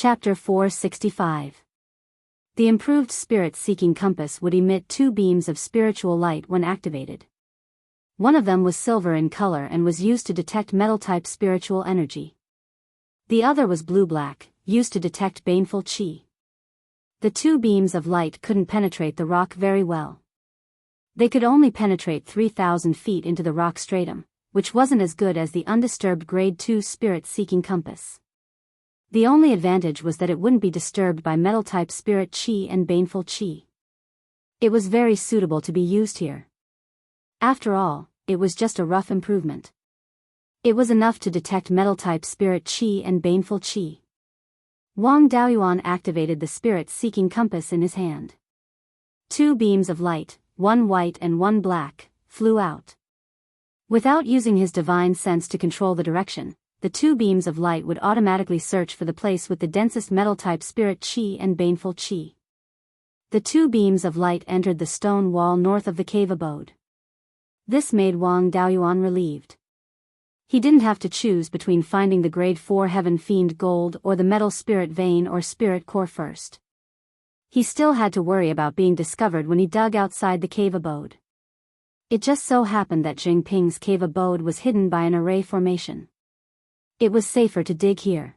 Chapter 465. The improved spirit-seeking compass would emit 2 beams of spiritual light when activated. One of them was silver in color and was used to detect metal-type spiritual energy. The other was blue-black, used to detect baneful qi. The 2 beams of light couldn't penetrate the rock very well. They could only penetrate 3,000 feet into the rock stratum, which wasn't as good as the undisturbed Grade 2 spirit-seeking compass. The only advantage was that it wouldn't be disturbed by metal-type spirit qi and baneful qi. It was very suitable to be used here. After all, it was just a rough improvement. It was enough to detect metal-type spirit qi and baneful qi. Wang Daoyuan activated the spirit-seeking compass in his hand. 2 beams of light, one white and one black, flew out. Without using his divine sense to control the direction, the 2 beams of light would automatically search for the place with the densest metal-type spirit qi and baneful qi. The 2 beams of light entered the stone wall north of the cave abode. This made Wang Daoyuan relieved. He didn't have to choose between finding the Grade 4 Heaven Fiend Gold or the Metal Spirit Vein or Spirit Core first. He still had to worry about being discovered when he dug outside the cave abode. It just so happened that Jingping's cave abode was hidden by an array formation. It was safer to dig here.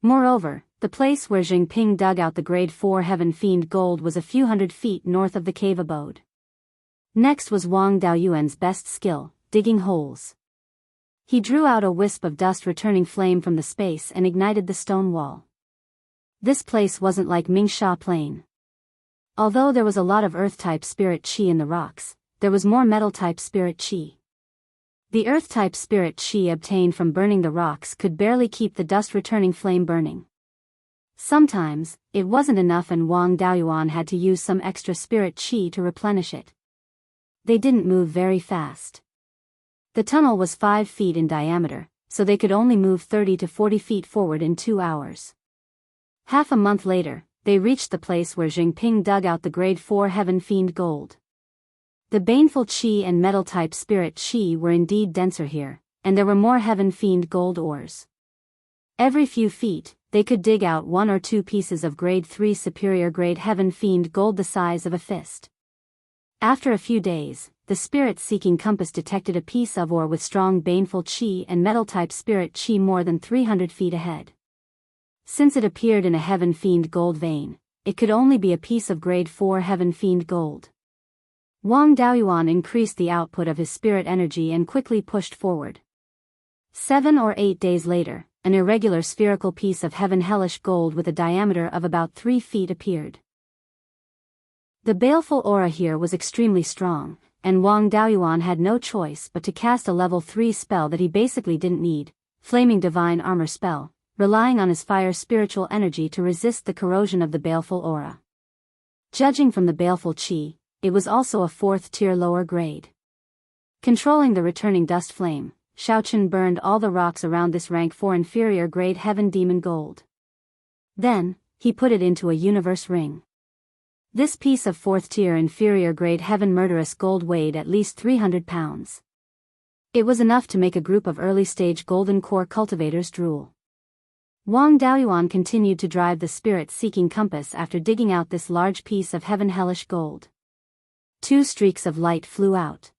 Moreover, the place where Jingping dug out the Grade 4 Heaven Fiend Gold was a few hundred feet north of the cave abode. Next was Wang Daoyuan's best skill, digging holes. He drew out a wisp of dust-returning flame from the space and ignited the stone wall. This place wasn't like Mingsha Plain. Although there was a lot of earth-type spirit qi in the rocks, there was more metal-type spirit qi. The earth-type spirit qi obtained from burning the rocks could barely keep the dust-returning flame burning. Sometimes, it wasn't enough and Wang Daoyuan had to use some extra spirit qi to replenish it. They didn't move very fast. The tunnel was 5 feet in diameter, so they could only move 30 to 40 feet forward in 2 hours. Half a month later, they reached the place where Jingping dug out the Grade 4 Heaven Fiend Gold. The baneful qi and metal-type spirit qi were indeed denser here, and there were more Heaven Fiend Gold ores. Every few feet, they could dig out 1 or 2 pieces of Grade 3 superior grade Heaven Fiend Gold the size of a fist. After a few days, the spirit-seeking compass detected a piece of ore with strong baneful qi and metal-type spirit qi more than 300 feet ahead. Since it appeared in a Heaven Fiend Gold vein, it could only be a piece of Grade 4 Heaven Fiend Gold. Wang Daoyuan increased the output of his spirit energy and quickly pushed forward. 7 or 8 days later, an irregular spherical piece of Heaven Hellish Gold with a diameter of about 3 feet appeared. The baleful aura here was extremely strong, and Wang Daoyuan had no choice but to cast a level 3 spell that he basically didn't need, Flaming Divine Armor spell, relying on his fire spiritual energy to resist the corrosion of the baleful aura. Judging from the baleful qi, it was also a 4th tier lower grade. Controlling the returning dust flame, Shaochen burned all the rocks around this rank 4 inferior grade Heaven Demon Gold. Then, he put it into a universe ring. This piece of 4th tier inferior grade Heaven Murderous Gold weighed at least 300 pounds. It was enough to make a group of early-stage golden core cultivators drool. Wang Daoyuan continued to drive the spirit-seeking compass after digging out this large piece of Heaven Hellish Gold. 2 streaks of light flew out.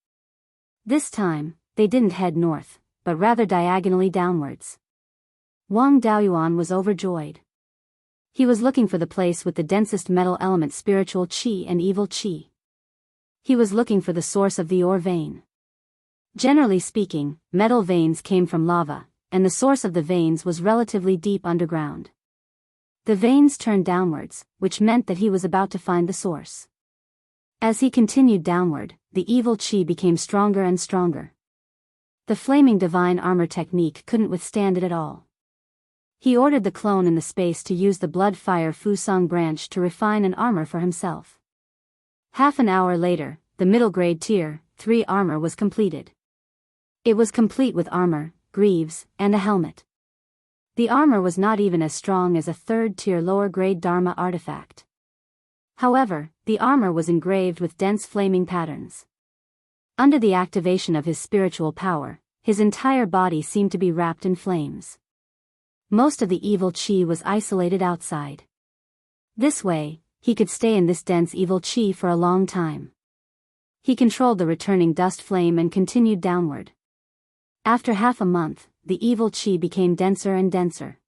This time, they didn't head north, but rather diagonally downwards. Wang Daoyuan was overjoyed. He was looking for the place with the densest metal element spiritual qi and evil qi. He was looking for the source of the ore vein. Generally speaking, metal veins came from lava, and the source of the veins was relatively deep underground. The veins turned downwards, which meant that he was about to find the source. As he continued downward, the evil qi became stronger and stronger. The Flaming Divine Armor technique couldn't withstand it at all. He ordered the clone in the space to use the Blood Fire Fusang branch to refine an armor for himself. Half an hour later, the middle grade tier 3 armor was completed. It was complete with armor, greaves, and a helmet. The armor was not even as strong as a 3rd tier lower grade Dharma artifact. However, the armor was engraved with dense flaming patterns. Under the activation of his spiritual power, his entire body seemed to be wrapped in flames. Most of the evil qi was isolated outside. This way, he could stay in this dense evil qi for a long time. He controlled the returning dust flame and continued downward. After half a month, the evil qi became denser and denser.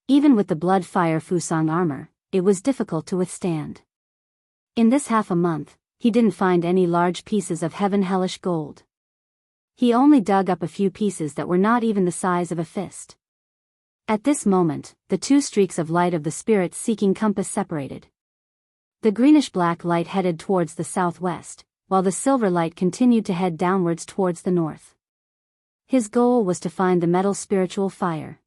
Even with the blood fire Fusang armor, it was difficult to withstand. In this half a month, he didn't find any large pieces of heaven hellish gold. He only dug up a few pieces that were not even the size of a fist. At this moment, the two streaks of light of the spirit-seeking compass separated. The greenish-black light headed towards the southwest, while the silver light continued to head downwards towards the north. His goal was to find the metal spiritual fire.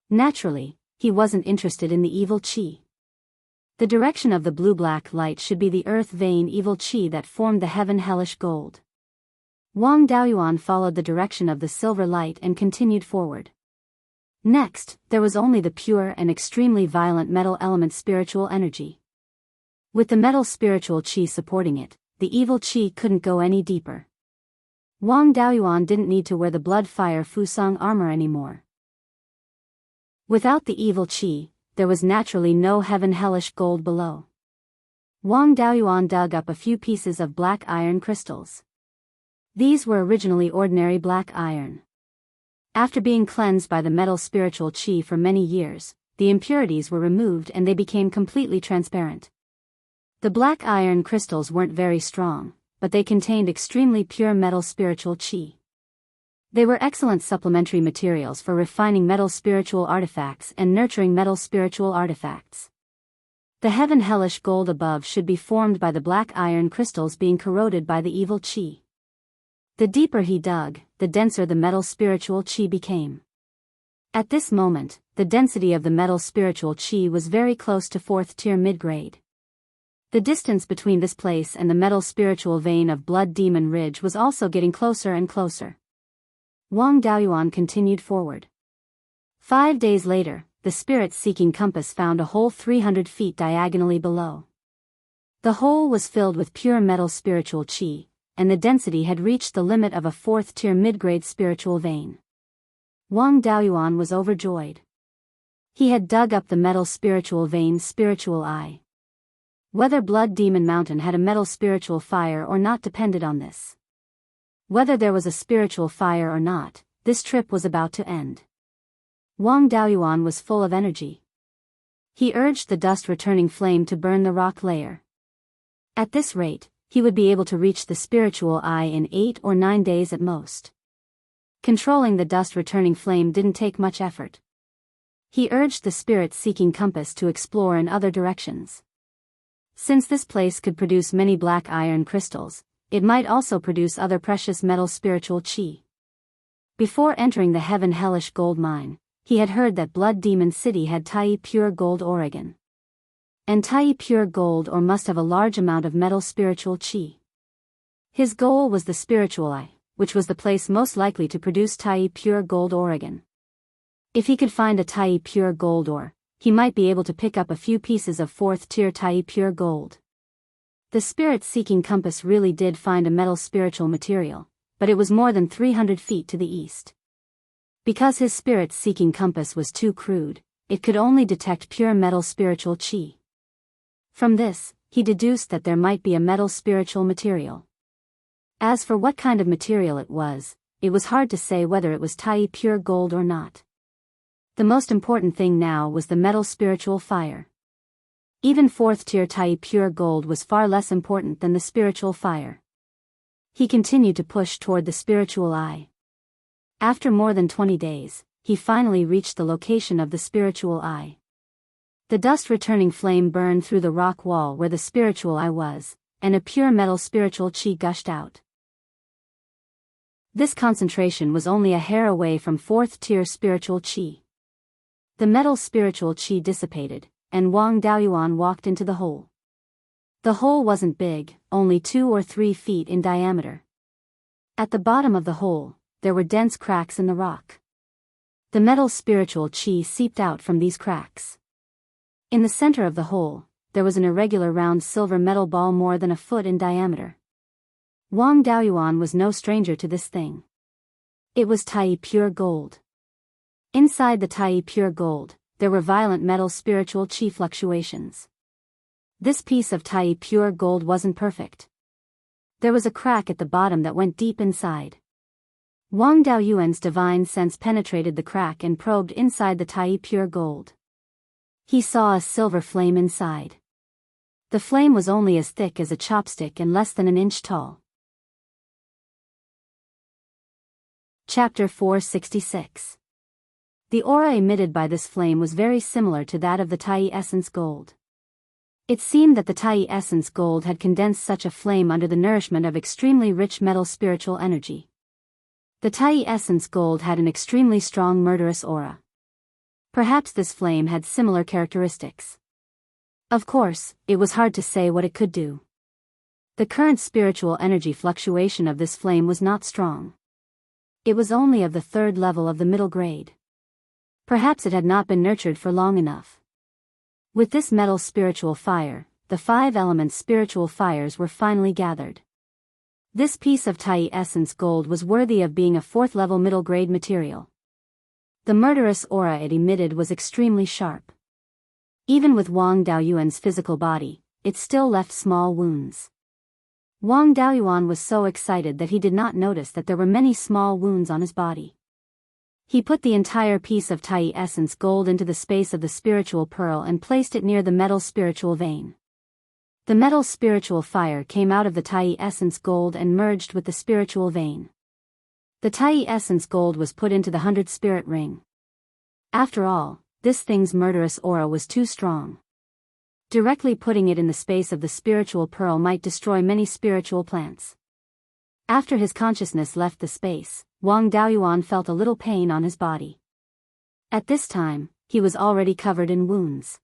Naturally, he wasn't interested in the evil qi. The direction of the blue-black light should be the earth vein evil qi that formed the heaven hellish gold. Wang Daoyuan followed the direction of the silver light and continued forward. Next, there was only the pure and extremely violent metal element spiritual energy. With the metal spiritual qi supporting it, the evil qi couldn't go any deeper. Wang Daoyuan didn't need to wear the blood fire Fusang armor anymore. Without the evil qi, there was naturally no heaven hellish gold below. Wang Daoyuan dug up a few pieces of black iron crystals. These were originally ordinary black iron. After being cleansed by the metal spiritual qi for many years, the impurities were removed and they became completely transparent. The black iron crystals weren't very strong, but they contained extremely pure metal spiritual qi. They were excellent supplementary materials for refining metal spiritual artifacts and nurturing metal spiritual artifacts. The heaven hellish gold above should be formed by the black iron crystals being corroded by the evil qi. The deeper he dug, the denser the metal spiritual qi became. At this moment, the density of the metal spiritual qi was very close to 4th tier mid-grade. The distance between this place and the metal spiritual vein of Blood Demon Ridge was also getting closer and closer. Wang Daoyuan continued forward. 5 days later, the spirit-seeking compass found a hole 300 feet diagonally below. The hole was filled with pure metal spiritual qi, and the density had reached the limit of a 4th tier mid-grade spiritual vein. Wang Daoyuan was overjoyed. He had dug up the metal spiritual vein spiritual eye. Whether Blood Demon Mountain had a metal spiritual fire or not depended on this. Whether there was a spiritual fire or not, this trip was about to end. Wang Daoyuan was full of energy. He urged the dust-returning flame to burn the rock layer. At this rate, he would be able to reach the spiritual eye in 8 or 9 days at most. Controlling the dust-returning flame didn't take much effort. He urged the spirit-seeking compass to explore in other directions. Since this place could produce many black iron crystals, it might also produce other precious metal spiritual qi. Before entering the heaven hellish gold mine, he had heard that Blood Demon City had Tai pure gold Oregon. And Tai pure gold ore must have a large amount of metal spiritual qi. His goal was the spiritual eye, which was the place most likely to produce Tai pure gold Oregon. If he could find a Tai pure gold ore, he might be able to pick up a few pieces of 4th tier Tai pure gold. The spirit-seeking compass really did find a metal spiritual material, but it was more than 300 feet to the east. Because his spirit-seeking compass was too crude, it could only detect pure metal spiritual qi. From this, he deduced that there might be a metal spiritual material. As for what kind of material it was hard to say whether it was Tai pure gold or not. The most important thing now was the metal spiritual fire. Even 4th tier Tai pure gold was far less important than the spiritual fire. He continued to push toward the spiritual eye. After more than 20 days, he finally reached the location of the spiritual eye. The dust-returning flame burned through the rock wall where the spiritual eye was, and a pure metal spiritual qi gushed out. This concentration was only a hair away from 4th tier spiritual qi. The metal spiritual qi dissipated, and Wang Daoyuan walked into the hole. The hole wasn't big, only 2 or 3 feet in diameter. At the bottom of the hole, there were dense cracks in the rock. The metal spiritual qi seeped out from these cracks. In the center of the hole, there was an irregular round silver metal ball more than a foot in diameter. Wang Daoyuan was no stranger to this thing. It was Tai pure gold. Inside the Tai pure gold, there were violent metal spiritual chi fluctuations. This piece of Tai pure gold wasn't perfect. There was a crack at the bottom that went deep inside. Wang Daoyuan's divine sense penetrated the crack and probed inside the Tai pure gold. He saw a silver flame inside. The flame was only as thick as a chopstick and less than an inch tall. Chapter 466. The aura emitted by this flame was very similar to that of the Tai essence gold. It seemed that the Tai essence gold had condensed such a flame under the nourishment of extremely rich metal spiritual energy. The Tai essence gold had an extremely strong murderous aura. Perhaps this flame had similar characteristics. Of course, it was hard to say what it could do. The current spiritual energy fluctuation of this flame was not strong. It was only of the third level of the middle grade. Perhaps it had not been nurtured for long enough. With this metal spiritual fire, the 5 elements spiritual fires were finally gathered. This piece of Tai essence gold was worthy of being a 4th level middle grade material. The murderous aura it emitted was extremely sharp. Even with Wang Daoyuan's physical body, it still left small wounds. Wang Daoyuan was so excited that he did not notice that there were many small wounds on his body. He put the entire piece of Tai essence gold into the space of the spiritual pearl and placed it near the metal spiritual vein. The metal spiritual fire came out of the Tai essence gold and merged with the spiritual vein. The Tai essence gold was put into the 100 spirit ring. After all, this thing's murderous aura was too strong. Directly putting it in the space of the spiritual pearl might destroy many spiritual plants. After his consciousness left the space, Wang Daoyuan felt a little pain on his body. At this time, he was already covered in wounds.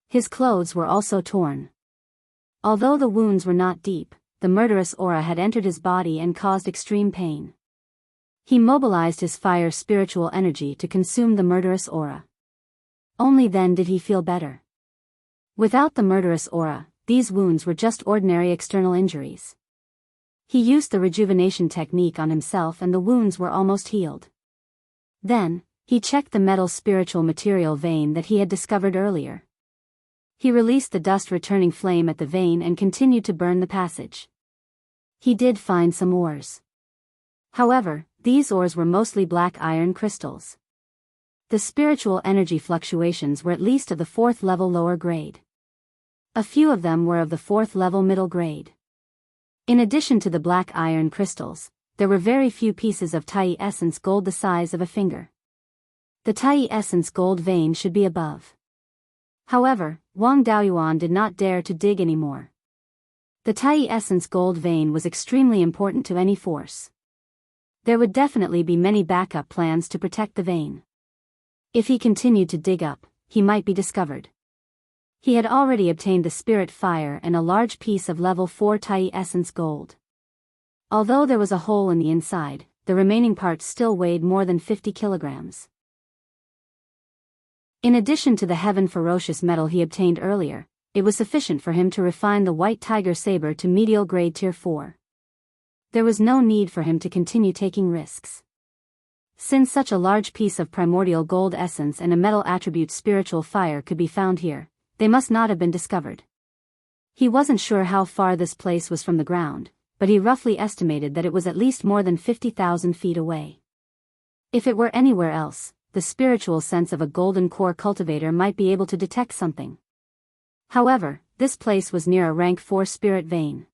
His clothes were also torn. Although the wounds were not deep, the murderous aura had entered his body and caused extreme pain. He mobilized his fire spiritual energy to consume the murderous aura. Only then did he feel better. Without the murderous aura, these wounds were just ordinary external injuries. He used the rejuvenation technique on himself and the wounds were almost healed. Then, he checked the metal spiritual material vein that he had discovered earlier. He released the dust-returning flame at the vein and continued to burn the passage. He did find some ores. However, these ores were mostly black iron crystals. The spiritual energy fluctuations were at least of the 4th level lower grade. A few of them were of the 4th level middle grade. In addition to the black iron crystals, there were very few pieces of Tai essence gold the size of a finger. The Tai essence gold vein should be above. However, Wang Daoyuan did not dare to dig anymore. The Tai essence gold vein was extremely important to any force. There would definitely be many backup plans to protect the vein. If he continued to dig up, he might be discovered. He had already obtained the spirit fire and a large piece of level 4 Tai essence gold. Although there was a hole in the inside, the remaining parts still weighed more than 50 kilograms. In addition to the heaven ferocious metal he obtained earlier, it was sufficient for him to refine the white tiger saber to medial grade tier 4. There was no need for him to continue taking risks. Since such a large piece of primordial gold essence and a metal attribute spiritual fire could be found here, they must not have been discovered. He wasn't sure how far this place was from the ground, but he roughly estimated that it was at least more than 50,000 feet away. If it were anywhere else, the spiritual sense of a golden core cultivator might be able to detect something. However, this place was near a rank 4 spirit vein.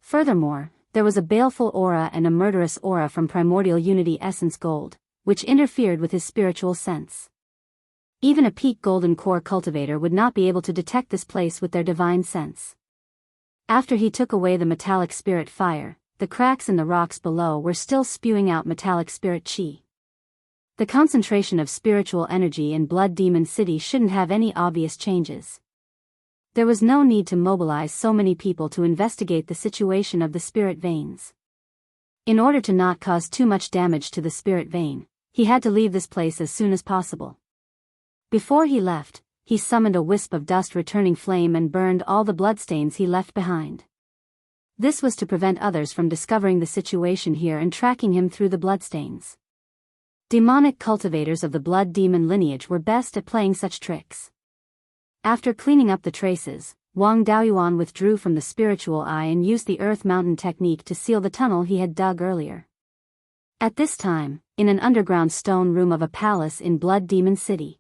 Furthermore, there was a baleful aura and a murderous aura from primordial unity essence gold, which interfered with his spiritual sense. Even a peak golden core cultivator would not be able to detect this place with their divine sense. After he took away the metallic spirit fire, the cracks in the rocks below were still spewing out metallic spirit chi. The concentration of spiritual energy in Blood Demon City shouldn't have any obvious changes. There was no need to mobilize so many people to investigate the situation of the spirit veins. In order to not cause too much damage to the spirit vein, he had to leave this place as soon as possible. Before he left, he summoned a wisp of dust-returning flame and burned all the bloodstains he left behind. This was to prevent others from discovering the situation here and tracking him through the bloodstains. Demonic cultivators of the blood demon lineage were best at playing such tricks. After cleaning up the traces, Wang Daoyuan withdrew from the spiritual eye and used the earth mountain technique to seal the tunnel he had dug earlier. At this time, in an underground stone room of a palace in Blood Demon City,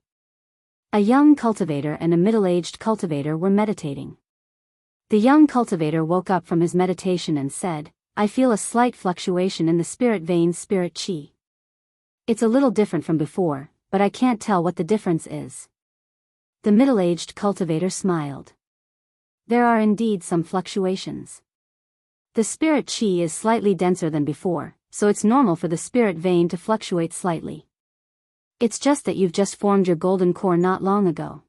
a young cultivator and a middle-aged cultivator were meditating. The young cultivator woke up from his meditation and said, "I feel a slight fluctuation in the spirit vein's spirit qi. It's a little different from before, but I can't tell what the difference is." The middle-aged cultivator smiled. "There are indeed some fluctuations. The spirit qi is slightly denser than before, so it's normal for the spirit vein to fluctuate slightly. It's just that you've just formed your golden core not long ago.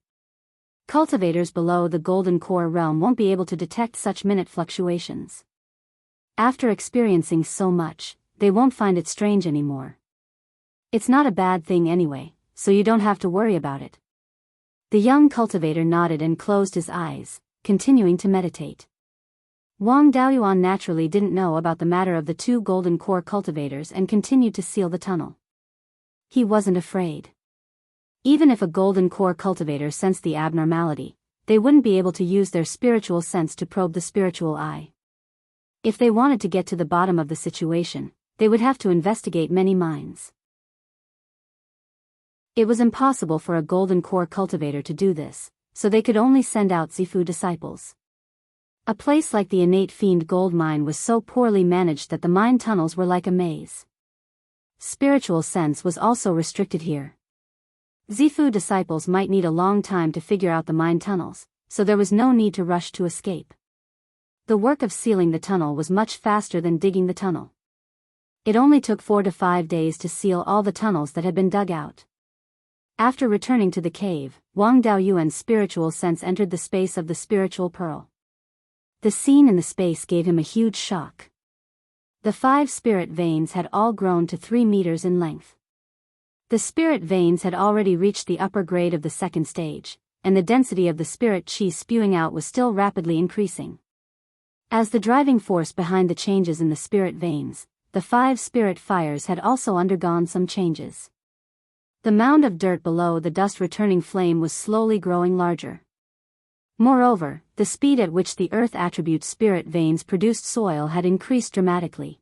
Cultivators below the golden core realm won't be able to detect such minute fluctuations. After experiencing so much, they won't find it strange anymore. It's not a bad thing anyway, so you don't have to worry about it." The young cultivator nodded and closed his eyes, continuing to meditate. Wang Daoyuan naturally didn't know about the matter of the two golden core cultivators and continued to seal the tunnel. He wasn't afraid. Even if a golden core cultivator sensed the abnormality, they wouldn't be able to use their spiritual sense to probe the spiritual eye. If they wanted to get to the bottom of the situation, they would have to investigate many mines. It was impossible for a golden core cultivator to do this, so they could only send out Zifu disciples. A place like the innate fiend gold mine was so poorly managed that the mine tunnels were like a maze. Spiritual sense was also restricted here. Zifu disciples might need a long time to figure out the mine tunnels, so there was no need to rush to escape. The work of sealing the tunnel was much faster than digging the tunnel. It only took 4 to 5 days to seal all the tunnels that had been dug out. After returning to the cave, Wang Daoyuan's spiritual sense entered the space of the spiritual pearl. The scene in the space gave him a huge shock. The 5 spirit veins had all grown to 3 meters in length. The spirit veins had already reached the upper grade of the second stage, and the density of the spirit qi spewing out was still rapidly increasing. As the driving force behind the changes in the spirit veins, the 5 spirit fires had also undergone some changes. The mound of dirt below the dust-returning flame was slowly growing larger. Moreover, the speed at which the earth attribute spirit veins produced soil had increased dramatically.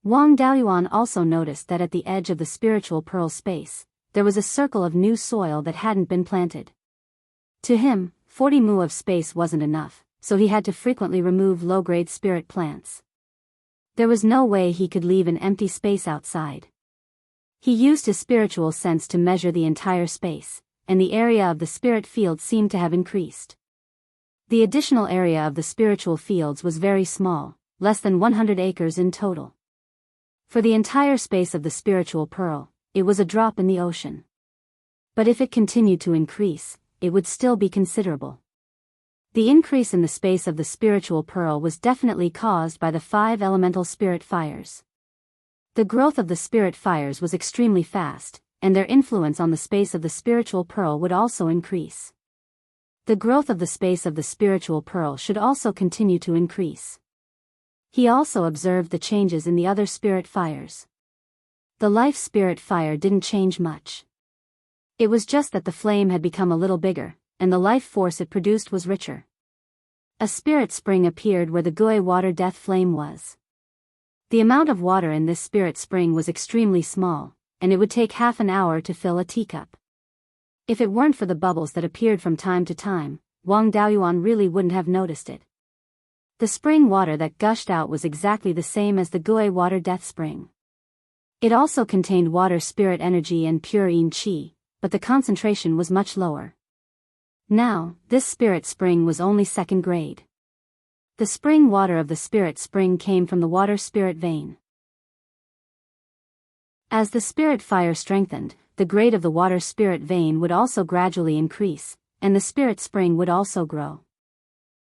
Wang Daoyuan also noticed that at the edge of the spiritual pearl space, there was a circle of new soil that hadn't been planted. To him, 40 mu of space wasn't enough, so he had to frequently remove low-grade spirit plants. There was no way he could leave an empty space outside. He used his spiritual sense to measure the entire space, and the area of the spirit field seemed to have increased. The additional area of the spiritual fields was very small, less than 100 acres in total. For the entire space of the spiritual pearl, it was a drop in the ocean. But if it continued to increase, it would still be considerable. The increase in the space of the spiritual pearl was definitely caused by the 5 elemental spirit fires. The growth of the spirit fires was extremely fast, and their influence on the space of the spiritual pearl would also increase. The growth of the space of the spiritual pearl should also continue to increase. He also observed the changes in the other spirit fires. The life spirit fire didn't change much. It was just that the flame had become a little bigger, and the life force it produced was richer. A spirit spring appeared where the Gui water death flame was. The amount of water in this spirit spring was extremely small, and it would take half an hour to fill a teacup. If it weren't for the bubbles that appeared from time to time, Wang Daoyuan really wouldn't have noticed it. The spring water that gushed out was exactly the same as the Gui water death spring. It also contained water spirit energy and pure yin qi, but the concentration was much lower. Now, this spirit spring was only second grade. The spring water of the spirit spring came from the water spirit vein. As the spirit fire strengthened, the grade of the water spirit vein would also gradually increase, and the spirit spring would also grow.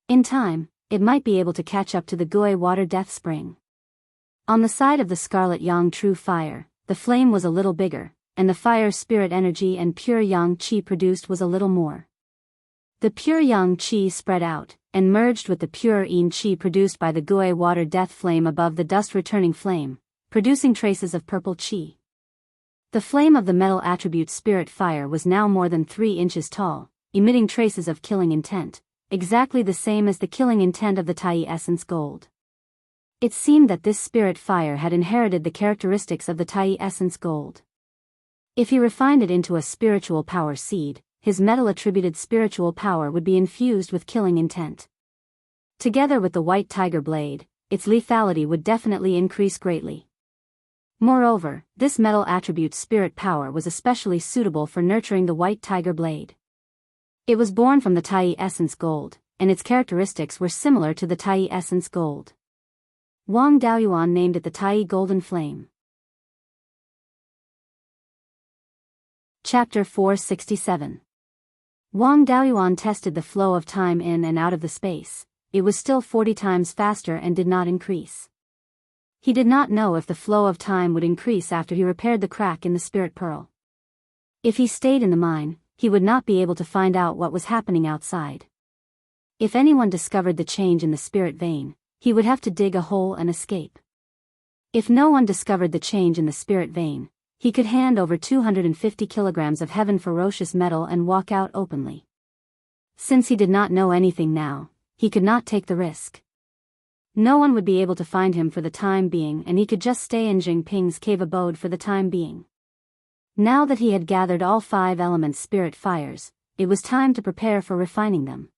In time, it might be able to catch up to the Gui water death spring. On the side of the scarlet yang true fire, the flame was a little bigger, and the fire spirit energy and pure yang qi produced was a little more. The pure yang qi spread out, and merged with the pure yin qi produced by the Gui water death flame above the dust returning flame, producing traces of purple qi. The flame of the metal attribute spirit fire was now more than 3 inches tall, emitting traces of killing intent, exactly the same as the killing intent of the Tai essence gold. It seemed that this spirit fire had inherited the characteristics of the Tai essence gold. If he refined it into a spiritual power seed, his metal-attributed spiritual power would be infused with killing intent. Together with the white tiger blade, its lethality would definitely increase greatly. Moreover, this metal attribute spirit power was especially suitable for nurturing the white tiger blade. It was born from the Tai essence gold, and its characteristics were similar to the Tai essence gold. Wang Daoyuan named it the Tai golden flame. Chapter 467. Wang Daoyuan tested the flow of time in and out of the space. It was still 40 times faster and did not increase. He did not know if the flow of time would increase after he repaired the crack in the spirit pearl. If he stayed in the mine, he would not be able to find out what was happening outside. If anyone discovered the change in the spirit vein, he would have to dig a hole and escape. If no one discovered the change in the spirit vein, he could hand over 250 kilograms of heaven ferocious metal and walk out openly. Since he did not know anything now, he could not take the risk. No one would be able to find him for the time being, and he could just stay in Jingping's cave abode for the time being. Now that he had gathered all 5 elements spirit fires, it was time to prepare for refining them.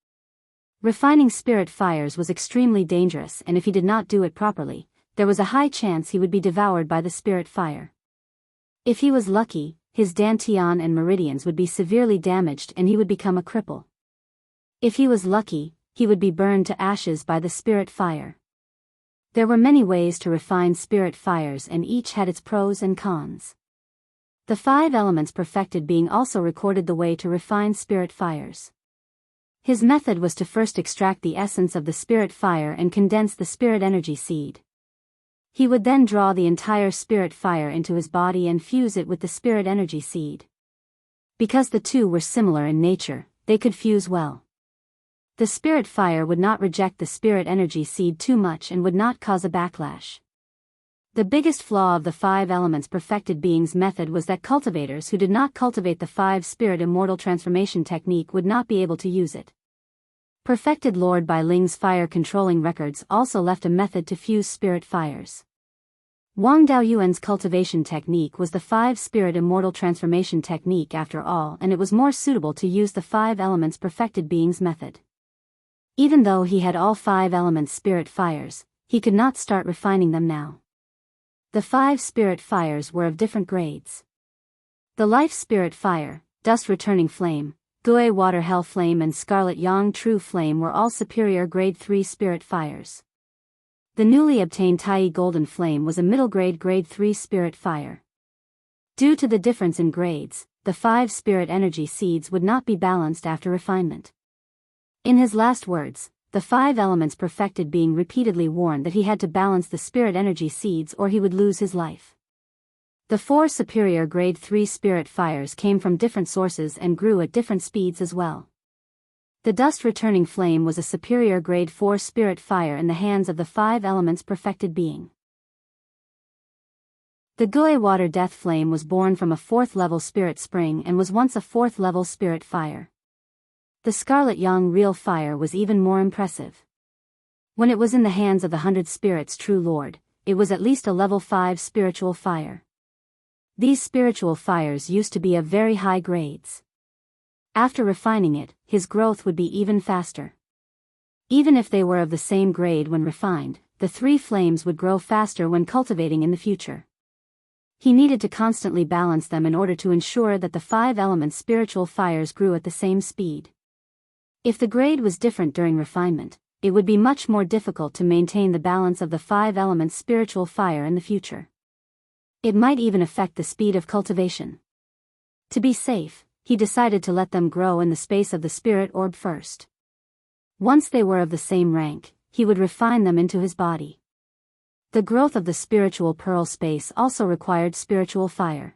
Refining spirit fires was extremely dangerous, and if he did not do it properly, there was a high chance he would be devoured by the spirit fire. If he was lucky, his dantian and meridians would be severely damaged and he would become a cripple. If he was lucky, he would be burned to ashes by the spirit fire. There were many ways to refine spirit fires, and each had its pros and cons. The 5 elements perfected being also recorded the way to refine spirit fires. His method was to first extract the essence of the spirit fire and condense the spirit energy seed. He would then draw the entire spirit fire into his body and fuse it with the spirit energy seed. Because the two were similar in nature, they could fuse well. The spirit fire would not reject the spirit energy seed too much and would not cause a backlash. The biggest flaw of the 5 elements perfected beings method was that cultivators who did not cultivate the 5 spirit immortal transformation technique would not be able to use it. Perfected Lord Bai Ling's fire controlling records also left a method to fuse spirit fires. Wang Daoyuan's cultivation technique was the 5 spirit immortal transformation technique after all, and it was more suitable to use the 5 elements perfected beings method. Even though he had all 5 elements spirit fires, he could not start refining them now. The 5 spirit fires were of different grades. The life spirit fire, dust returning flame, Gui water hell flame and scarlet yang true flame were all superior grade 3 spirit fires. The newly obtained Tai golden flame was a middle grade 3 spirit fire. Due to the difference in grades, the 5 spirit energy seeds would not be balanced after refinement. In his last words, the 5 elements perfected being repeatedly warned that he had to balance the spirit energy seeds or he would lose his life. The 4 superior grade 3 spirit fires came from different sources and grew at different speeds as well. The dust returning flame was a superior grade 4 spirit fire in the hands of the 5 elements perfected being. The Gui water death flame was born from a 4th level spirit spring and was once a 4th level spirit fire. The scarlet yang real fire was even more impressive. When it was in the hands of the 100 spirits true lord, it was at least a level 5 spiritual fire. These spiritual fires used to be of very high grades. After refining it, his growth would be even faster. Even if they were of the same grade when refined, the 3 flames would grow faster when cultivating in the future. He needed to constantly balance them in order to ensure that the 5 elements spiritual fires grew at the same speed. If the grade was different during refinement, it would be much more difficult to maintain the balance of the 5 elements spiritual fire in the future. It might even affect the speed of cultivation. To be safe, he decided to let them grow in the space of the spirit orb first. Once they were of the same rank, he would refine them into his body. The growth of the spiritual pearl space also required spiritual fire.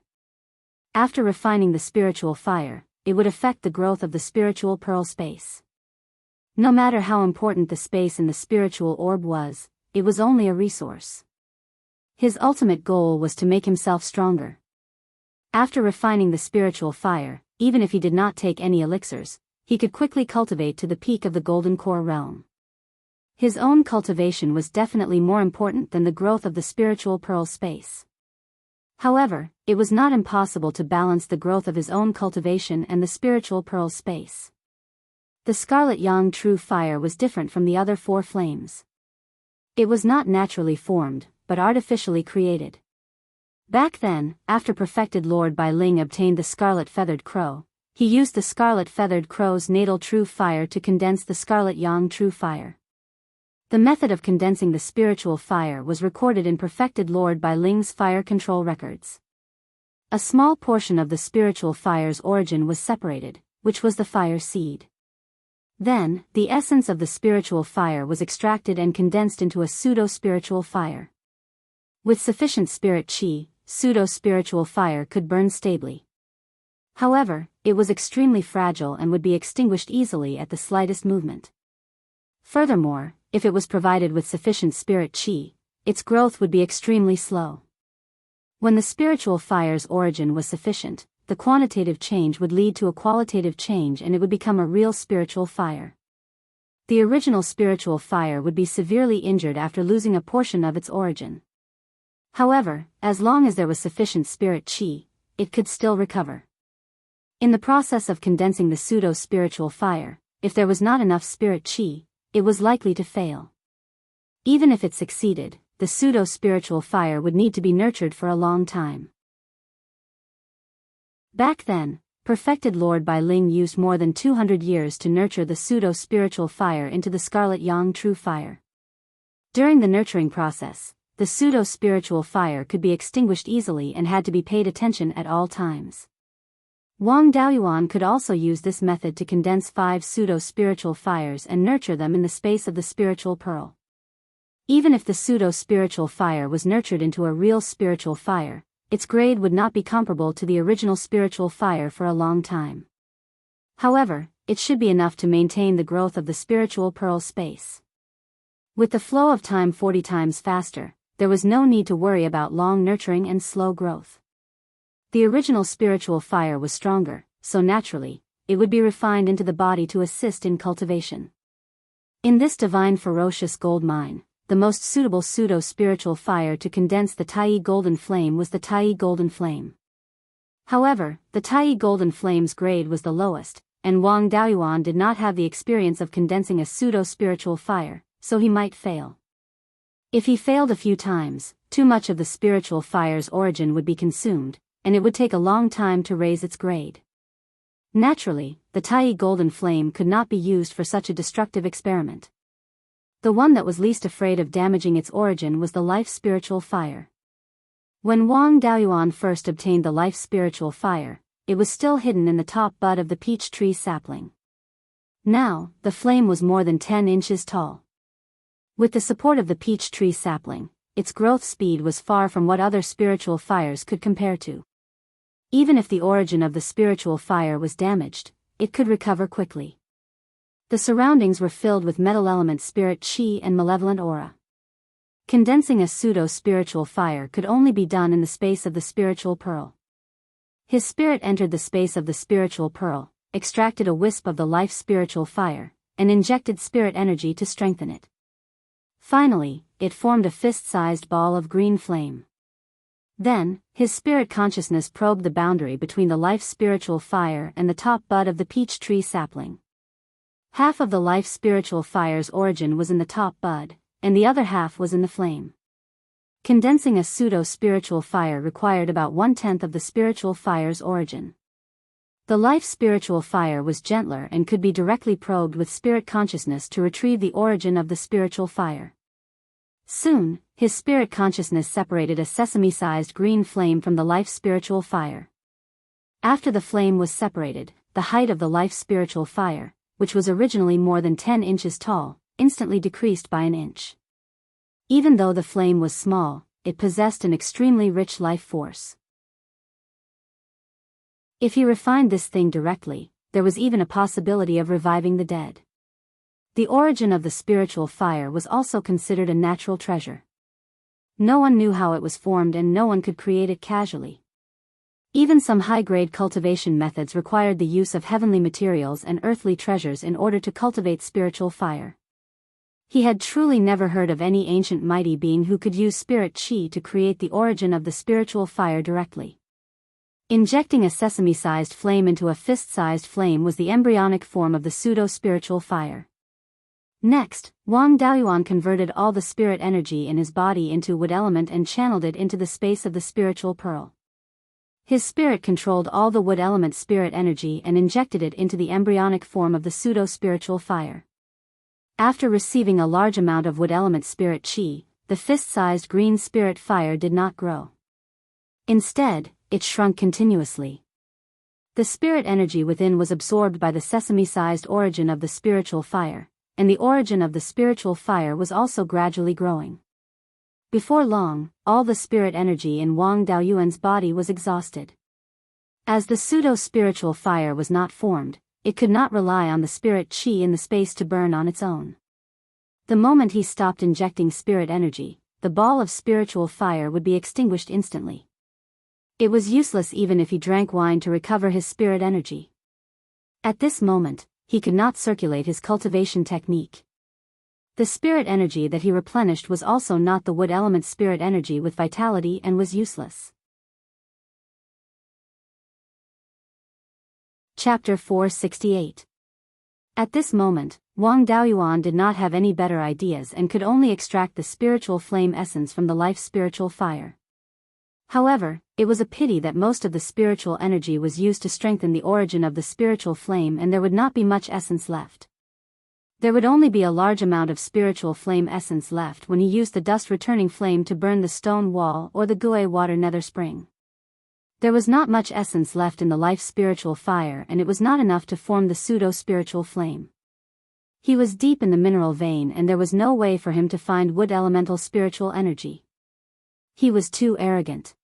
After refining the spiritual fire, it would affect the growth of the spiritual pearl space. No matter how important the space in the spiritual orb was, it was only a resource. His ultimate goal was to make himself stronger. After refining the spiritual fire, even if he did not take any elixirs, he could quickly cultivate to the peak of the golden core realm. His own cultivation was definitely more important than the growth of the spiritual pearl space. However, it was not impossible to balance the growth of his own cultivation and the spiritual pearl space. The scarlet yang true fire was different from the other four flames. It was not naturally formed, but artificially created. Back then, after perfected Lord Bai Ling obtained the scarlet feathered crow, he used the scarlet feathered crow's natal true fire to condense the scarlet yang true fire. The method of condensing the spiritual fire was recorded in perfected Lord Bai Ling's fire control records. A small portion of the spiritual fire's origin was separated, which was the fire seed. Then, the essence of the spiritual fire was extracted and condensed into a pseudo-spiritual fire. With sufficient spirit qi, pseudo-spiritual fire could burn stably. However, it was extremely fragile and would be extinguished easily at the slightest movement. Furthermore, if it was provided with sufficient spirit qi, its growth would be extremely slow. When the spiritual fire's origin was sufficient, the quantitative change would lead to a qualitative change and it would become a real spiritual fire. The original spiritual fire would be severely injured after losing a portion of its origin. However, as long as there was sufficient spirit qi, it could still recover. In the process of condensing the pseudo-spiritual fire, if there was not enough spirit qi, it was likely to fail. Even if it succeeded, the pseudo-spiritual fire would need to be nurtured for a long time. Back then, perfected Lord Bai Ling used more than 200 years to nurture the pseudo-spiritual fire into the scarlet yang true fire. During the nurturing process, the pseudo-spiritual fire could be extinguished easily and had to be paid attention at all times. Wang Daoyuan could also use this method to condense 5 pseudo-spiritual fires and nurture them in the space of the spiritual pearl. Even if the pseudo-spiritual fire was nurtured into a real spiritual fire, its grade would not be comparable to the original spiritual fire for a long time. However, it should be enough to maintain the growth of the spiritual pearl space. With the flow of time 40 times faster, there was no need to worry about long nurturing and slow growth. The original spiritual fire was stronger, so naturally, it would be refined into the body to assist in cultivation. In this divine ferocious gold mine, the most suitable pseudo-spiritual fire to condense the Taiyi golden flame was the Taiyi golden flame. However, the Taiyi golden flame's grade was the lowest, and Wang Daoyuan did not have the experience of condensing a pseudo-spiritual fire, so he might fail. If he failed a few times, too much of the spiritual fire's origin would be consumed, and it would take a long time to raise its grade. Naturally, the Taiyi golden flame could not be used for such a destructive experiment. The one that was least afraid of damaging its origin was the life spiritual fire. When Wang Daoyuan first obtained the life spiritual fire, it was still hidden in the top bud of the peach tree sapling. Now, the flame was more than 10 inches tall. With the support of the peach tree sapling, its growth speed was far from what other spiritual fires could compare to. Even if the origin of the spiritual fire was damaged, it could recover quickly. The surroundings were filled with metal element spirit qi and malevolent aura. Condensing a pseudo-spiritual fire could only be done in the space of the spiritual pearl. His spirit entered the space of the spiritual pearl, extracted a wisp of the life spiritual fire, and injected spirit energy to strengthen it. Finally, it formed a fist-sized ball of green flame. Then, his spirit consciousness probed the boundary between the life spiritual fire and the top bud of the peach tree sapling. Half of the life spiritual fire's origin was in the top bud, and the other half was in the flame. Condensing a pseudo-spiritual fire required about 1/10 of the spiritual fire's origin. The life spiritual fire was gentler and could be directly probed with spirit consciousness to retrieve the origin of the spiritual fire. Soon, his spirit consciousness separated a sesame-sized green flame from the life spiritual fire. After the flame was separated, the height of the life spiritual fire, which was originally more than 10 inches tall, instantly decreased by an inch. Even though the flame was small, it possessed an extremely rich life force. If he refined this thing directly, there was even a possibility of reviving the dead. The origin of the spiritual fire was also considered a natural treasure. No one knew how it was formed and no one could create it casually. Even some high-grade cultivation methods required the use of heavenly materials and earthly treasures in order to cultivate spiritual fire. He had truly never heard of any ancient mighty being who could use spirit chi to create the origin of the spiritual fire directly. Injecting a sesame-sized flame into a fist-sized flame was the embryonic form of the pseudo-spiritual fire. Next, Wang Daoyuan converted all the spirit energy in his body into wood element and channeled it into the space of the spiritual pearl. His spirit controlled all the wood element spirit energy and injected it into the embryonic form of the pseudo-spiritual fire. After receiving a large amount of wood element spirit chi, the fist-sized green spirit fire did not grow. Instead, it shrunk continuously. The spirit energy within was absorbed by the sesame-sized origin of the spiritual fire, and the origin of the spiritual fire was also gradually growing. Before long, all the spirit energy in Wang Daoyuan's body was exhausted. As the pseudo-spiritual fire was not formed, it could not rely on the spirit chi in the space to burn on its own. The moment he stopped injecting spirit energy, the ball of spiritual fire would be extinguished instantly. It was useless even if he drank wine to recover his spirit energy. At this moment, he could not circulate his cultivation technique. The spirit energy that he replenished was also not the wood element spirit energy with vitality and was useless. Chapter 468. At this moment, Wang Daoyuan did not have any better ideas and could only extract the spiritual flame essence from the life spiritual fire. However, it was a pity that most of the spiritual energy was used to strengthen the origin of the spiritual flame and there would not be much essence left. There would only be a large amount of spiritual flame essence left when he used the dust-returning flame to burn the stone wall or the Gue water nether spring. There was not much essence left in the life spiritual fire and it was not enough to form the pseudo-spiritual flame. He was deep in the mineral vein and there was no way for him to find wood elemental spiritual energy. He was too arrogant.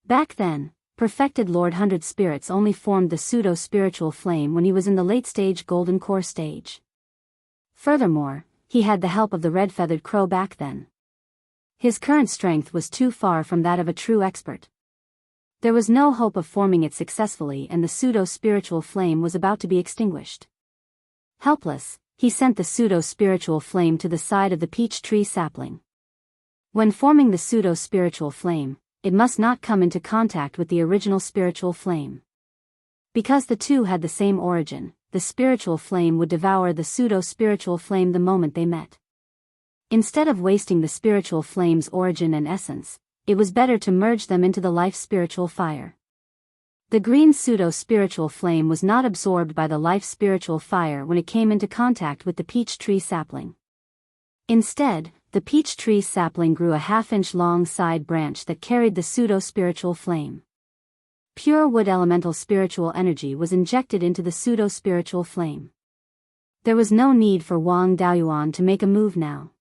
Back then, perfected Lord Hundred Spirits only formed the pseudo-spiritual flame when he was in the late-stage golden core stage. Furthermore, he had the help of the red-feathered crow back then. His current strength was too far from that of a true expert. There was no hope of forming it successfully and the pseudo-spiritual flame was about to be extinguished. Helpless, he sent the pseudo-spiritual flame to the side of the peach tree sapling. When forming the pseudo-spiritual flame, it must not come into contact with the original spiritual flame. Because the two had the same origin, the spiritual flame would devour the pseudo-spiritual flame the moment they met. Instead of wasting the spiritual flame's origin and essence, it was better to merge them into the life spiritual fire. The green pseudo-spiritual flame was not absorbed by the life spiritual fire when it came into contact with the peach tree sapling. Instead, the peach tree sapling grew a half-inch long side branch that carried the pseudo-spiritual flame. Pure wood elemental spiritual energy was injected into the pseudo-spiritual flame. There was no need for Wang Daoyuan to make a move now.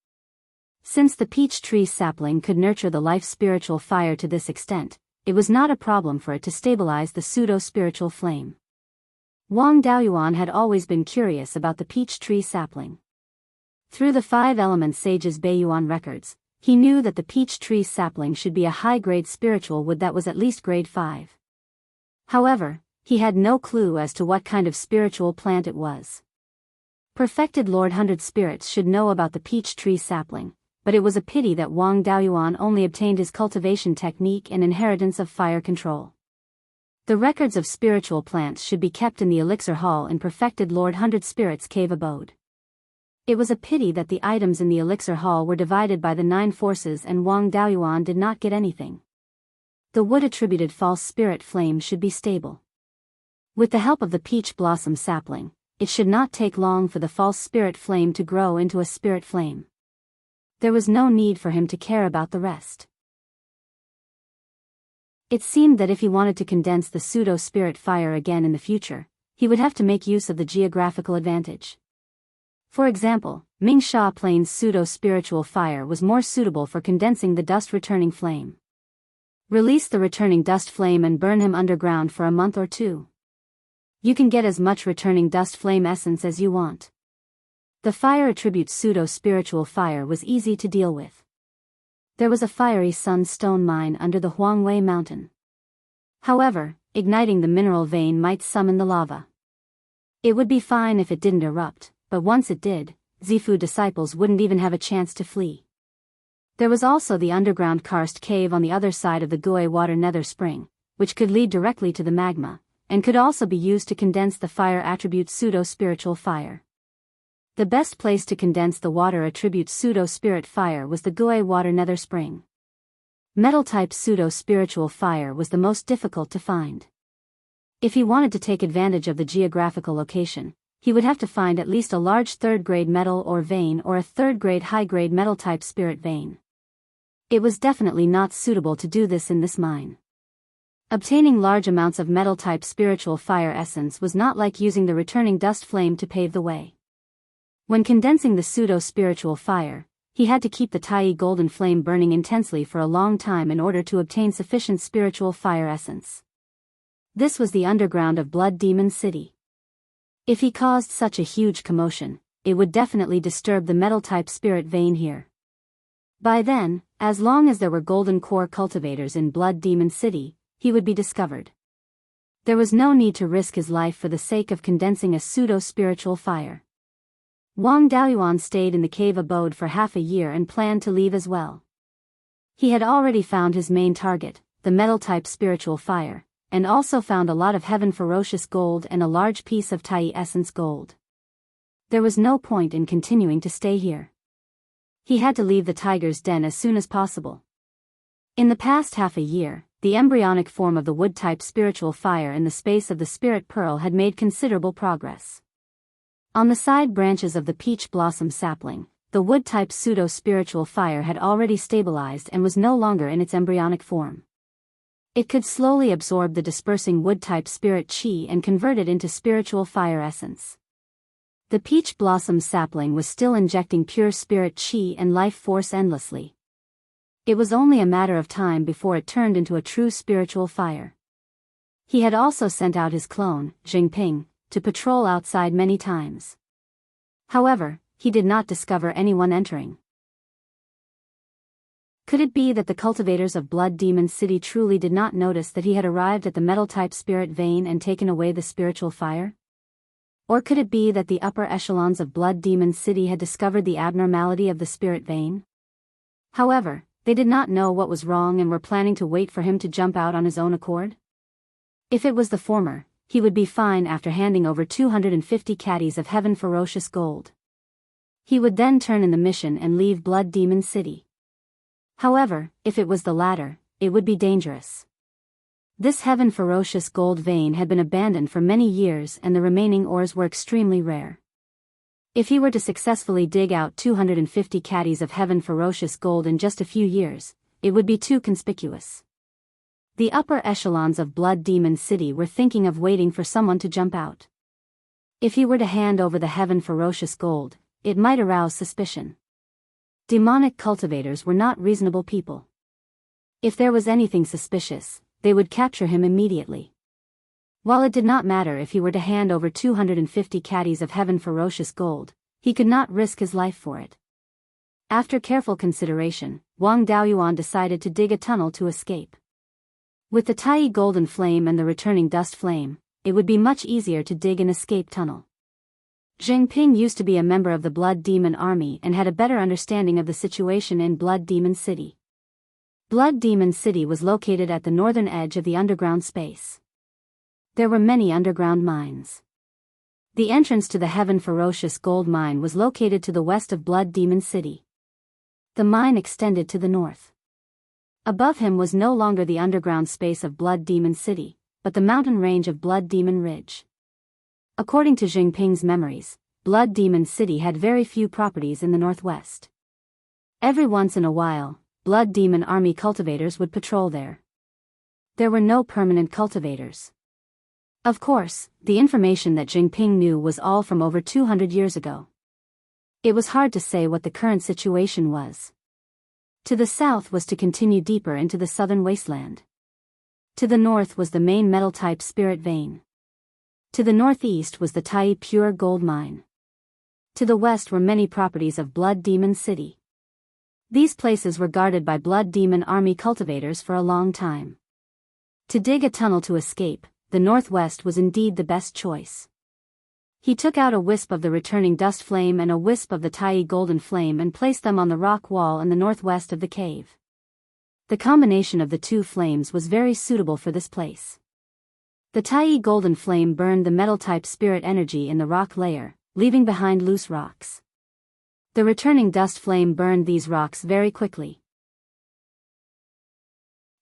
Since the peach tree sapling could nurture the life spiritual fire to this extent, it was not a problem for it to stabilize the pseudo-spiritual flame. Wang Daoyuan had always been curious about the peach tree sapling. Through the 5-element sage's Beiyuan records, he knew that the peach tree sapling should be a high-grade spiritual wood that was at least grade 5. However, he had no clue as to what kind of spiritual plant it was. Perfected Lord Hundred Spirits should know about the peach tree sapling, but it was a pity that Wang Daoyuan only obtained his cultivation technique and inheritance of fire control. The records of spiritual plants should be kept in the elixir hall in Perfected Lord Hundred Spirits' cave abode. It was a pity that the items in the elixir hall were divided by the 9 forces and Wang Daoyuan did not get anything. The wood-attributed false spirit flame should be stable. With the help of the peach blossom sapling, it should not take long for the false spirit flame to grow into a spirit flame. There was no need for him to care about the rest. It seemed that if he wanted to condense the pseudo-spirit fire again in the future, he would have to make use of the geographical advantage. For example, Mingsha Plains pseudo-spiritual fire was more suitable for condensing the dust-returning flame. Release the returning dust flame and burn him underground for a month or 2. You can get as much returning dust flame essence as you want. The fire attribute pseudo-spiritual fire was easy to deal with. There was a fiery sunstone mine under the Huangwei mountain. However, igniting the mineral vein might summon the lava. It would be fine if it didn't erupt, but once it did, Zifu disciples wouldn't even have a chance to flee. There was also the underground karst cave on the other side of the Gui water nether spring, which could lead directly to the magma, and could also be used to condense the fire attribute pseudo-spiritual fire. The best place to condense the water attribute pseudo-spirit fire was the Gui water nether spring. Metal-type pseudo-spiritual fire was the most difficult to find. If he wanted to take advantage of the geographical location, he would have to find at least a large third-grade metal or vein or a third-grade high-grade metal-type spirit vein. It was definitely not suitable to do this in this mine. Obtaining large amounts of metal-type spiritual fire essence was not like using the returning dust flame to pave the way. When condensing the pseudo-spiritual fire, he had to keep the Tai golden flame burning intensely for a long time in order to obtain sufficient spiritual fire essence. This was the underground of Blood Demon City. If he caused such a huge commotion, it would definitely disturb the metal-type spirit vein here. By then, as long as there were golden core cultivators in Blood Demon City, he would be discovered. There was no need to risk his life for the sake of condensing a pseudo-spiritual fire. Wang Daoyuan stayed in the cave abode for half a year and planned to leave as well. He had already found his main target, the metal-type spiritual fire, and also found a lot of heaven ferocious gold and a large piece of Tai essence gold. There was no point in continuing to stay here. He had to leave the tiger's den as soon as possible. In the past half a year, the embryonic form of the wood-type spiritual fire in the space of the spirit pearl had made considerable progress. On the side branches of the peach blossom sapling, the wood-type pseudo-spiritual fire had already stabilized and was no longer in its embryonic form. It could slowly absorb the dispersing wood-type spirit chi and convert it into spiritual fire essence. The peach blossom sapling was still injecting pure spirit chi and life force endlessly. It was only a matter of time before it turned into a true spiritual fire. He had also sent out his clone, Jingping, to patrol outside many times. However, he did not discover anyone entering. Could it be that the cultivators of Blood Demon City truly did not notice that he had arrived at the metal-type spirit vein and taken away the spiritual fire? Or could it be that the upper echelons of Blood Demon City had discovered the abnormality of the spirit vein? However, they did not know what was wrong and were planning to wait for him to jump out on his own accord? If it was the former, he would be fine after handing over 250 caddies of heaven ferocious gold. He would then turn in the mission and leave Blood Demon City. However, if it was the latter, it would be dangerous. This heaven ferocious gold vein had been abandoned for many years and the remaining ores were extremely rare. If he were to successfully dig out 250 caddies of heaven ferocious gold in just a few years, it would be too conspicuous. The upper echelons of Blood Demon City were thinking of waiting for someone to jump out. If he were to hand over the heaven ferocious gold, it might arouse suspicion. Demonic cultivators were not reasonable people. If there was anything suspicious, they would capture him immediately. While it did not matter if he were to hand over 250 caddies of heaven ferocious gold, he could not risk his life for it. After careful consideration, Wang Daoyuan decided to dig a tunnel to escape. With the Tai golden flame and the returning dust flame, it would be much easier to dig an escape tunnel. Zheng Ping used to be a member of the Blood Demon Army and had a better understanding of the situation in Blood Demon City. Blood Demon City was located at the northern edge of the underground space. There were many underground mines. The entrance to the Heaven Ferocious Gold Mine was located to the west of Blood Demon City. The mine extended to the north. Above him was no longer the underground space of Blood Demon City, but the mountain range of Blood Demon Ridge. According to Jingping's memories, Blood Demon City had very few properties in the northwest. Every once in a while, Blood Demon Army cultivators would patrol there. There were no permanent cultivators. Of course, the information that Jingping knew was all from over 200 years ago. It was hard to say what the current situation was. To the south was to continue deeper into the southern wasteland. To the north was the main metal-type spirit vein. To the northeast was the Tai pure gold mine. To the west were many properties of Blood Demon City. These places were guarded by Blood Demon Army cultivators for a long time. To dig a tunnel to escape, the northwest was indeed the best choice. He took out a wisp of the returning dust flame and a wisp of the Tai golden flame and placed them on the rock wall in the northwest of the cave. The combination of the two flames was very suitable for this place. The Tai golden flame burned the metal-type spirit energy in the rock layer, leaving behind loose rocks. The returning dust flame burned these rocks very quickly.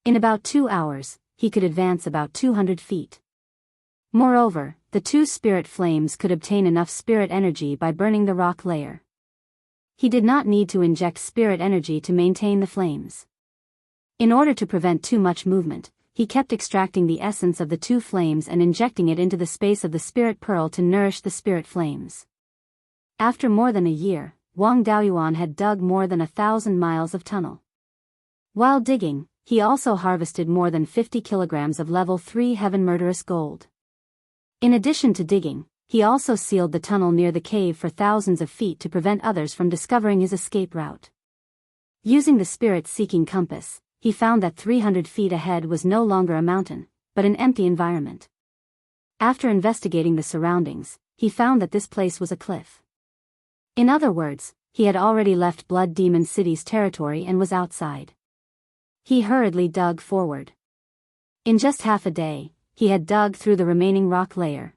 In about 2 hours, he could advance about 200 feet. Moreover, the two spirit flames could obtain enough spirit energy by burning the rock layer. He did not need to inject spirit energy to maintain the flames. In order to prevent too much movement, he kept extracting the essence of the two flames and injecting it into the space of the spirit pearl to nourish the spirit flames. After more than a year, Wang Daoyuan had dug more than 1,000 miles of tunnel. While digging, he also harvested more than 50 kilograms of level 3 heaven murderous gold. In addition to digging, he also sealed the tunnel near the cave for thousands of feet to prevent others from discovering his escape route. Using the spirit-seeking compass, he found that 300 feet ahead was no longer a mountain, but an empty environment. After investigating the surroundings, he found that this place was a cliff. In other words, he had already left Blood Demon City's territory and was outside. He hurriedly dug forward. In just half a day, he had dug through the remaining rock layer.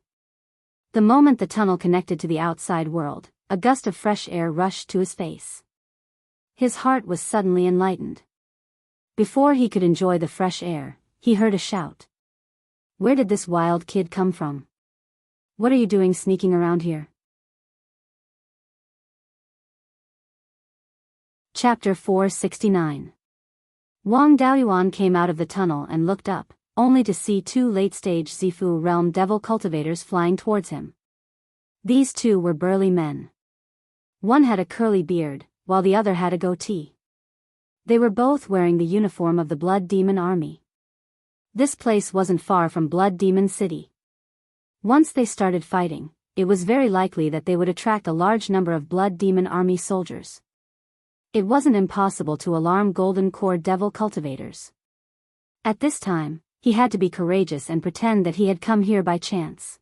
The moment the tunnel connected to the outside world, a gust of fresh air rushed to his face. His heart was suddenly enlightened. Before he could enjoy the fresh air, he heard a shout. Where did this wild kid come from? What are you doing sneaking around here? Chapter 469. Wang Daoyuan came out of the tunnel and looked up, only to see two late-stage Zifu realm devil cultivators flying towards him. These two were burly men. One had a curly beard, while the other had a goatee. They were both wearing the uniform of the Blood Demon Army. This place wasn't far from Blood Demon City. Once they started fighting, it was very likely that they would attract a large number of Blood Demon Army soldiers. It wasn't impossible to alarm Golden Core devil cultivators. At this time, he had to be courageous and pretend that he had come here by chance.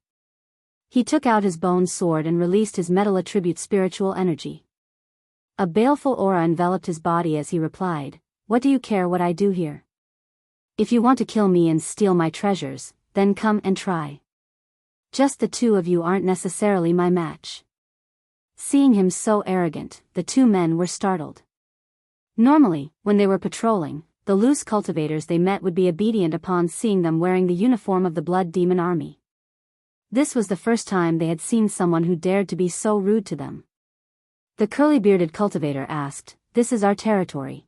He took out his bone sword and released his metal attribute spiritual energy. A baleful aura enveloped his body as he replied, "What do you care what I do here? If you want to kill me and steal my treasures, then come and try. Just the two of you aren't necessarily my match." Seeing him so arrogant, the two men were startled. Normally, when they were patrolling, the loose cultivators they met would be obedient upon seeing them wearing the uniform of the Blood Demon Army. This was the first time they had seen someone who dared to be so rude to them. The curly-bearded cultivator asked, "This is our territory.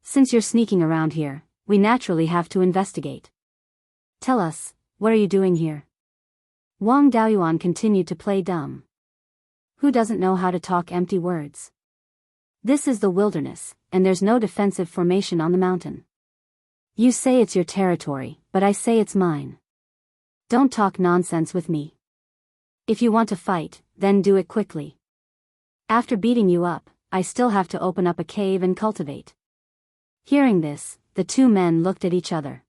Since you're sneaking around here, we naturally have to investigate. Tell us, what are you doing here?" Wang Daoyuan continued to play dumb. Who doesn't know how to talk empty words? This is the wilderness, and there's no defensive formation on the mountain. You say it's your territory, but I say it's mine. Don't talk nonsense with me. If you want to fight, then do it quickly. After beating you up, I still have to open up a cave and cultivate. Hearing this, the two men looked at each other.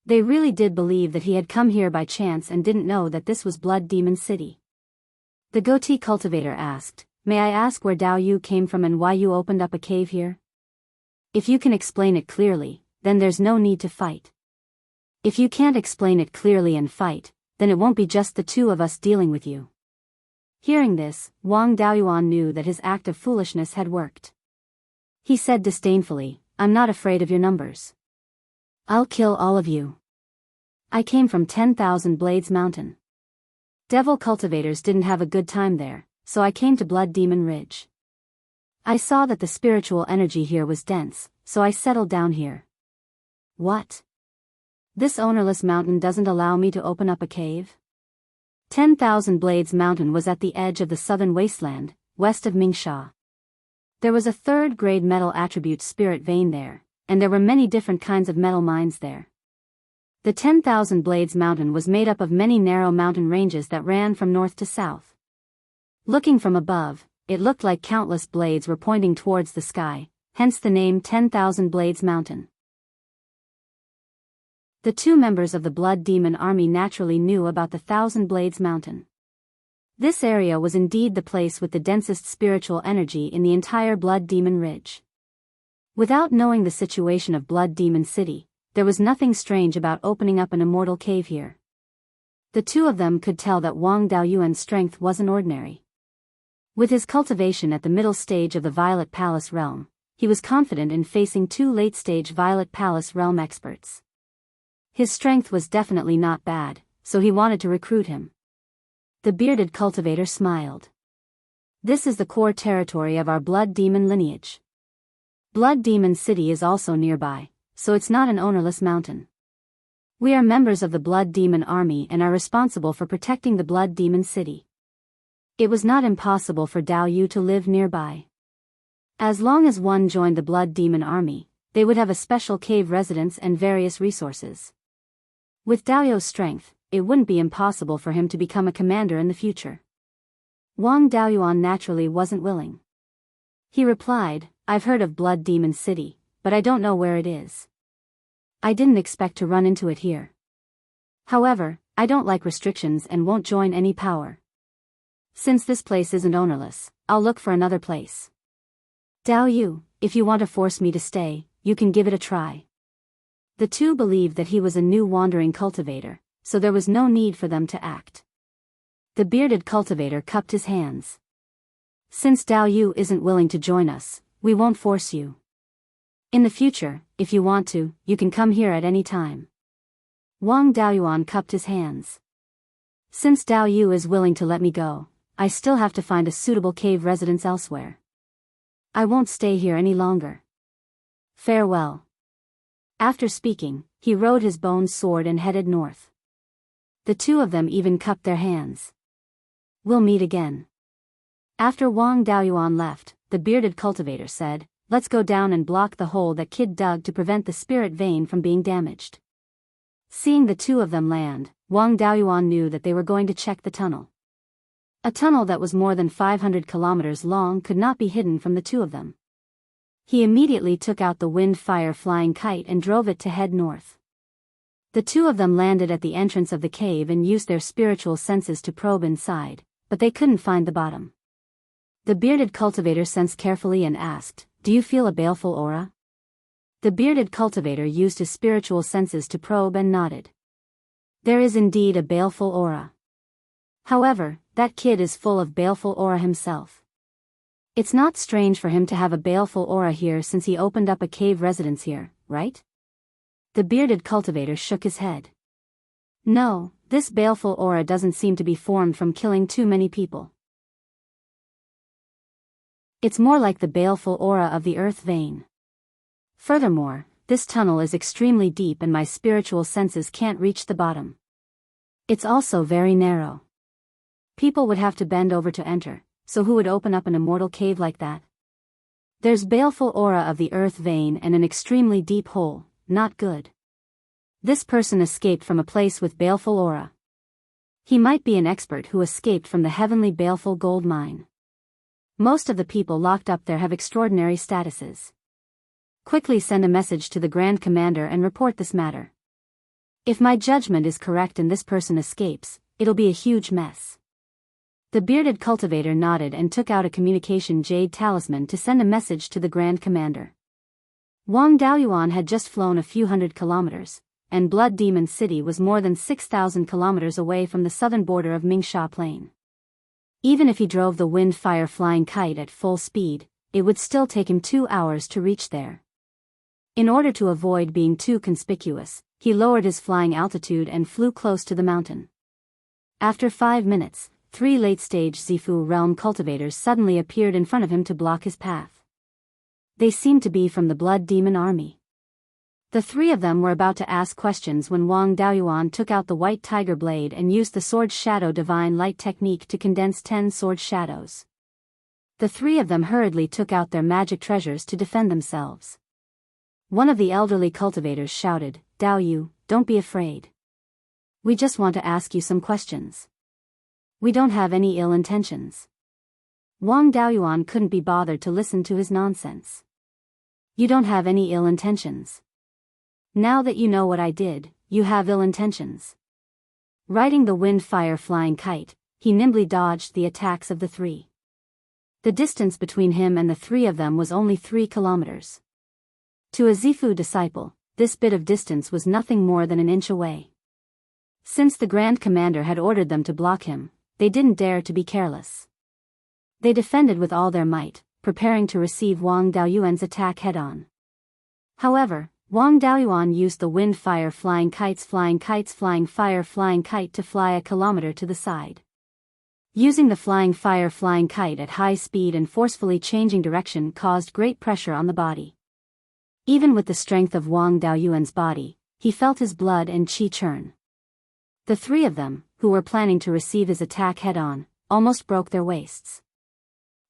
They really did believe that he had come here by chance and didn't know that this was Blood Demon City. The goatee cultivator asked, "May I ask where Dao Yu came from and why you opened up a cave here? If you can explain it clearly, then there's no need to fight. If you can't explain it clearly and fight, then it won't be just the two of us dealing with you." Hearing this, Wang Daoyuan knew that his act of foolishness had worked. He said disdainfully, "I'm not afraid of your numbers. I'll kill all of you. I came from 10,000 Blades Mountain. Devil cultivators didn't have a good time there, so I came to Blood Demon Ridge. I saw that the spiritual energy here was dense, so I settled down here." What? This ownerless mountain doesn't allow me to open up a cave? 10,000 Blades Mountain was at the edge of the southern wasteland, west of Mingsha. There was a third-grade metal attribute spirit vein there, and there were many different kinds of metal mines there. The 10,000 Blades Mountain was made up of many narrow mountain ranges that ran from north to south. Looking from above, it looked like countless blades were pointing towards the sky, hence the name 10,000 Blades Mountain. The two members of the Blood Demon army naturally knew about the Thousand Blades Mountain. This area was indeed the place with the densest spiritual energy in the entire Blood Demon Ridge. Without knowing the situation of Blood Demon City, there was nothing strange about opening up an immortal cave here. The two of them could tell that Wang Daoyuan's strength wasn't ordinary. With his cultivation at the middle stage of the Violet Palace realm, he was confident in facing two late-stage Violet Palace realm experts. His strength was definitely not bad, so he wanted to recruit him. The bearded cultivator smiled. This is the core territory of our Blood Demon lineage. Blood Demon City is also nearby, so it's not an ownerless mountain. We are members of the Blood Demon Army and are responsible for protecting the Blood Demon City. It was not impossible for Dao Yu to live nearby. As long as one joined the Blood Demon Army, they would have a special cave residence and various resources. With Dao Yu's strength, it wouldn't be impossible for him to become a commander in the future. Wang Daoyuan naturally wasn't willing. He replied, I've heard of Blood Demon City, but I don't know where it is. I didn't expect to run into it here. However, I don't like restrictions and won't join any power. Since this place isn't ownerless, I'll look for another place. Dao Yu, if you want to force me to stay, you can give it a try. The two believed that he was a new wandering cultivator, so there was no need for them to act. The bearded cultivator cupped his hands. Since Dao Yu isn't willing to join us, we won't force you. In the future, if you want to, you can come here at any time. Wang Daoyuan cupped his hands. Since Dao Yu is willing to let me go, I still have to find a suitable cave residence elsewhere. I won't stay here any longer. Farewell. After speaking, he rode his bone sword and headed north. The two of them even cupped their hands. We'll meet again. After Wang Daoyuan left, the bearded cultivator said, Let's go down and block the hole that Kid dug to prevent the spirit vein from being damaged. Seeing the two of them land, Wang Daoyuan knew that they were going to check the tunnel. A tunnel that was more than 500 kilometers long could not be hidden from the two of them. He immediately took out the wind-fire flying kite and drove it to head north. The two of them landed at the entrance of the cave and used their spiritual senses to probe inside, but they couldn't find the bottom. The bearded cultivator sensed carefully and asked, Do you feel a baleful aura? The bearded cultivator used his spiritual senses to probe and nodded. There is indeed a baleful aura. However, that kid is full of baleful aura himself. It's not strange for him to have a baleful aura here since he opened up a cave residence here, right? The bearded cultivator shook his head. No, this baleful aura doesn't seem to be formed from killing too many people. It's more like the baleful aura of the earth vein. Furthermore, this tunnel is extremely deep and my spiritual senses can't reach the bottom. It's also very narrow. People would have to bend over to enter, so who would open up an immortal cave like that? There's baleful aura of the earth vein and an extremely deep hole, not good. This person escaped from a place with baleful aura. He might be an expert who escaped from the heavenly baleful gold mine. Most of the people locked up there have extraordinary statuses. Quickly send a message to the Grand Commander and report this matter. If my judgment is correct and this person escapes, it'll be a huge mess. The bearded cultivator nodded and took out a communication jade talisman to send a message to the Grand Commander. Wang Daoyuan had just flown a few hundred kilometers, and Blood Demon City was more than 6,000 kilometers away from the southern border of Mingsha Plain. Even if he drove the wind-fire flying kite at full speed, it would still take him 2 hours to reach there. In order to avoid being too conspicuous, he lowered his flying altitude and flew close to the mountain. After 5 minutes, 3 late-stage Zifu realm cultivators suddenly appeared in front of him to block his path. They seemed to be from the Blood Demon Army. The 3 of them were about to ask questions when Wang Daoyuan took out the white tiger blade and used the sword shadow divine light technique to condense 10 sword shadows. The 3 of them hurriedly took out their magic treasures to defend themselves. One of the elderly cultivators shouted, Dao Yu, don't be afraid. We just want to ask you some questions. We don't have any ill intentions. Wang Daoyuan couldn't be bothered to listen to his nonsense. You don't have any ill intentions. Now that you know what I did, you have ill intentions. Riding the wind-fire flying kite, he nimbly dodged the attacks of the three. The distance between him and the three of them was only 3 kilometers. To a Zifu disciple, this bit of distance was nothing more than an inch away. Since the Grand Commander had ordered them to block him, they didn't dare to be careless. They defended with all their might, preparing to receive Wang Daoyuan's attack head-on. However, Wang Daoyuan used the wind-fire flying kite to fly a kilometer to the side. Using the flying kite at high speed and forcefully changing direction caused great pressure on the body. Even with the strength of Wang Daoyuan's body, he felt his blood and qi churn. The three of them, who were planning to receive his attack head-on, almost broke their waists.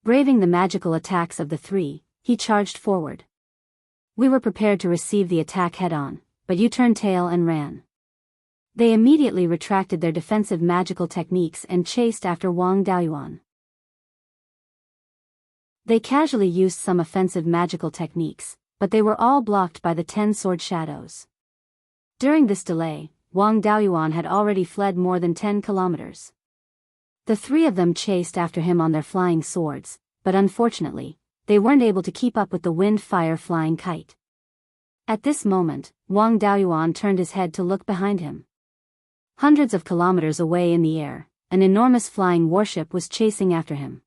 Braving the magical attacks of the three, he charged forward. We were prepared to receive the attack head-on, but you turned tail and ran. They immediately retracted their defensive magical techniques and chased after Wang Daoyuan. They casually used some offensive magical techniques, but they were all blocked by the 10 sword shadows. During this delay, Wang Daoyuan had already fled more than 10 kilometers. The three of them chased after him on their flying swords, but unfortunately, they weren't able to keep up with the wind-fire flying kite. At this moment, Wang Daoyuan turned his head to look behind him. Hundreds of kilometers away in the air, an enormous flying warship was chasing after him.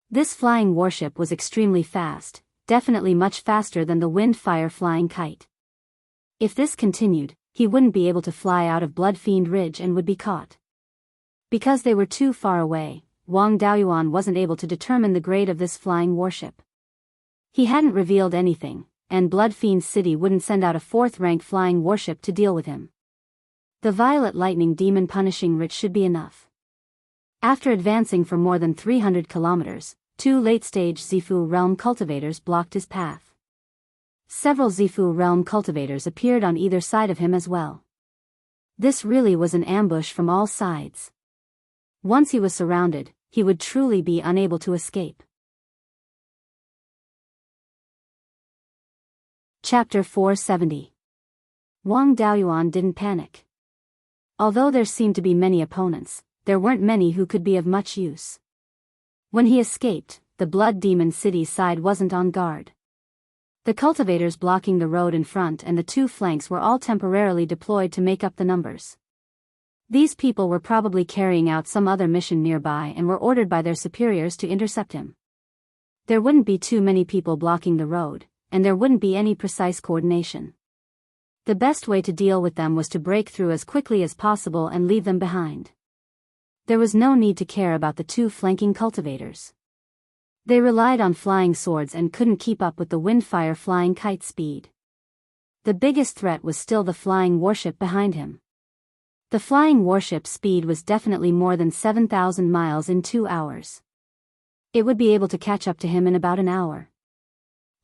This flying warship was extremely fast, definitely much faster than the wind-fire flying kite. If this continued, he wouldn't be able to fly out of Bloodfiend Ridge and would be caught. Because they were too far away, Wang Daoyuan wasn't able to determine the grade of this flying warship. He hadn't revealed anything, and Bloodfiend City wouldn't send out a 4th-rank flying warship to deal with him. The Violet Lightning Demon Punishing Writ should be enough. After advancing for more than 300 kilometers, 2 late-stage Zifu realm cultivators blocked his path. Several Zifu realm cultivators appeared on either side of him as well. This really was an ambush from all sides. Once he was surrounded, he would truly be unable to escape. Chapter 470. Wang Daoyuan didn't panic. Although there seemed to be many opponents, there weren't many who could be of much use. When he escaped, the Blood Demon City side wasn't on guard. The cultivators blocking the road in front and the 2 flanks were all temporarily deployed to make up the numbers. These people were probably carrying out some other mission nearby and were ordered by their superiors to intercept him. There wouldn't be too many people blocking the road, and there wouldn't be any precise coordination. The best way to deal with them was to break through as quickly as possible and leave them behind. There was no need to care about the 2 flanking cultivators. They relied on flying swords and couldn't keep up with the wind-fire flying kite speed. The biggest threat was still the flying warship behind him. The flying warship's speed was definitely more than 7,000 miles in 2 hours. It would be able to catch up to him in about an hour.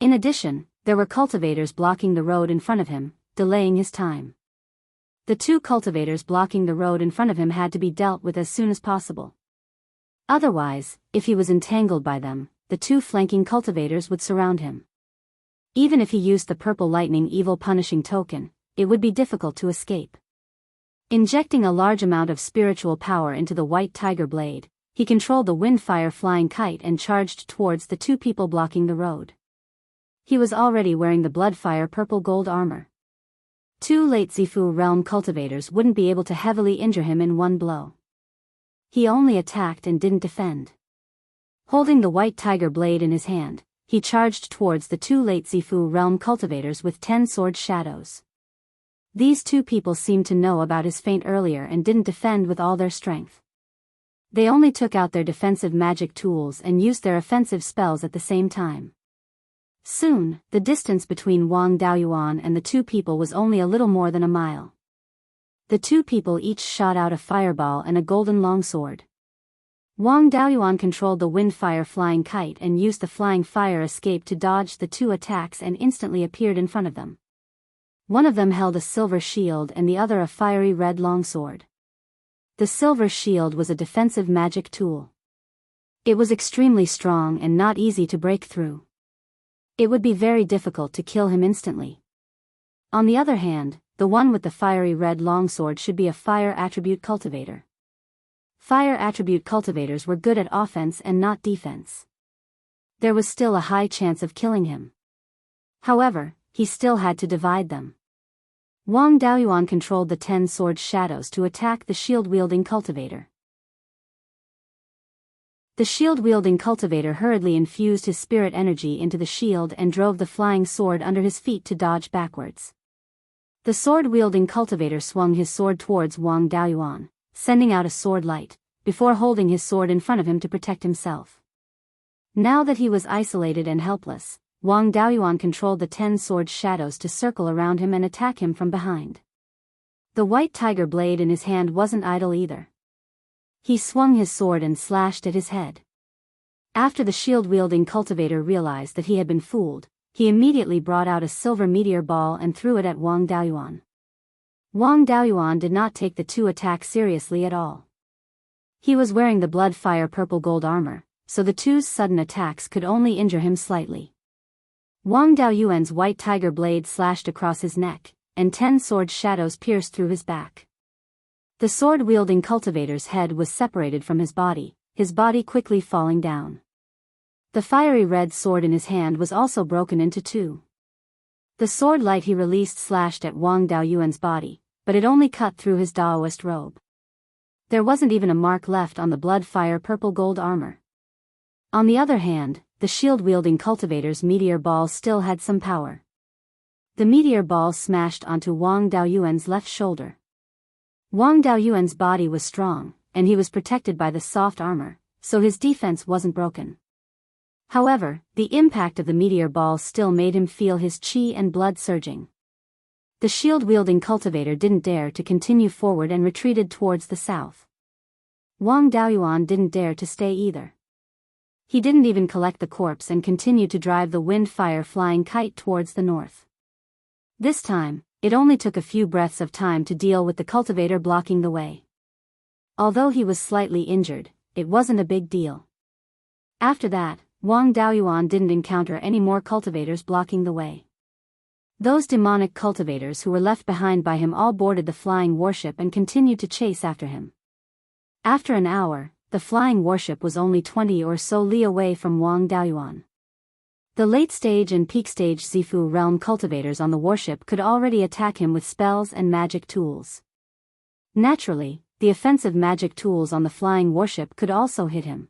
In addition, there were cultivators blocking the road in front of him, delaying his time. The 2 cultivators blocking the road in front of him had to be dealt with as soon as possible. Otherwise, if he was entangled by them, the 2 flanking cultivators would surround him. Even if he used the Purple Lightning Evil Punishing Token, it would be difficult to escape. Injecting a large amount of spiritual power into the White Tiger Blade, he controlled the wind-fire flying kite and charged towards the 2 people blocking the road. He was already wearing the Bloodfire purple gold armor. 2 late Zifu realm cultivators wouldn't be able to heavily injure him in one blow. He only attacked and didn't defend. Holding the White Tiger Blade in his hand, he charged towards the 2 late Zifu realm cultivators with 10 sword shadows. These 2 people seemed to know about his feint earlier and didn't defend with all their strength. They only took out their defensive magic tools and used their offensive spells at the same time. Soon, the distance between Wang Daoyuan and the 2 people was only a little more than a mile. The 2 people each shot out a fireball and a golden longsword. Wang Daoyuan controlled the wind-fire flying kite and used the flying fire escape to dodge the 2 attacks and instantly appeared in front of them. One of them held a silver shield and the other a fiery red longsword. The silver shield was a defensive magic tool. It was extremely strong and not easy to break through. It would be very difficult to kill him instantly. On the other hand, the one with the fiery red longsword should be a fire attribute cultivator. Fire attribute cultivators were good at offense and not defense. There was still a high chance of killing him. However, he still had to divide them. Wang Daoyuan controlled the 10 sword shadows to attack the shield-wielding cultivator. The shield-wielding cultivator hurriedly infused his spirit energy into the shield and drove the flying sword under his feet to dodge backwards. The sword-wielding cultivator swung his sword towards Wang Daoyuan, sending out a sword light, before holding his sword in front of him to protect himself. Now that he was isolated and helpless, Wang Daoyuan controlled the 10 sword shadows to circle around him and attack him from behind. The white tiger blade in his hand wasn't idle either. He swung his sword and slashed at his head. After the shield-wielding cultivator realized that he had been fooled, he immediately brought out a silver meteor ball and threw it at Wang Daoyuan. Wang Daoyuan did not take the 2 attacks seriously at all. He was wearing the blood fire purple gold armor, so the 2's sudden attacks could only injure him slightly. Wang Daoyuan's white tiger blade slashed across his neck, and 10 sword shadows pierced through his back. The sword-wielding cultivator's head was separated from his body quickly falling down. The fiery red sword in his hand was also broken into 2. The sword light he released slashed at Wang Daoyuan's body, but it only cut through his Daoist robe. There wasn't even a mark left on the blood fire purple gold armor. On the other hand, the shield-wielding cultivator's meteor ball still had some power. The meteor ball smashed onto Wang Daoyuan's left shoulder. Wang Daoyuan's body was strong, and he was protected by the soft armor, so his defense wasn't broken. However, the impact of the meteor ball still made him feel his chi and blood surging. The shield-wielding cultivator didn't dare to continue forward and retreated towards the south. Wang Daoyuan didn't dare to stay either. He didn't even collect the corpse and continued to drive the wind-fire flying kite towards the north. This time, it only took a few breaths of time to deal with the cultivator blocking the way. Although he was slightly injured, it wasn't a big deal. After that, Wang Daoyuan didn't encounter any more cultivators blocking the way. Those demonic cultivators who were left behind by him all boarded the flying warship and continued to chase after him. After an hour, the flying warship was only 20 or so li away from Wang Daoyuan. The late-stage and peak-stage Zifu realm cultivators on the warship could already attack him with spells and magic tools. Naturally, the offensive magic tools on the flying warship could also hit him.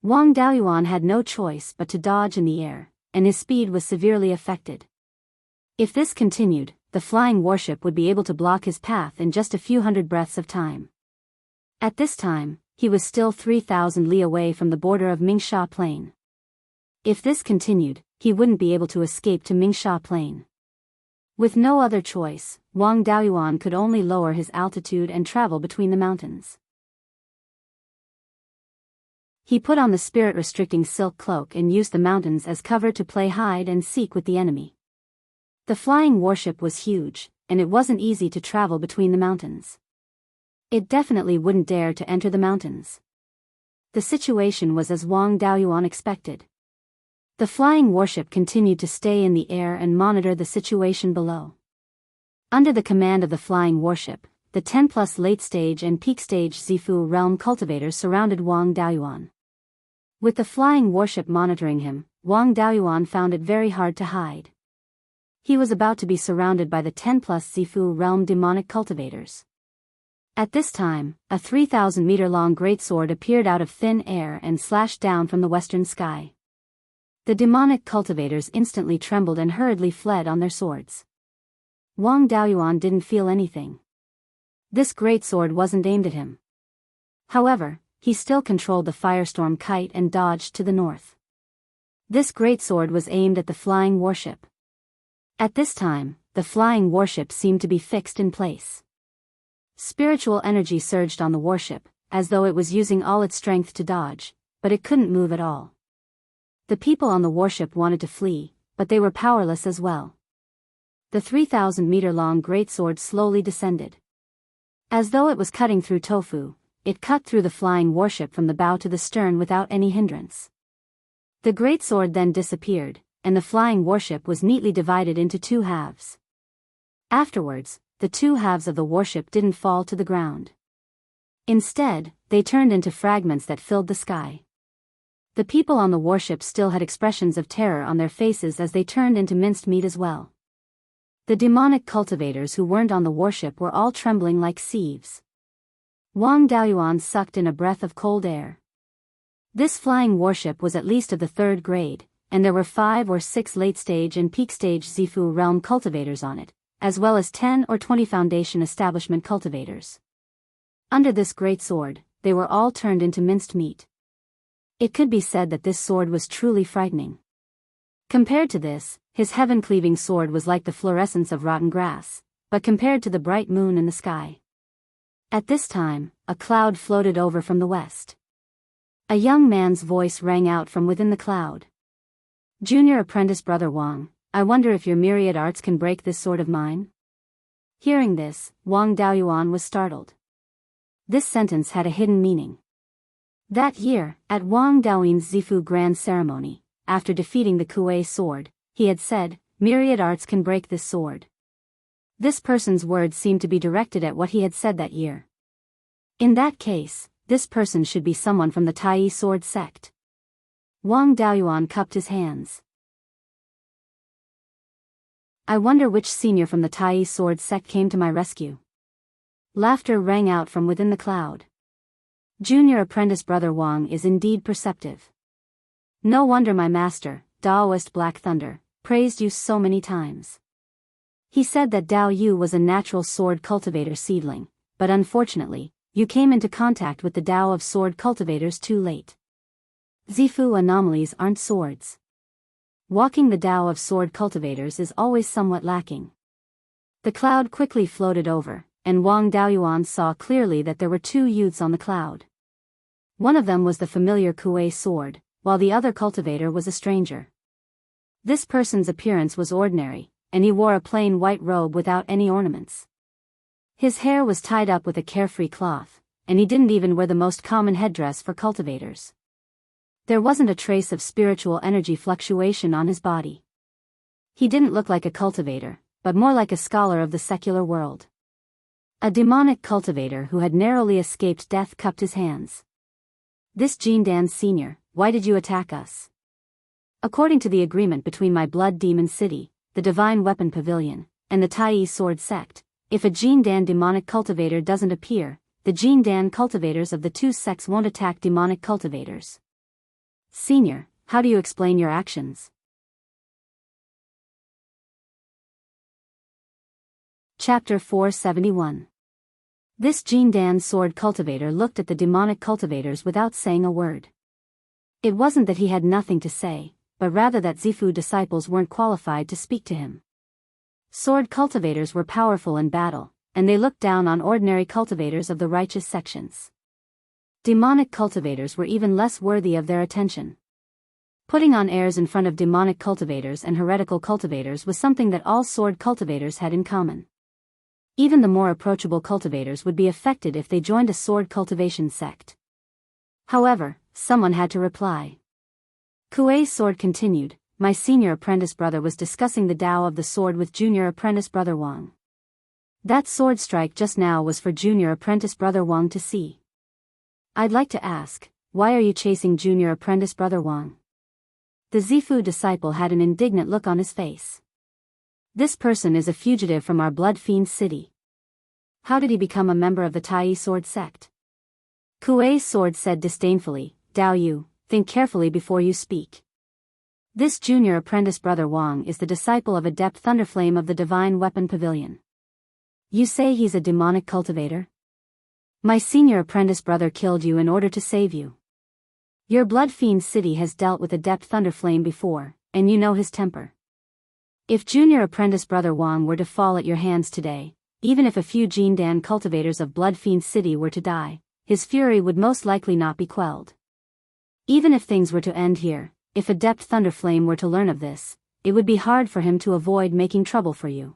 Wang Daoyuan had no choice but to dodge in the air, and his speed was severely affected. If this continued, the flying warship would be able to block his path in just a few hundred breaths of time. At this time, he was still 3,000 li away from the border of Mingsha Plain. If this continued, he wouldn't be able to escape to Mingsha Plain. With no other choice, Wang Daoyuan could only lower his altitude and travel between the mountains. He put on the spirit-restricting silk cloak and used the mountains as cover to play hide and seek with the enemy. The flying warship was huge, and it wasn't easy to travel between the mountains. It definitely wouldn't dare to enter the mountains. The situation was as Wang Daoyuan expected. The flying warship continued to stay in the air and monitor the situation below. Under the command of the flying warship, the 10+ late-stage and peak-stage Zifu realm cultivators surrounded Wang Daoyuan. With the flying warship monitoring him, Wang Daoyuan found it very hard to hide. He was about to be surrounded by the 10+ Zifu realm demonic cultivators. At this time, a 3,000-meter-long greatsword appeared out of thin air and slashed down from the western sky. The demonic cultivators instantly trembled and hurriedly fled on their swords. Wang Daoyuan didn't feel anything. This greatsword wasn't aimed at him. However, he still controlled the firestorm kite and dodged to the north. This greatsword was aimed at the flying warship. At this time, the flying warship seemed to be fixed in place. Spiritual energy surged on the warship, as though it was using all its strength to dodge, but it couldn't move at all. The people on the warship wanted to flee, but they were powerless as well. The 3,000-meter-long greatsword slowly descended. As though it was cutting through tofu, it cut through the flying warship from the bow to the stern without any hindrance. The greatsword then disappeared, and the flying warship was neatly divided into 2 halves. Afterwards, the two halves of the warship didn't fall to the ground. Instead, they turned into fragments that filled the sky. The people on the warship still had expressions of terror on their faces as they turned into minced meat as well. The demonic cultivators who weren't on the warship were all trembling like sieves. Wang Daoyuan sucked in a breath of cold air. This flying warship was at least of the 3rd grade, and there were 5 or 6 late-stage and peak-stage Zifu realm cultivators on it, as well as 10 or 20 foundation establishment cultivators. Under this great sword, they were all turned into minced meat. It could be said that this sword was truly frightening. Compared to this, his heaven-cleaving sword was like the fluorescence of rotten grass, but compared to the bright moon in the sky. At this time, a cloud floated over from the west. A young man's voice rang out from within the cloud. "Junior apprentice brother Wang, I wonder if your myriad arts can break this sword of mine?" Hearing this, Wang Daoyuan was startled. This sentence had a hidden meaning. That year, at Wang Daoyuan's Zifu Grand Ceremony, after defeating the Kuei sword, he had said, "Myriad arts can break this sword." This person's words seemed to be directed at what he had said that year. In that case, this person should be someone from the Tai sword sect. Wang Daoyuan cupped his hands. I wonder which senior from the Tai sword sect came to my rescue. Laughter rang out from within the cloud. Junior apprentice brother Wang is indeed perceptive. No wonder my master, Daoist Black Thunder, praised you so many times. He said that Dao Yu was a natural sword cultivator seedling, but unfortunately, you came into contact with the Dao of sword cultivators too late. Zifu anomalies aren't swords. Walking the Dao of sword cultivators is always somewhat lacking. The cloud quickly floated over, and Wang Daoyuan saw clearly that there were 2 youths on the cloud. One of them was the familiar Kuei sword, while the other cultivator was a stranger. This person's appearance was ordinary, and he wore a plain white robe without any ornaments. His hair was tied up with a carefree cloth, and he didn't even wear the most common headdress for cultivators. There wasn't a trace of spiritual energy fluctuation on his body. He didn't look like a cultivator, but more like a scholar of the secular world. A demonic cultivator who had narrowly escaped death cupped his hands. "This Jindan Senior, why did you attack us?" According to the agreement between my Blood Demon City, the Divine Weapon Pavilion, and the Tai Sword Sect, if a Jindan demonic cultivator doesn't appear, the Jindan cultivators of the 2 sects won't attack demonic cultivators. Senior, how do you explain your actions? Chapter 471. This Jindan sword cultivator looked at the demonic cultivators without saying a word. It wasn't that he had nothing to say, but rather that Zifu disciples weren't qualified to speak to him. Sword cultivators were powerful in battle, and they looked down on ordinary cultivators of the righteous sections. Demonic cultivators were even less worthy of their attention. Putting on airs in front of demonic cultivators and heretical cultivators was something that all sword cultivators had in common. Even the more approachable cultivators would be affected if they joined a sword cultivation sect. However, someone had to reply. Kuei's sword continued, "My senior apprentice brother was discussing the Tao of the sword with junior apprentice brother Wang. That sword strike just now was for junior apprentice brother Wang to see. I'd like to ask, why are you chasing junior apprentice brother Wang?" The Zifu disciple had an indignant look on his face. "This person is a fugitive from our blood fiend city. How did he become a member of the Tai sword sect?" Kuei's sword said disdainfully, "Dao Yu, think carefully before you speak. This junior apprentice brother Wang is the disciple of Adept Thunderflame of the Divine Weapon Pavilion. You say he's a demonic cultivator? My senior apprentice brother killed you in order to save you. Your blood fiend city has dealt with Adept Thunderflame before, and you know his temper. If junior apprentice brother Wang were to fall at your hands today, even if a few Jindan cultivators of blood fiend city were to die, his fury would most likely not be quelled. Even if things were to end here, if Adept Thunderflame were to learn of this, it would be hard for him to avoid making trouble for you."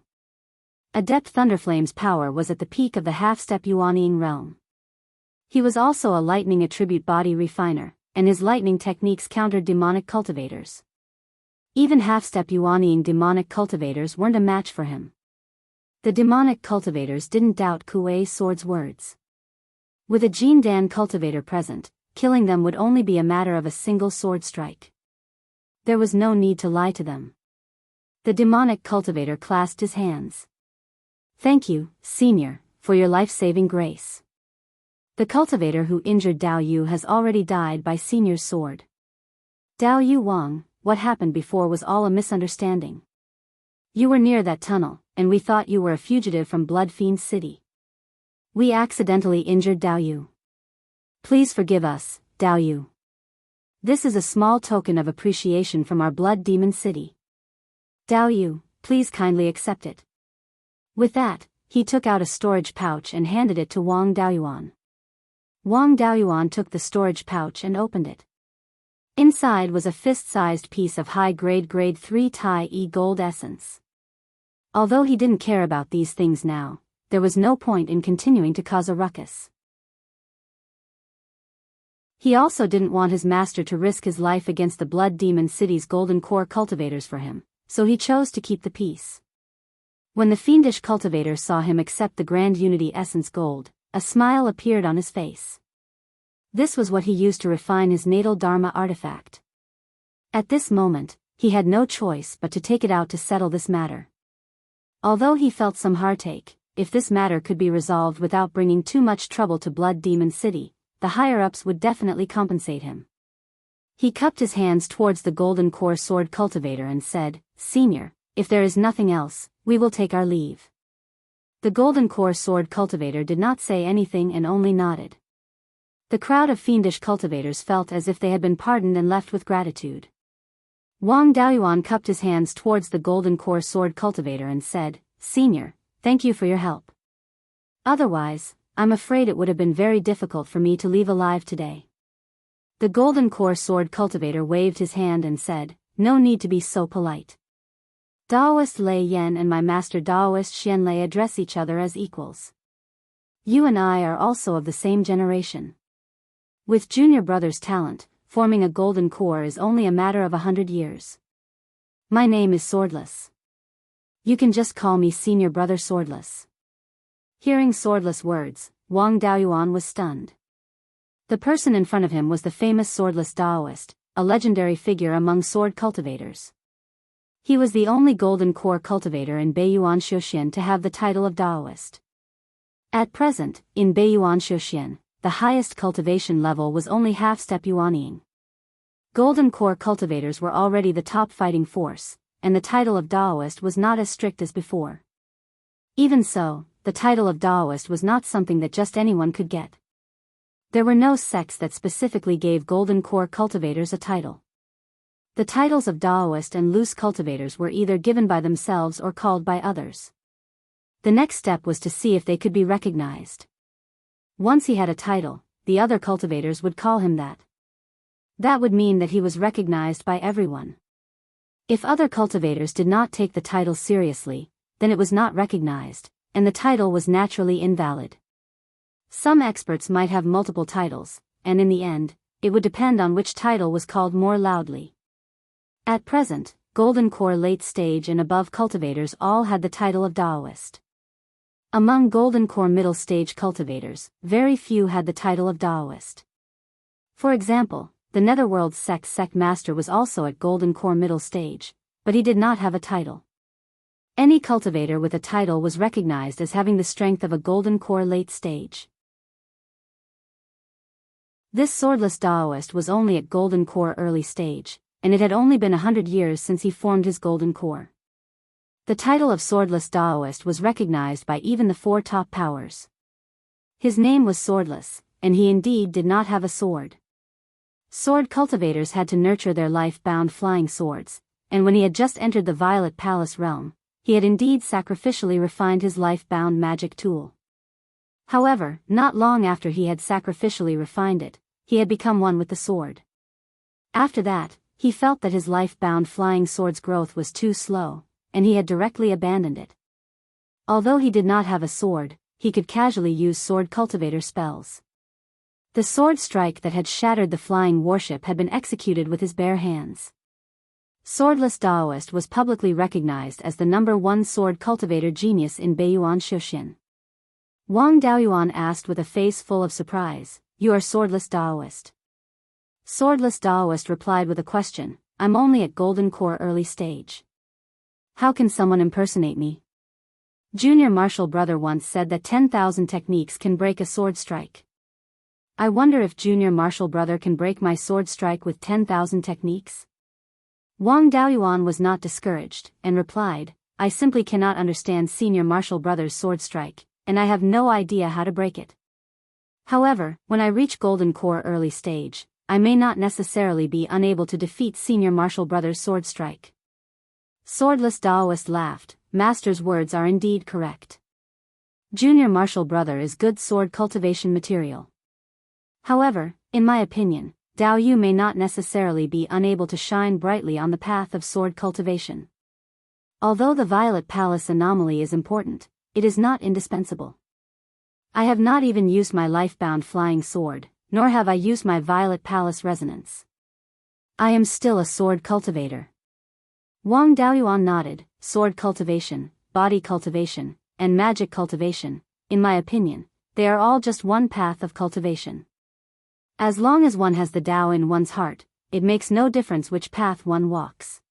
Adept Thunderflame's power was at the peak of the half-step Yuanying realm. He was also a lightning attribute body refiner, and his lightning techniques countered demonic cultivators. Even half-step Yuanying demonic cultivators weren't a match for him. The demonic cultivators didn't doubt Kuei's sword's words. With a Jin Dan cultivator present, killing them would only be a matter of a single sword strike. There was no need to lie to them. The demonic cultivator clasped his hands. "Thank you, Senior, for your life-saving grace. The cultivator who injured Dao Yu has already died by Senior's sword. Dao Yu Wang, what happened before was all a misunderstanding. You were near that tunnel, and we thought you were a fugitive from Blood Fiend City. We accidentally injured Dao Yu. Please forgive us, Dao Yu. This is a small token of appreciation from our Blood Demon City. Dao Yu, please kindly accept it." With that, he took out a storage pouch and handed it to Wang Daoyuan. Wang Daoyuan took the storage pouch and opened it. Inside was a fist-sized piece of high-grade grade 3 Tai E gold essence. Although he didn't care about these things now, there was no point in continuing to cause a ruckus. He also didn't want his master to risk his life against the Blood Demon City's golden core cultivators for him, so he chose to keep the peace. When the fiendish cultivator saw him accept the Grand Unity Essence Gold, a smile appeared on his face. This was what he used to refine his natal Dharma artifact. At this moment, he had no choice but to take it out to settle this matter. Although he felt some heartache, if this matter could be resolved without bringing too much trouble to Blood Demon City, the higher-ups would definitely compensate him. He cupped his hands towards the golden core sword cultivator and said, "Senior, if there is nothing else, we will take our leave." The golden core sword cultivator did not say anything and only nodded. The crowd of fiendish cultivators felt as if they had been pardoned and left with gratitude. Wang Daoyuan cupped his hands towards the golden core sword cultivator and said, "Senior, thank you for your help. Otherwise, I'm afraid it would have been very difficult for me to leave alive today." The golden core sword cultivator waved his hand and said, "No need to be so polite. Daoist Lei Yan and my master Daoist Xian Lei address each other as equals. You and I are also of the same generation. With junior brother's talent, forming a golden core is only a matter of 100 years. My name is Swordless. You can just call me Senior Brother Swordless." Hearing Swordless words, Wang Daoyuan was stunned. The person in front of him was the famous Swordless Daoist, a legendary figure among sword cultivators. He was the only golden core cultivator in Beiyuan Xiuxian to have the title of Daoist. At present, in Beiyuan Xiuxian, the highest cultivation level was only half-step Yuanying. Golden core cultivators were already the top fighting force, and the title of Daoist was not as strict as before. Even so, the title of Daoist was not something that just anyone could get. There were no sects that specifically gave golden core cultivators a title. The titles of Daoist and loose cultivators were either given by themselves or called by others. The next step was to see if they could be recognized. Once he had a title, the other cultivators would call him that. That would mean that he was recognized by everyone. If other cultivators did not take the title seriously, then it was not recognized, and the title was naturally invalid. Some experts might have multiple titles, and in the end, it would depend on which title was called more loudly. At present, Golden Core late stage and above cultivators all had the title of Daoist. Among Golden Core middle stage cultivators, very few had the title of Daoist. For example, the Netherworld sect master was also at Golden Core middle stage, but he did not have a title. Any cultivator with a title was recognized as having the strength of a Golden Core late stage. This swordless Daoist was only at Golden Core early stage, and it had only been 100 years since he formed his Golden Core. The title of Swordless Daoist was recognized by even the 4 top powers. His name was Swordless, and he indeed did not have a sword. Sword cultivators had to nurture their life-bound flying swords, and when he had just entered the Violet Palace realm, he had indeed sacrificially refined his life-bound magic tool. However, not long after he had sacrificially refined it, he had become one with the sword. After that, he felt that his life-bound flying sword's growth was too slow, and he had directly abandoned it. Although he did not have a sword, he could casually use sword cultivator spells. The sword strike that had shattered the flying warship had been executed with his bare hands. Swordless Daoist was publicly recognized as the #1 sword cultivator genius in Beiyuan Shushin. Wang Daoyuan asked with a face full of surprise, "You are Swordless Daoist?" Swordless Daoist replied with a question, "I'm only at Golden Core early stage. How can someone impersonate me?" Junior Martial Brother once said that 10,000 techniques can break a sword strike. I wonder if Junior Martial Brother can break my sword strike with 10,000 techniques? Wang Daoyuan was not discouraged, and replied, "I simply cannot understand Senior Martial Brother's sword strike, and I have no idea how to break it. However, when I reach Golden Core early stage, I may not necessarily be unable to defeat Senior Martial Brother's sword strike." Swordless Daoist laughed, "Master's words are indeed correct. Junior Martial Brother is good sword cultivation material. However, in my opinion, Dao Yu may not necessarily be unable to shine brightly on the path of sword cultivation. Although the Violet Palace anomaly is important, it is not indispensable. I have not even used my life-bound flying sword, nor have I used my Violet Palace resonance. I am still a sword cultivator." Wang Daoyuan nodded. "Sword cultivation, body cultivation, and magic cultivation, in my opinion, they are all just one path of cultivation. As long as one has the Dao in one's heart, it makes no difference which path one walks."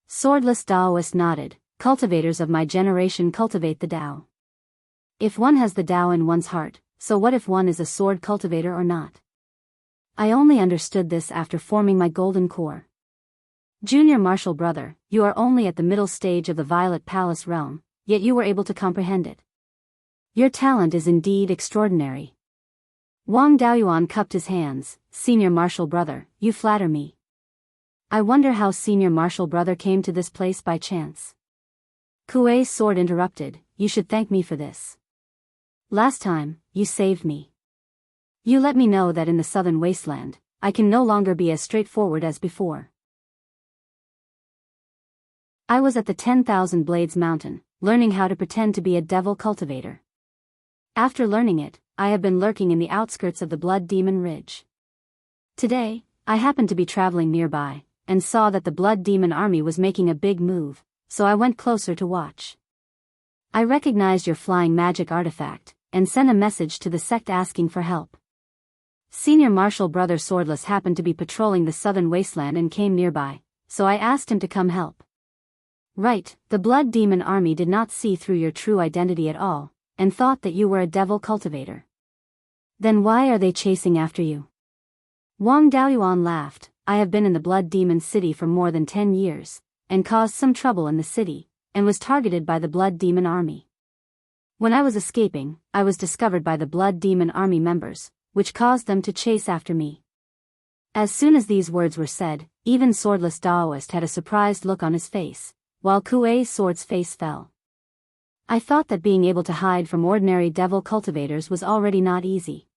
Swordless Daoist nodded. "Cultivators of my generation cultivate the Dao. If one has the Dao in one's heart, so what if one is a sword cultivator or not? I only understood this after forming my Golden Core. Junior Martial Brother, you are only at the middle stage of the Violet Palace realm, yet you were able to comprehend it. Your talent is indeed extraordinary." Wang Daoyuan cupped his hands. "Senior Martial Brother, you flatter me. I wonder how Senior Martial Brother came to this place by chance." Kuei's sword interrupted, "You should thank me for this. Last time, you saved me. You let me know that in the southern wasteland, I can no longer be as straightforward as before. I was at the 10,000 Blades Mountain, learning how to pretend to be a devil cultivator. After learning it, I have been lurking in the outskirts of the Blood Demon Ridge. Today, I happened to be traveling nearby, and saw that the Blood Demon army was making a big move, so I went closer to watch. I recognized your flying magic artifact, and sent a message to the sect asking for help. Senior Martial Brother Swordless happened to be patrolling the southern wasteland and came nearby, so I asked him to come help. Right, the Blood Demon army did not see through your true identity at all, and thought that you were a devil cultivator. Then why are they chasing after you?" Wang Daoyuan laughed. "I have been in the Blood Demon City for more than 10 years, and caused some trouble in the city, and was targeted by the Blood Demon army. When I was escaping, I was discovered by the Blood Demon army members, which caused them to chase after me." As soon as these words were said, even Swordless Daoist had a surprised look on his face, while Kuei's sword's face fell. "I thought that being able to hide from ordinary devil cultivators was already not easy.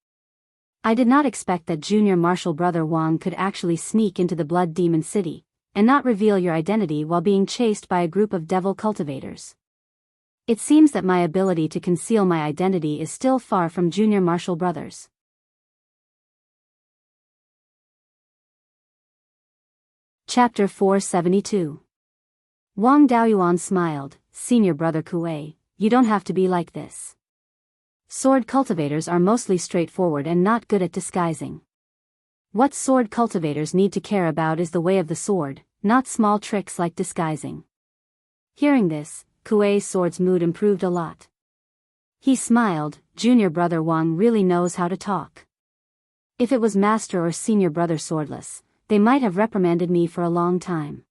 I did not expect that Junior Martial Brother Wang could actually sneak into the Blood Demon City, and not reveal your identity while being chased by a group of devil cultivators. It seems that my ability to conceal my identity is still far from Junior Martial Brothers." Chapter 472. Wang Daoyuan smiled. "Senior Brother Kuei, you don't have to be like this. Sword cultivators are mostly straightforward and not good at disguising. What sword cultivators need to care about is the way of the sword, not small tricks like disguising." Hearing this, Kuei's sword's mood improved a lot. He smiled. "Junior Brother Wang really knows how to talk. If it was Master or Senior Brother Swordless, they might have reprimanded me for a long time.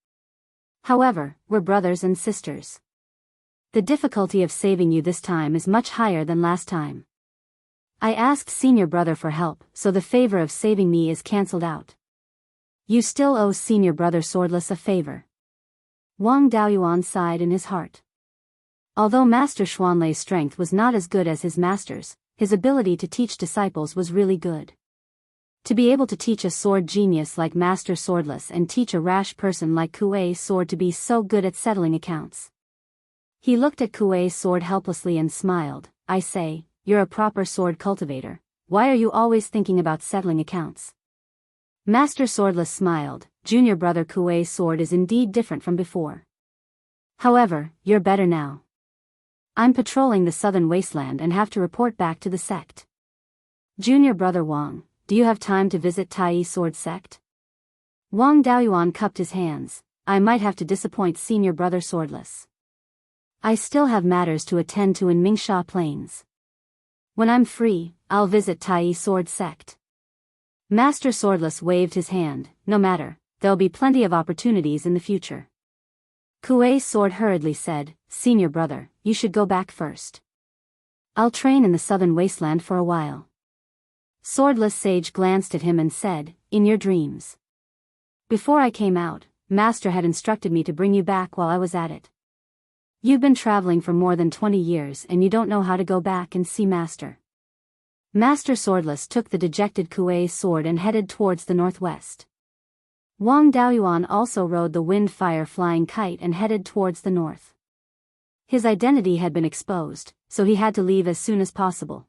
However, we're brothers and sisters. The difficulty of saving you this time is much higher than last time. I asked Senior Brother for help, so the favor of saving me is cancelled out. You still owe Senior Brother Swordless a favor." Wang Daoyuan sighed in his heart. Although Master Xuanlei's strength was not as good as his master's, his ability to teach disciples was really good. To be able to teach a sword genius like Master Swordless and teach a rash person like Kuei's sword to be so good at settling accounts. He looked at Kuei's sword helplessly and smiled. "I say, you're a proper sword cultivator. Why are you always thinking about settling accounts? Master Swordless smiled. Junior brother Kuei's sword is indeed different from before. However, you're better now. I'm patrolling the southern wasteland and have to report back to the sect. Junior brother Wang, do you have time to visit Tai Sword sect? Wang Daoyuan cupped his hands. I might have to disappoint senior brother Swordless. I still have matters to attend to in Mingsha Plains. When I'm free, I'll visit Tai Sword sect. Master Swordless waved his hand. No matter, there'll be plenty of opportunities in the future. Kuei's sword hurriedly said, Senior brother, you should go back first. I'll train in the southern wasteland for a while. Swordless Sage glanced at him and said, in your dreams. Before I came out, Master had instructed me to bring you back while I was at it. You've been traveling for more than 20 years and you don't know how to go back and see Master. Master Swordless took the dejected Kuei's sword and headed towards the northwest. Wang Daoyuan also rode the wind-fire flying kite and headed towards the north. His identity had been exposed, so he had to leave as soon as possible.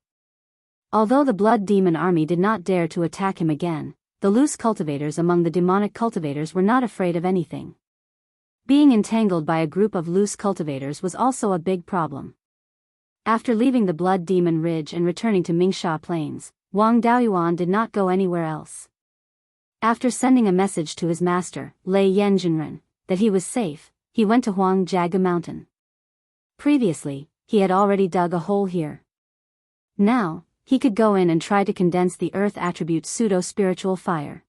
Although the Blood Demon army did not dare to attack him again, the loose cultivators among the demonic cultivators were not afraid of anything. Being entangled by a group of loose cultivators was also a big problem. After leaving the Blood Demon Ridge and returning to Mingsha Plains, Wang Daoyuan did not go anywhere else. After sending a message to his master, Lei Yanjinren, that he was safe, he went to Huangjiagu Mountain. Previously, he had already dug a hole here. Now, he could go in and try to condense the earth attribute pseudo-spiritual fire.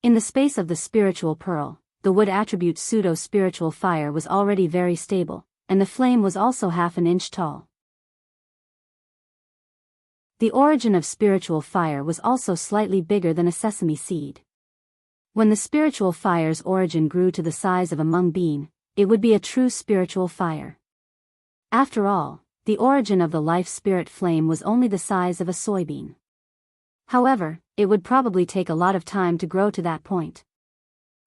In the space of the spiritual pearl, the wood attribute pseudo-spiritual fire was already very stable, and the flame was also half an inch tall. The origin of spiritual fire was also slightly bigger than a sesame seed. When the spiritual fire's origin grew to the size of a mung bean, it would be a true spiritual fire. After all, the origin of the life spirit flame was only the size of a soybean. However, it would probably take a lot of time to grow to that point.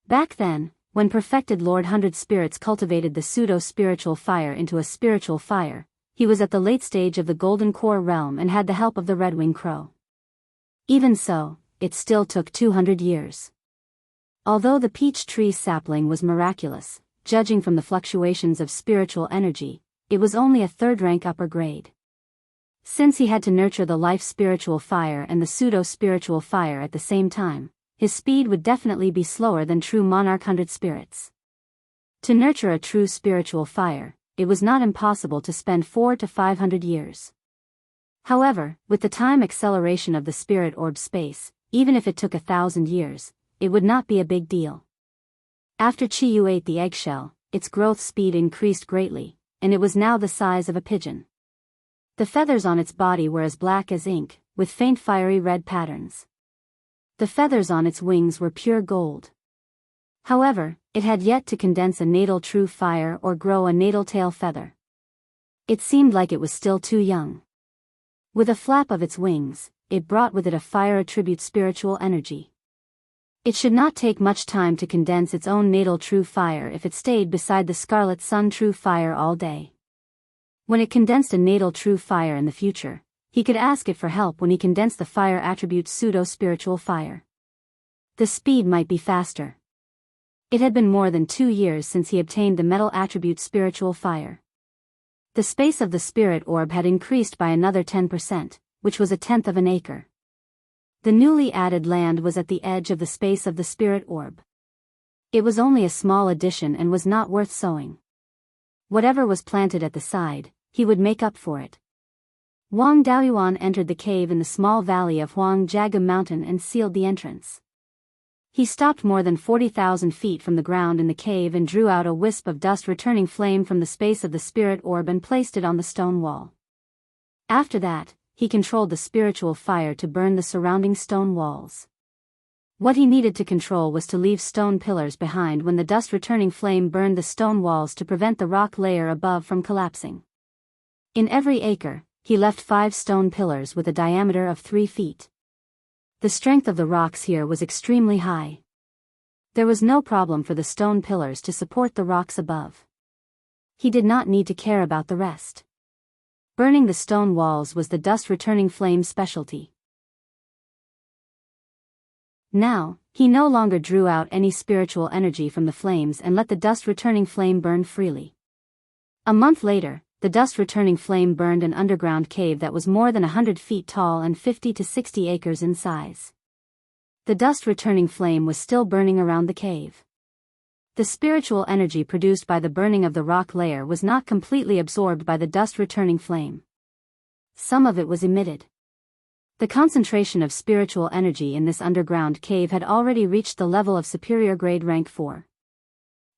Back then, when perfected Lord Hundred Spirits cultivated the pseudo-spiritual fire into a spiritual fire, he was at the late stage of the Golden Core realm and had the help of the Red-Wing Crow. Even so, it still took 200 years. Although the peach tree sapling was miraculous, judging from the fluctuations of spiritual energy, it was only a third-rank upper grade. Since he had to nurture the life spiritual fire and the pseudo-spiritual fire at the same time, his speed would definitely be slower than true Monarch 100 Spirits. To nurture a true spiritual fire, it was not impossible to spend 400 to 500 years. However, with the time acceleration of the spirit orb space, even if it took 1,000 years, it would not be a big deal. After Chiyu ate the eggshell, its growth speed increased greatly, and it was now the size of a pigeon. The feathers on its body were as black as ink, with faint fiery red patterns. The feathers on its wings were pure gold. However, it had yet to condense a natal true fire or grow a natal tail feather. It seemed like it was still too young. With a flap of its wings, it brought with it a fire attribute spiritual energy. It should not take much time to condense its own natal true fire if it stayed beside the scarlet sun true fire all day. When it condensed a natal true fire in the future, he could ask it for help when he condensed the fire attribute pseudo-spiritual fire. The speed might be faster. It had been more than 2 years since he obtained the metal attribute spiritual fire. The space of the spirit orb had increased by another 10%, which was 1/10 of an acre. The newly added land was at the edge of the space of the spirit orb. It was only a small addition and was not worth sowing. Whatever was planted at the side, he would make up for it. Wang Daoyuan entered the cave in the small valley of Huangjiagu Mountain and sealed the entrance. He stopped more than 40,000 feet from the ground in the cave and drew out a wisp of dust returning flame from the space of the spirit orb and placed it on the stone wall. After that, he controlled the spiritual fire to burn the surrounding stone walls. What he needed to control was to leave stone pillars behind when the dust returning flame burned the stone walls to prevent the rock layer above from collapsing. In every acre, he left 5 stone pillars with a diameter of 3 feet. The strength of the rocks here was extremely high. There was no problem for the stone pillars to support the rocks above. He did not need to care about the rest. Burning the stone walls was the dust-returning flame specialty. Now, he no longer drew out any spiritual energy from the flames and let the dust-returning flame burn freely. A month later, the dust-returning flame burned an underground cave that was more than 100 feet tall and 50 to 60 acres in size. The dust-returning flame was still burning around the cave. The spiritual energy produced by the burning of the rock layer was not completely absorbed by the dust-returning flame. Some of it was emitted. The concentration of spiritual energy in this underground cave had already reached the level of superior grade rank 4.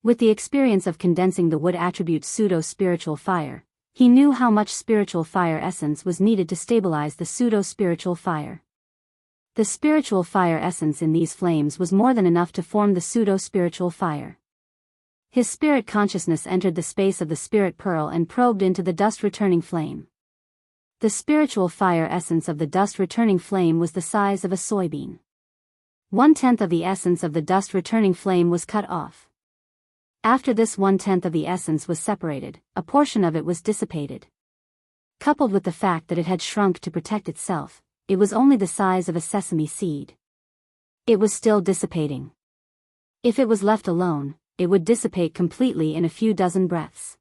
With the experience of condensing the wood attribute pseudo-spiritual fire, he knew how much spiritual fire essence was needed to stabilize the pseudo-spiritual fire. The spiritual fire essence in these flames was more than enough to form the pseudo-spiritual fire. His spirit consciousness entered the space of the spirit pearl and probed into the dust-returning flame. The spiritual fire essence of the dust-returning flame was the size of a soybean. 1/10 of the essence of the dust-returning flame was cut off. After this 1/10 of the essence was separated, a portion of it was dissipated. Coupled with the fact that it had shrunk to protect itself, it was only the size of a sesame seed. It was still dissipating. If it was left alone, it would dissipate completely in a few dozen breaths.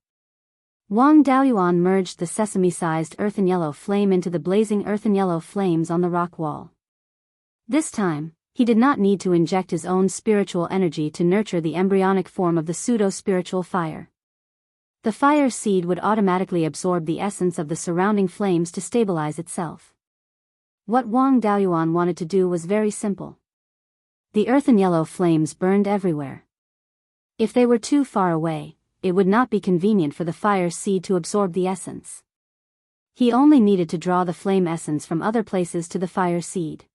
Wang Daoyuan merged the sesame-sized earthen yellow flame into the blazing earthen yellow flames on the rock wall. This time, he did not need to inject his own spiritual energy to nurture the embryonic form of the pseudo-spiritual fire. The fire seed would automatically absorb the essence of the surrounding flames to stabilize itself. What Wang Daoyuan wanted to do was very simple. The earthen yellow flames burned everywhere. If they were too far away, it would not be convenient for the fire seed to absorb the essence. He only needed to draw the flame essence from other places to the fire seed.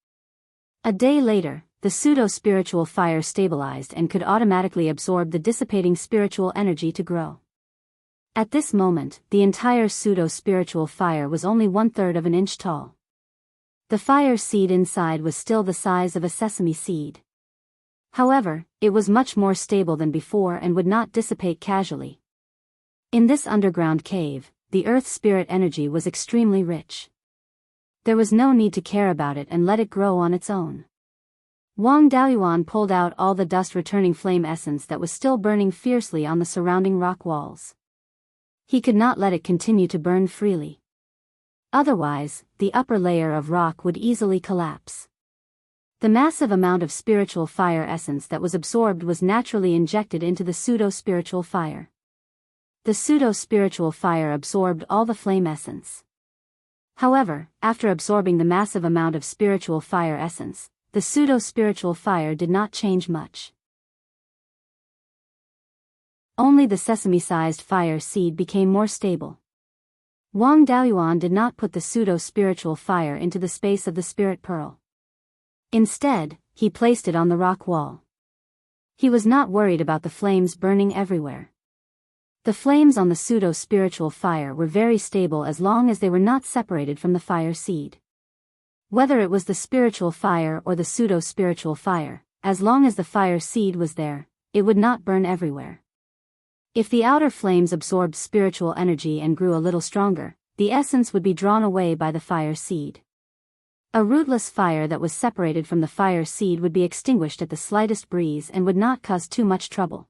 A day later, the pseudo-spiritual fire stabilized and could automatically absorb the dissipating spiritual energy to grow. At this moment, the entire pseudo-spiritual fire was only 1/3 of an inch tall. The fire seed inside was still the size of a sesame seed. However, it was much more stable than before and would not dissipate casually. In this underground cave, the earth spirit energy was extremely rich. There was no need to care about it and let it grow on its own. Wang Daoyuan pulled out all the dust-returning flame essence that was still burning fiercely on the surrounding rock walls. He could not let it continue to burn freely. Otherwise, the upper layer of rock would easily collapse. The massive amount of spiritual fire essence that was absorbed was naturally injected into the pseudo-spiritual fire. The pseudo-spiritual fire absorbed all the flame essence. However, after absorbing the massive amount of spiritual fire essence, the pseudo-spiritual fire did not change much. Only the sesame-sized fire seed became more stable. Wang Daoyuan did not put the pseudo-spiritual fire into the space of the spirit pearl. Instead, he placed it on the rock wall. He was not worried about the flames burning everywhere. The flames on the pseudo-spiritual fire were very stable as long as they were not separated from the fire seed. Whether it was the spiritual fire or the pseudo-spiritual fire, as long as the fire seed was there, it would not burn everywhere. If the outer flames absorbed spiritual energy and grew a little stronger, the essence would be drawn away by the fire seed. A rootless fire that was separated from the fire seed would be extinguished at the slightest breeze and would not cause too much trouble.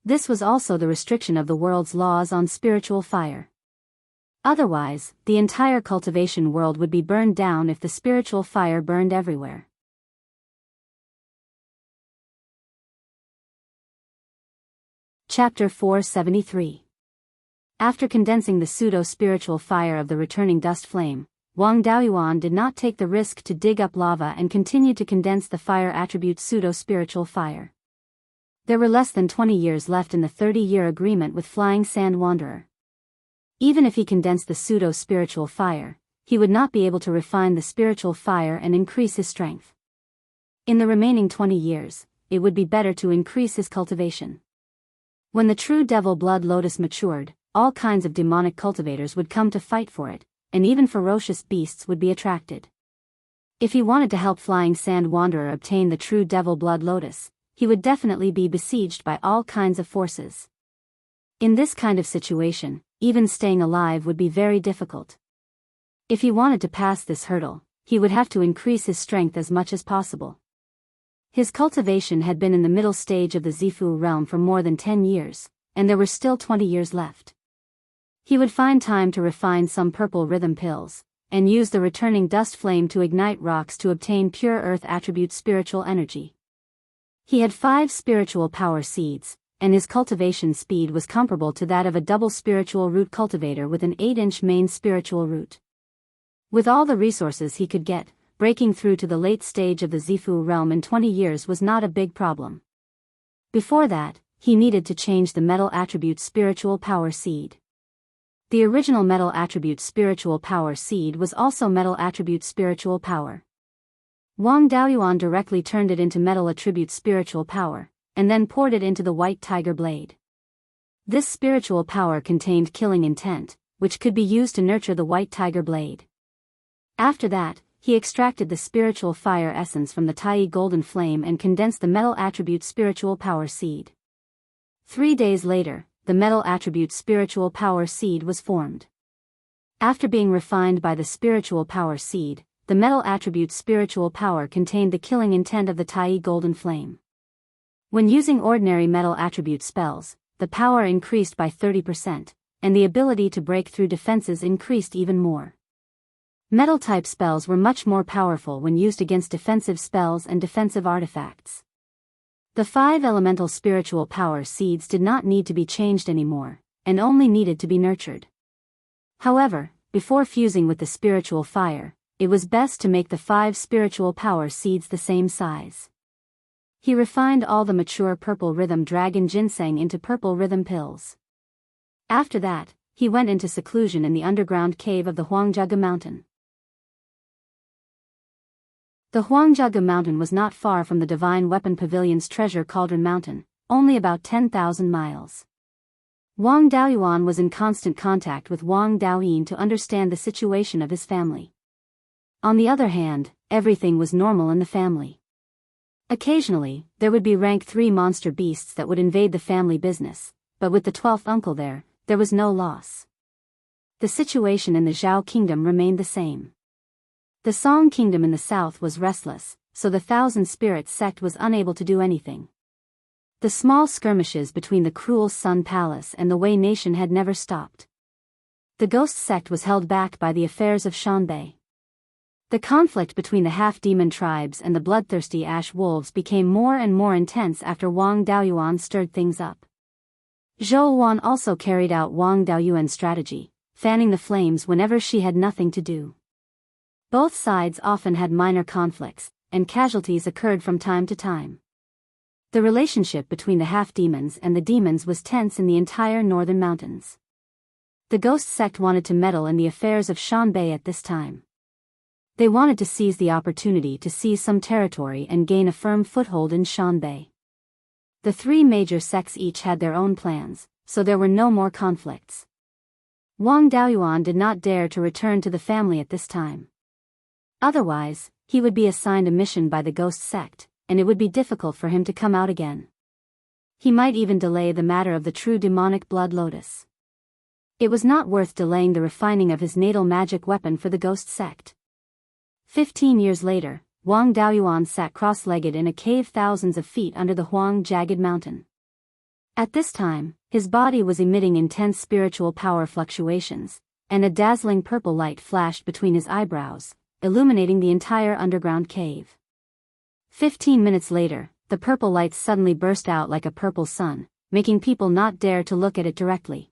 This was also the restriction of the world's laws on spiritual fire. Otherwise, the entire cultivation world would be burned down if the spiritual fire burned everywhere. Chapter 473. After condensing the pseudo-spiritual fire of the returning dust flame, Wang Daoyuan did not take the risk to dig up lava and continued to condense the fire attribute pseudo-spiritual fire. There were less than 20 years left in the 30-year agreement with Flying Sand Wanderer. Even if he condensed the pseudo-spiritual fire, he would not be able to refine the spiritual fire and increase his strength. In the remaining 20 years, it would be better to increase his cultivation. When the true devil blood lotus matured, all kinds of demonic cultivators would come to fight for it, and even ferocious beasts would be attracted. If he wanted to help Flying Sand Wanderer obtain the true devil blood lotus, he would definitely be besieged by all kinds of forces. In this kind of situation, even staying alive would be very difficult. If he wanted to pass this hurdle, he would have to increase his strength as much as possible. His cultivation had been in the middle stage of the Zifu realm for more than 10 years, and there were still 20 years left. He would find time to refine some purple rhythm pills, and use the returning dust flame to ignite rocks to obtain pure earth attribute spiritual energy. He had 5 spiritual power seeds, and his cultivation speed was comparable to that of a double spiritual root cultivator with an 8-inch main spiritual root. With all the resources he could get, breaking through to the late stage of the Zifu realm in 20 years was not a big problem. Before that, he needed to change the metal attribute spiritual power seed. The original metal attribute spiritual power seed was also metal attribute spiritual power. Wang Daoyuan directly turned it into metal attribute spiritual power, and then poured it into the white tiger blade. This spiritual power contained killing intent, which could be used to nurture the white tiger blade. After that, he extracted the spiritual fire essence from the Tai golden flame and condensed the metal attribute spiritual power seed. 3 days later, the metal attribute spiritual power seed was formed. After being refined by the spiritual power seed, the metal attribute spiritual power contained the killing intent of the Tai golden flame. When using ordinary metal attribute spells, the power increased by 30%, and the ability to break through defenses increased even more. Metal-type spells were much more powerful when used against defensive spells and defensive artifacts. The 5 elemental spiritual power seeds did not need to be changed anymore, and only needed to be nurtured. However, before fusing with the spiritual fire, it was best to make the 5 spiritual power seeds the same size. He refined all the mature purple rhythm dragon ginseng into purple rhythm pills. After that, he went into seclusion in the underground cave of the Huangjiaga mountain. The Huangjiaga mountain was not far from the Divine Weapon Pavilion's treasure cauldron mountain, only about 10,000 miles. Wang Daoyuan was in constant contact with Wang Daoyin to understand the situation of his family. On the other hand, everything was normal in the family. Occasionally, there would be rank 3 monster beasts that would invade the family business, but with the 12th uncle there was no loss. The situation in the Zhao kingdom remained the same. The Song kingdom in the south was restless, so the Thousand Spirits sect was unable to do anything. The small skirmishes between the cruel Sun Palace and the Wei nation had never stopped. The Ghost sect was held back by the affairs of Shanbei. The conflict between the half-demon tribes and the bloodthirsty ash wolves became more and more intense after Wang Daoyuan stirred things up. Zhou Wan also carried out Wang Daoyuan's strategy, fanning the flames whenever she had nothing to do. Both sides often had minor conflicts, and casualties occurred from time to time. The relationship between the half-demons and the demons was tense in the entire northern mountains. The Ghost sect wanted to meddle in the affairs of Shanbei at this time. They wanted to seize the opportunity to seize some territory and gain a firm foothold in Shanbei. The 3 major sects each had their own plans, so there were no more conflicts. Wang Daoyuan did not dare to return to the family at this time. Otherwise, he would be assigned a mission by the Ghost sect, and it would be difficult for him to come out again. He might even delay the matter of the true demonic blood lotus. It was not worth delaying the refining of his natal magic weapon for the Ghost sect. 15 years later, Wang Daoyuan sat cross-legged in a cave thousands of feet under the Huang Jagged Mountain. At this time, his body was emitting intense spiritual power fluctuations, and a dazzling purple light flashed between his eyebrows, illuminating the entire underground cave. 15 minutes later, the purple light suddenly burst out like a purple sun, making people not dare to look at it directly.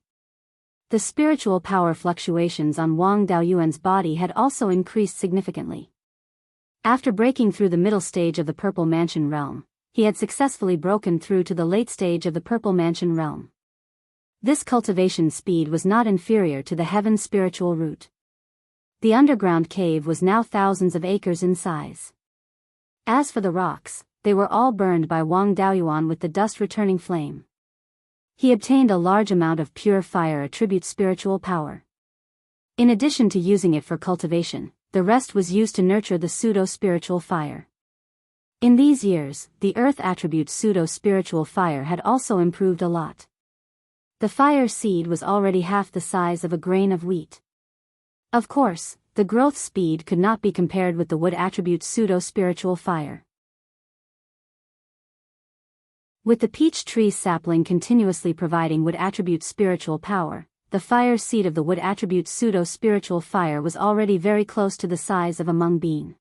The spiritual power fluctuations on Wang Daoyuan's body had also increased significantly. After breaking through the middle stage of the Purple Mansion realm, he had successfully broken through to the late stage of the Purple Mansion realm. This cultivation speed was not inferior to the Heaven spiritual root. The underground cave was now thousands of acres in size. As for the rocks, they were all burned by Wang Daoyuan with the dust-returning flame. He obtained a large amount of pure fire attribute spiritual power. In addition to using it for cultivation, the rest was used to nurture the pseudo-spiritual fire. In these years, the earth attribute pseudo-spiritual fire had also improved a lot. The fire seed was already half the size of a grain of wheat. Of course, the growth speed could not be compared with the wood attribute pseudo-spiritual fire. With the peach tree's sapling continuously providing wood attribute spiritual power, the fire seed of the wood attribute pseudo-spiritual fire was already very close to the size of a mung bean.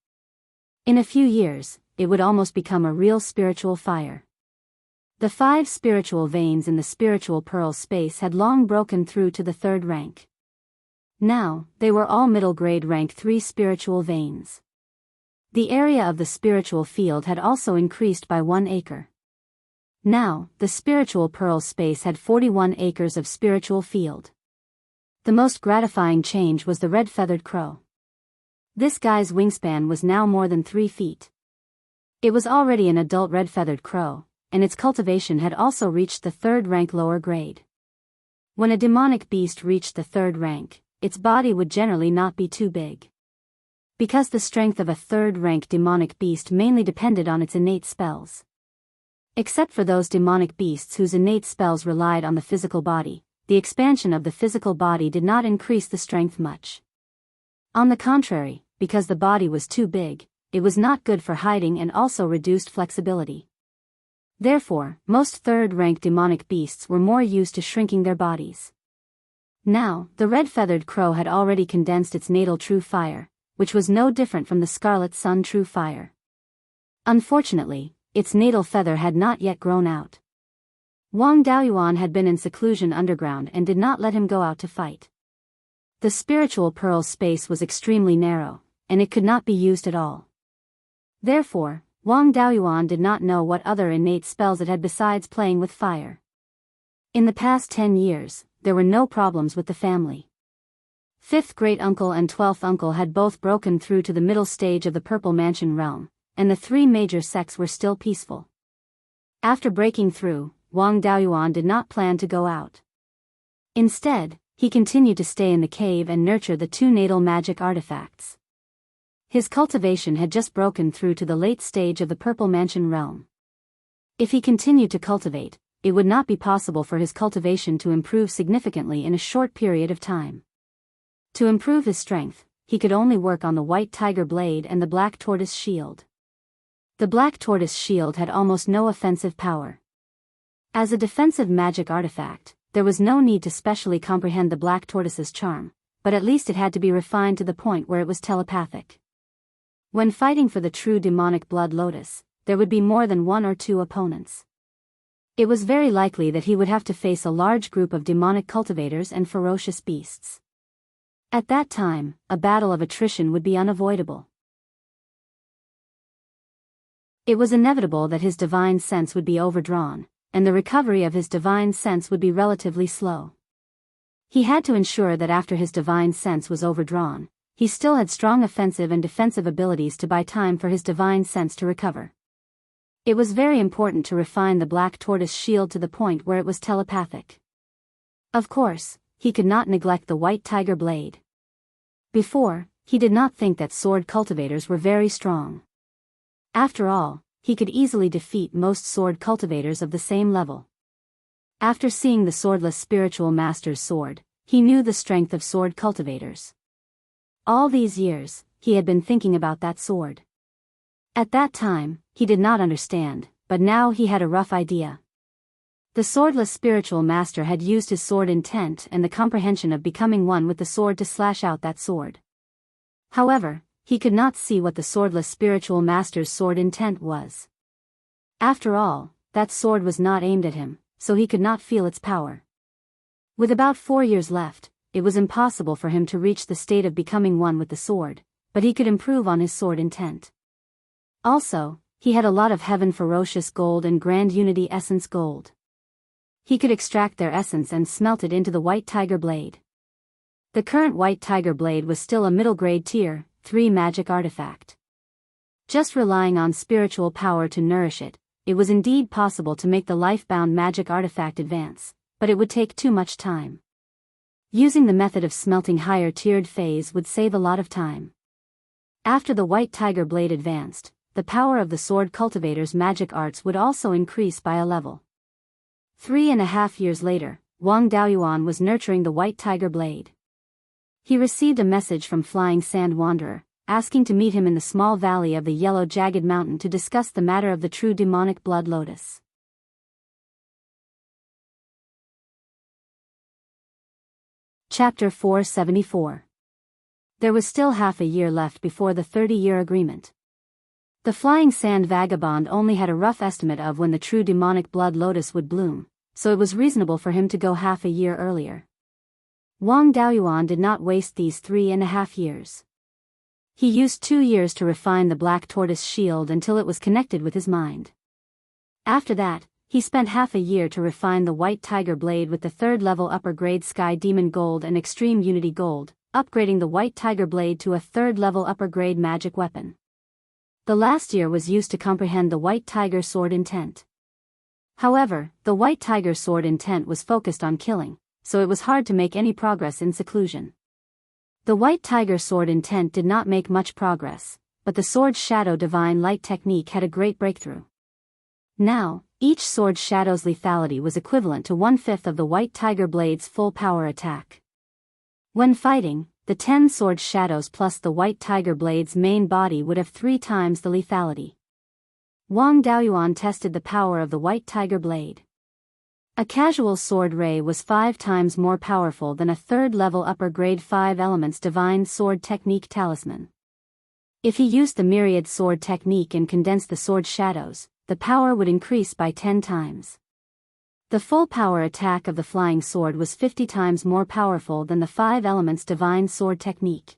In a few years, it would almost become a real spiritual fire. The 5 spiritual veins in the spiritual pearl space had long broken through to the 3rd rank. Now, they were all middle grade rank 3 spiritual veins. The area of the spiritual field had also increased by 1 acre. Now, the spiritual pearl space had 41 acres of spiritual field. The most gratifying change was the red-feathered crow. This guy's wingspan was now more than 3 feet. It was already an adult red-feathered crow, and its cultivation had also reached the 3rd rank lower grade. When a demonic beast reached the 3rd rank, its body would generally not be too big. Because the strength of a 3rd rank demonic beast mainly depended on its innate spells. Except for those demonic beasts whose innate spells relied on the physical body, the expansion of the physical body did not increase the strength much. On the contrary, because the body was too big, it was not good for hiding and also reduced flexibility. Therefore, most 3rd rank demonic beasts were more used to shrinking their bodies. Now, the red-feathered crow had already condensed its natal true fire, which was no different from the scarlet sun true fire. Unfortunately, its natal feather had not yet grown out. Wang Daoyuan had been in seclusion underground and did not let him go out to fight. The spiritual pearl space was extremely narrow, and it could not be used at all. Therefore, Wang Daoyuan did not know what other innate spells it had besides playing with fire. In the past 10 years, there were no problems with the family. 5th great uncle and 12th uncle had both broken through to the middle stage of the Purple Mansion realm, and the 3 major sects were still peaceful. After breaking through, Wang Daoyuan did not plan to go out. Instead, he continued to stay in the cave and nurture the 2 natal magic artifacts. His cultivation had just broken through to the late stage of the Purple Mansion realm. If he continued to cultivate, it would not be possible for his cultivation to improve significantly in a short period of time. To improve his strength, he could only work on the white tiger blade and the black tortoise shield. The black tortoise shield had almost no offensive power. As a defensive magic artifact, there was no need to specially comprehend the black tortoise's charm, but at least it had to be refined to the point where it was telepathic. When fighting for the true demonic blood lotus, there would be more than 1 or 2 opponents. It was very likely that he would have to face a large group of demonic cultivators and ferocious beasts. At that time, a battle of attrition would be unavoidable. It was inevitable that his divine sense would be overdrawn, and the recovery of his divine sense would be relatively slow. He had to ensure that after his divine sense was overdrawn, he still had strong offensive and defensive abilities to buy time for his divine sense to recover. It was very important to refine the black tortoise shield to the point where it was telepathic. Of course, he could not neglect the white tiger blade. Before, he did not think that sword cultivators were very strong. After all, he could easily defeat most sword cultivators of the same level. After seeing the swordless spiritual master's sword, he knew the strength of sword cultivators. All these years, he had been thinking about that sword. At that time, he did not understand, but now he had a rough idea. The swordless spiritual master had used his sword intent and the comprehension of becoming one with the sword to slash out that sword. However, he could not see what the swordless spiritual master's sword intent was. After all, that sword was not aimed at him, so he could not feel its power. With about 4 years left, it was impossible for him to reach the state of becoming one with the sword, but he could improve on his sword intent. Also, he had a lot of heaven ferocious gold and grand unity essence gold. He could extract their essence and smelt it into the white tiger blade. The current white tiger blade was still a middle grade tier 3 magic artifact. Just relying on spiritual power to nourish it, it was indeed possible to make the life-bound magic artifact advance, but it would take too much time. Using the method of smelting higher tiered phase would save a lot of time. After the white tiger blade advanced, the power of the sword cultivator's magic arts would also increase by a level. 3.5 years later, Wang Daoyuan was nurturing the white tiger blade. He received a message from Flying Sand Wanderer, asking to meet him in the small valley of the yellow jagged mountain to discuss the matter of the true demonic blood lotus. Chapter 474. There was still half a year left before the 30-year agreement. The flying sand vagabond only had a rough estimate of when the true demonic blood lotus would bloom, so it was reasonable for him to go half a year earlier. Wang Daoyuan did not waste these 3.5 years. He used 2 years to refine the black tortoise shield until it was connected with his mind. After that, he spent half a year to refine the white tiger blade with the 3rd level upper grade sky demon gold and extreme unity gold, upgrading the white tiger blade to a 3rd level upper grade magic weapon. The last year was used to comprehend the white tiger sword intent. However, the white tiger sword intent was focused on killing, so it was hard to make any progress in seclusion. The white tiger sword intent did not make much progress, but the sword's shadow divine light technique had a great breakthrough. Now, each sword shadow's lethality was equivalent to 1/5 of the white tiger blade's full power attack. When fighting, the 10 sword shadows plus the white tiger blade's main body would have 3 times the lethality. Wang Daoyuan tested the power of the white tiger blade. A casual sword ray was 5 times more powerful than a 3rd level upper grade 5 elements divine sword technique talisman. If he used the myriad sword technique and condensed the sword shadows, the power would increase by 10 times. The full power attack of the flying sword was 50 times more powerful than the 5 elements divine sword technique.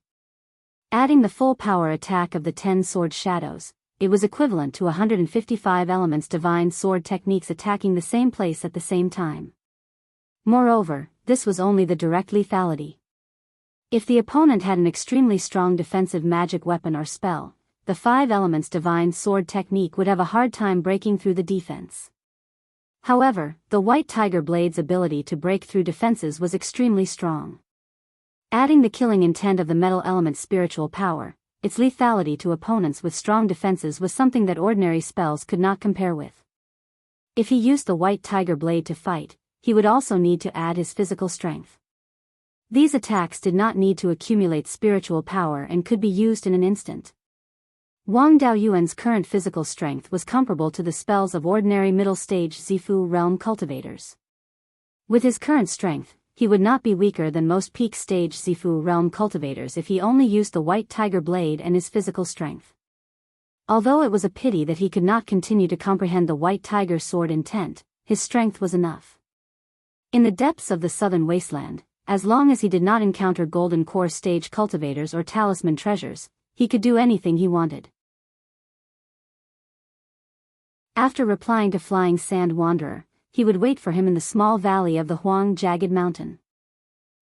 Adding the full power attack of the 10 sword shadows, it was equivalent to 155 elements divine sword techniques attacking the same place at the same time. Moreover, this was only the direct lethality. If the opponent had an extremely strong defensive magic weapon or spell, the 5 elements divine sword technique would have a hard time breaking through the defense. However, the white tiger blade's ability to break through defenses was extremely strong. Adding the killing intent of the metal element's spiritual power, its lethality to opponents with strong defenses was something that ordinary spells could not compare with. If he used the white tiger blade to fight, he would also need to add his physical strength. These attacks did not need to accumulate spiritual power and could be used in an instant. Wang Daoyuan's current physical strength was comparable to the spells of ordinary middle-stage Zifu realm cultivators. With his current strength, he would not be weaker than most peak-stage Zifu realm cultivators if he only used the white tiger blade and his physical strength. Although it was a pity that he could not continue to comprehend the white tiger sword intent, his strength was enough. In the depths of the southern wasteland, as long as he did not encounter golden core stage cultivators or talisman treasures, he could do anything he wanted. After replying to Flying Sand Wanderer, he would wait for him in the small valley of the Huang Jagged Mountain.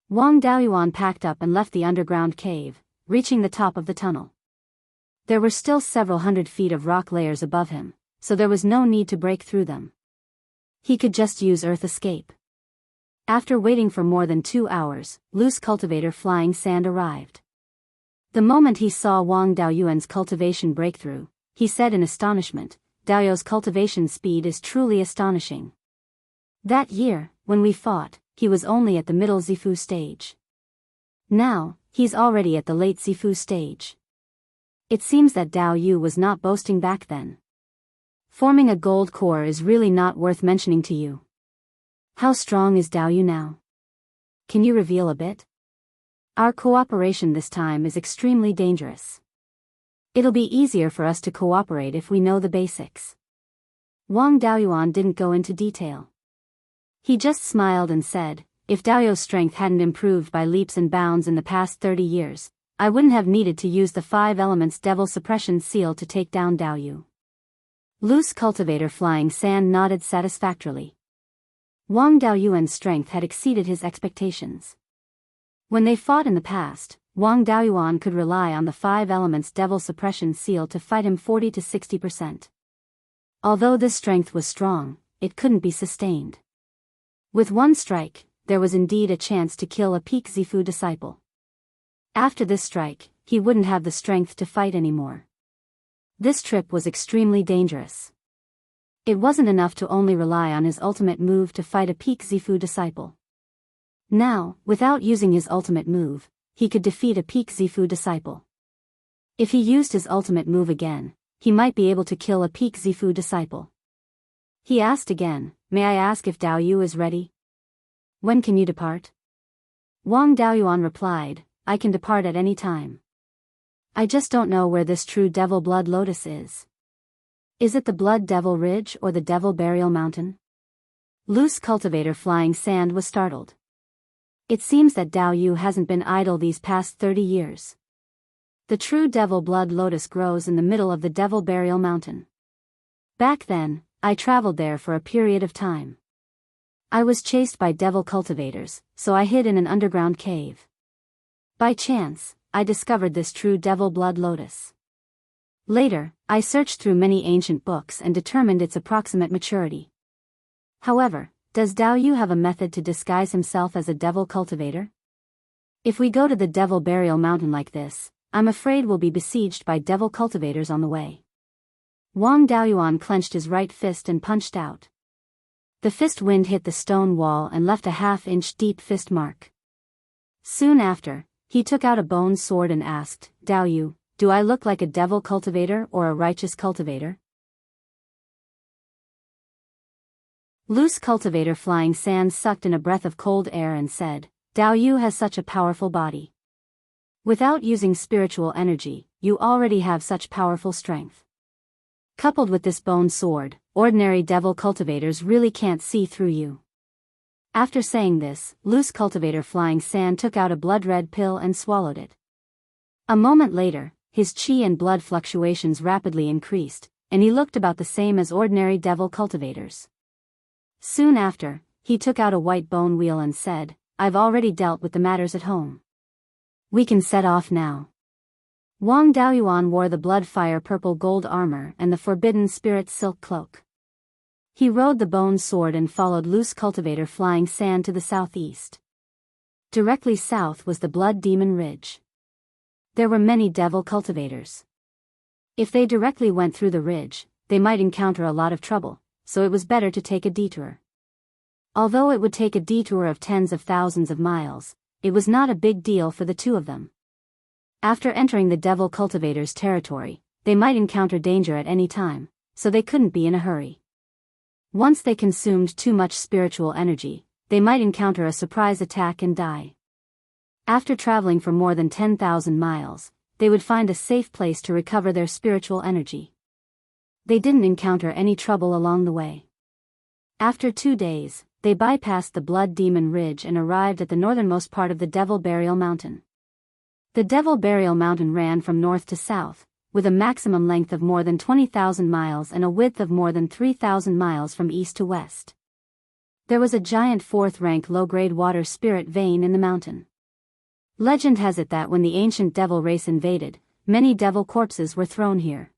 Wang Daoyuan packed up and left the underground cave, reaching the top of the tunnel. There were still several hundred feet of rock layers above him, so there was no need to break through them. He could just use earth escape. After waiting for more than 2 hours, Loose Cultivator Flying Sand arrived. The moment he saw Wang Daoyuan's cultivation breakthrough, he said in astonishment, "Daoyu's cultivation speed is truly astonishing. That year, when we fought, he was only at the middle Zifu stage. Now, he's already at the late Zifu stage. It seems that Daoyu was not boasting back then. Forming a gold core is really not worth mentioning to you. How strong is Daoyu now? Can you reveal a bit? Our cooperation this time is extremely dangerous. It'll be easier for us to cooperate if we know the basics." Wang Daoyuan didn't go into detail. He just smiled and said, "If Daoyu's strength hadn't improved by leaps and bounds in the past 30 years, I wouldn't have needed to use the 5 elements devil suppression seal to take down Daoyu." Loose Cultivator Flying Sand nodded satisfactorily. Wang Daoyuan's strength had exceeded his expectations. When they fought in the past, Wang Daoyuan could rely on the 5 elements devil suppression seal to fight him 40 to 60%. Although this strength was strong, it couldn't be sustained. With one strike, there was indeed a chance to kill a peak Zifu disciple. After this strike, he wouldn't have the strength to fight anymore. This trip was extremely dangerous. It wasn't enough to only rely on his ultimate move to fight a peak Zifu disciple. Now, without using his ultimate move, he could defeat a peak Zifu disciple. If he used his ultimate move again, he might be able to kill a peak Zifu disciple. He asked again, "May I ask if Daoyu is ready? When can you depart?" Wang Daoyuan replied, I can depart at any time. I just don't know where this true devil blood lotus is. Is it the Blood Devil Ridge or the Devil Burial Mountain? Loose cultivator Flying Sand was startled. It seems that Dao Yu hasn't been idle these past 30 years. The true devil blood lotus grows in the middle of the Devil Burial Mountain. Back then, I traveled there for a period of time. I was chased by devil cultivators, so I hid in an underground cave. By chance, I discovered this true devil blood lotus. Later, I searched through many ancient books and determined its approximate maturity. However, does Dao Yu have a method to disguise himself as a devil cultivator? If we go to the Devil Burial Mountain like this, I'm afraid we'll be besieged by devil cultivators on the way. Wang Daoyuan clenched his right fist and punched out. The fist wind hit the stone wall and left a half-inch deep fist mark. Soon after, he took out a bone sword and asked, Dao Yu, do I look like a devil cultivator or a righteous cultivator? Loose cultivator Flying Sand sucked in a breath of cold air and said, Dao Yu has such a powerful body. Without using spiritual energy, you already have such powerful strength. Coupled with this bone sword, ordinary devil cultivators really can't see through you. After saying this, Loose cultivator Flying Sand took out a blood-red pill and swallowed it. A moment later, his chi and blood fluctuations rapidly increased, and he looked about the same as ordinary devil cultivators. Soon after, he took out a white bone wheel and said, I've already dealt with the matters at home. We can set off now. Wang Daoyuan wore the blood-fire purple gold armor and the forbidden spirit silk cloak. He rode the bone sword and followed Loose cultivator Flying Sand to the southeast. Directly south was the Blood Demon Ridge. There were many devil cultivators. If they directly went through the ridge, they might encounter a lot of trouble, so it was better to take a detour. Although it would take a detour of tens of thousands of miles, it was not a big deal for the two of them. After entering the devil cultivators' territory, they might encounter danger at any time, so they couldn't be in a hurry. Once they consumed too much spiritual energy, they might encounter a surprise attack and die. After traveling for more than 10,000 miles, they would find a safe place to recover their spiritual energy. They didn't encounter any trouble along the way. After 2 days, they bypassed the Blood Demon Ridge and arrived at the northernmost part of the Devil Burial Mountain. The Devil Burial Mountain ran from north to south, with a maximum length of more than 20,000 miles and a width of more than 3,000 miles from east to west. There was a giant fourth-rank low-grade water spirit vein in the mountain. Legend has it that when the ancient devil race invaded, many devil corpses were thrown here.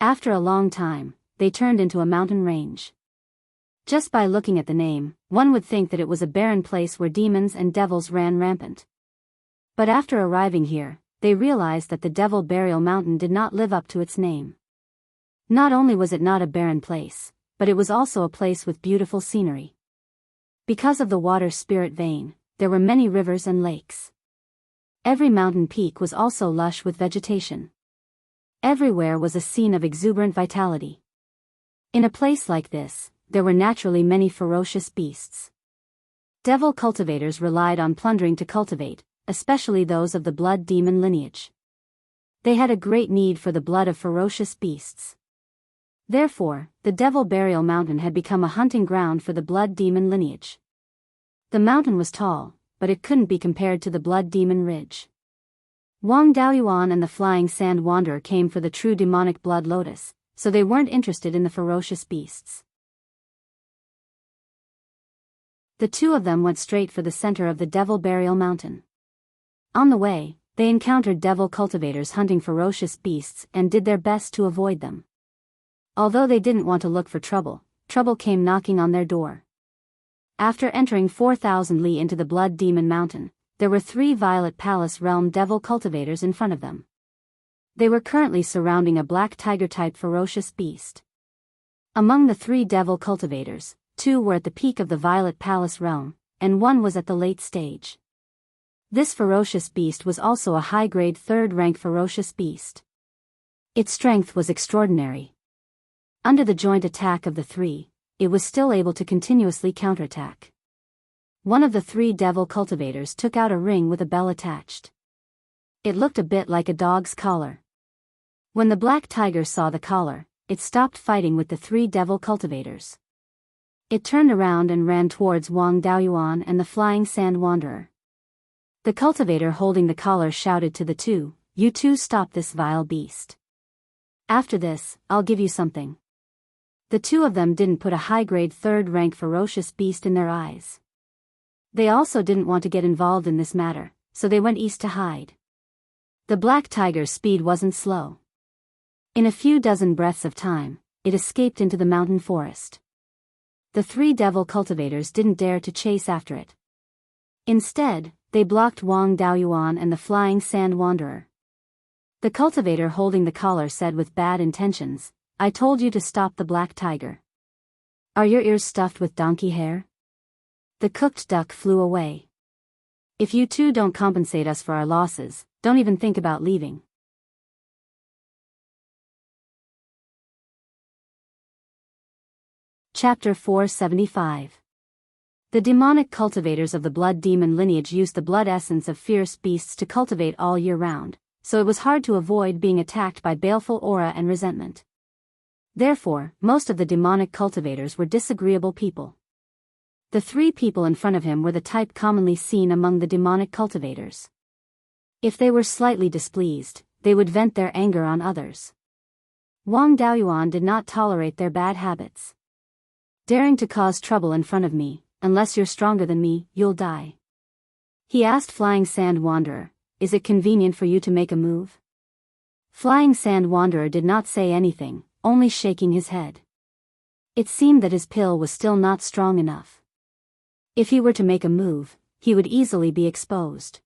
After a long time, they turned into a mountain range. Just by looking at the name, one would think that it was a barren place where demons and devils ran rampant. But after arriving here, they realized that the Devil Burial Mountain did not live up to its name. Not only was it not a barren place, but it was also a place with beautiful scenery. Because of the water spirit vein, there were many rivers and lakes. Every mountain peak was also lush with vegetation. Everywhere was a scene of exuberant vitality. In a place like this, there were naturally many ferocious beasts. Devil cultivators relied on plundering to cultivate, especially those of the blood demon lineage. They had a great need for the blood of ferocious beasts. Therefore, the Devil Burial Mountain had become a hunting ground for the blood demon lineage. The mountain was tall, but it couldn't be compared to the Blood Demon Ridge. Wang Daoyuan and the Flying Sand Wanderer came for the true demonic blood lotus, so they weren't interested in the ferocious beasts. The two of them went straight for the center of the Devil Burial Mountain. On the way, they encountered devil cultivators hunting ferocious beasts and did their best to avoid them. Although they didn't want to look for trouble, trouble came knocking on their door. After entering 4,000 li into the Blood Demon Mountain, there were 3 Violet Palace Realm devil cultivators in front of them. They were currently surrounding a black tiger-type ferocious beast. Among the 3 devil cultivators, 2 were at the peak of the Violet Palace Realm, and 1 was at the late stage. This ferocious beast was also a high-grade 3rd-rank ferocious beast. Its strength was extraordinary. Under the joint attack of the 3, it was still able to continuously counterattack. One of the three devil cultivators took out a ring with a bell attached. It looked a bit like a dog's collar. When the black tiger saw the collar, it stopped fighting with the three devil cultivators. It turned around and ran towards Wang Daoyuan and the flying sand wanderer. The cultivator holding the collar shouted to the two, "You two stop this vile beast. After this, I'll give you something." The two of them didn't put a high-grade third-rank ferocious beast in their eyes. They also didn't want to get involved in this matter, so they went east to hide. The black tiger's speed wasn't slow. In a few dozen breaths of time, it escaped into the mountain forest. The three devil cultivators didn't dare to chase after it. Instead, they blocked Wang Daoyuan and the flying sand wanderer. The cultivator holding the collar said with bad intentions, "I told you to stop the black tiger. Are your ears stuffed with donkey hair?" The cooked duck flew away. "If you two don't compensate us for our losses, don't even think about leaving." Chapter 475. The demonic cultivators of the blood demon lineage used the blood essence of fierce beasts to cultivate all year round, so it was hard to avoid being attacked by baleful aura and resentment. Therefore, most of the demonic cultivators were disagreeable people. The three people in front of him were the type commonly seen among the demonic cultivators. If they were slightly displeased, they would vent their anger on others. Wang Daoyuan did not tolerate their bad habits. "Daring to cause trouble in front of me, unless you're stronger than me, you'll die." He asked Flying Sand Wanderer, "Is it convenient for you to make a move?" Flying Sand Wanderer did not say anything, only shaking his head. It seemed that his pill was still not strong enough. If he were to make a move, he would easily be exposed.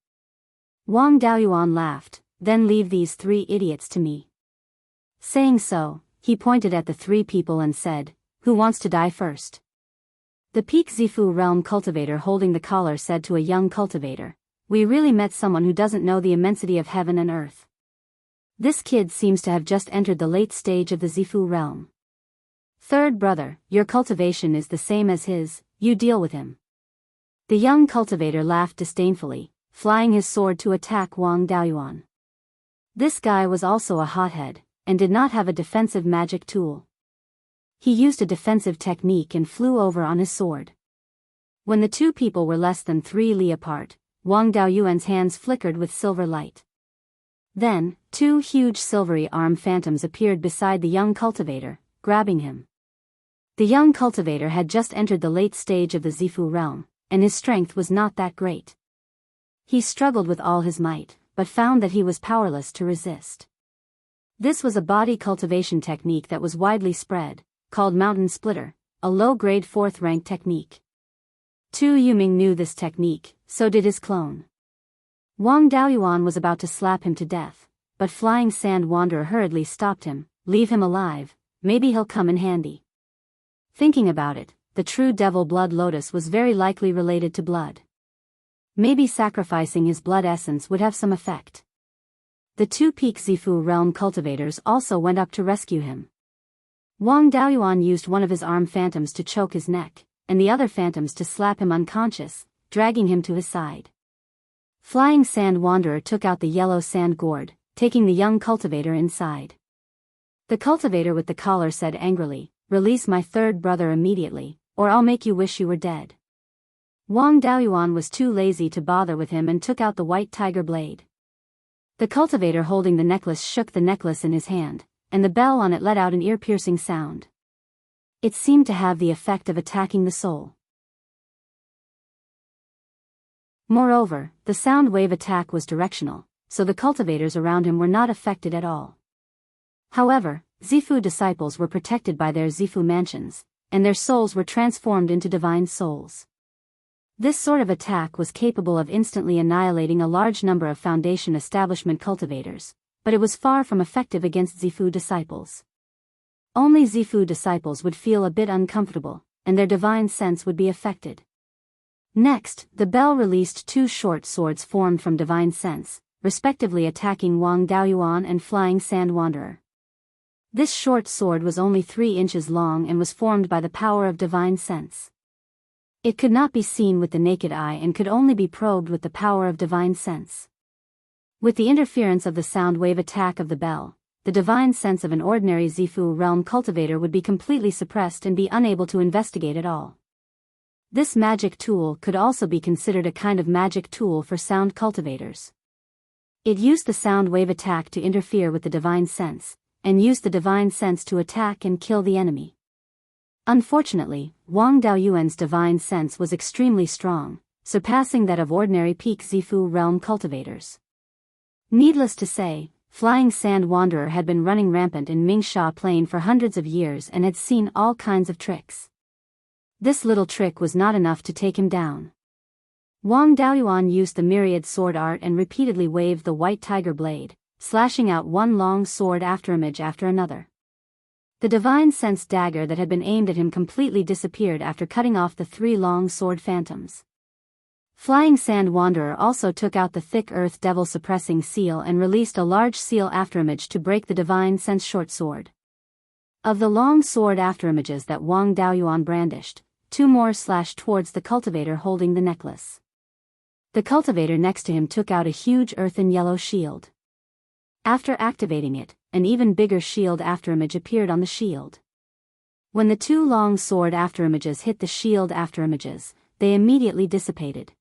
Wang Daoyuan laughed, "Then leave these three idiots to me." Saying so, he pointed at the three people and said, "Who wants to die first?" The Peak Zifu realm cultivator holding the collar said to a young cultivator, "We really met someone who doesn't know the immensity of heaven and earth. This kid seems to have just entered the late stage of the Zifu realm. Third brother, your cultivation is the same as his, you deal with him." The young cultivator laughed disdainfully, flying his sword to attack Wang Daoyuan. This guy was also a hothead, and did not have a defensive magic tool. He used a defensive technique and flew over on his sword. When the two people were less than 3 li apart, Wang Daoyuan's hands flickered with silver light. Then, 2 huge silvery arm phantoms appeared beside the young cultivator, grabbing him. The young cultivator had just entered the late stage of the Zifu realm, and his strength was not that great. He struggled with all his might, but found that he was powerless to resist. This was a body cultivation technique that was widely spread, called Mountain Splitter, a low-grade 4th-rank technique. Tu Yuming knew this technique, so did his clone. Wang Daoyuan was about to slap him to death, but Flying Sand Wanderer hurriedly stopped him. "Leave him alive, maybe he'll come in handy." Thinking about it, the true devil blood lotus was very likely related to blood. Maybe sacrificing his blood essence would have some effect. The 2 Peak Zifu realm cultivators also went up to rescue him. Wang Daoyuan used one of his arm phantoms to choke his neck, and the other phantoms to slap him unconscious, dragging him to his side. Flying Sand Wanderer took out the yellow sand gourd, taking the young cultivator inside. The cultivator with the collar said angrily, "Release my third brother immediately, or I'll make you wish you were dead." Wang Daoyuan was too lazy to bother with him and took out the white tiger blade. The cultivator holding the necklace shook the necklace in his hand, and the bell on it let out an ear-piercing sound. It seemed to have the effect of attacking the soul. Moreover, the sound wave attack was directional, so the cultivators around him were not affected at all. However, Zifu disciples were protected by their Zifu mansions, and their souls were transformed into divine souls. This sort of attack was capable of instantly annihilating a large number of Foundation establishment cultivators, but it was far from effective against Zifu disciples. Only Zifu disciples would feel a bit uncomfortable, and their divine sense would be affected. Next, the bell released 2 short swords formed from divine sense, respectively attacking Wang Daoyuan and Flying Sand Wanderer. This short sword was only 3 inches long and was formed by the power of divine sense. It could not be seen with the naked eye and could only be probed with the power of divine sense. With the interference of the sound wave attack of the bell, the divine sense of an ordinary Zifu realm cultivator would be completely suppressed and be unable to investigate at all. This magic tool could also be considered a kind of magic tool for sound cultivators. It used the sound wave attack to interfere with the divine sense, and used the divine sense to attack and kill the enemy. Unfortunately, Wang Daoyuan's divine sense was extremely strong, surpassing that of ordinary peak Zifu realm cultivators. Needless to say, Flying Sand Wanderer had been running rampant in Mingsha Plain for hundreds of years and had seen all kinds of tricks. This little trick was not enough to take him down. Wang Daoyuan used the myriad sword art and repeatedly waved the white tiger blade, slashing out one long sword afterimage after another. The divine sense dagger that had been aimed at him completely disappeared after cutting off the 3 long sword phantoms. Flying Sand Wanderer also took out the thick earth devil suppressing seal and released a large seal afterimage to break the divine sense short sword. Of the long sword afterimages that Wang Daoyuan brandished, 2 more slashed towards the cultivator holding the necklace. The cultivator next to him took out a huge earthen yellow shield. After activating it, an even bigger shield afterimage appeared on the shield. When the 2 long sword afterimages hit the shield afterimages, they immediately dissipated.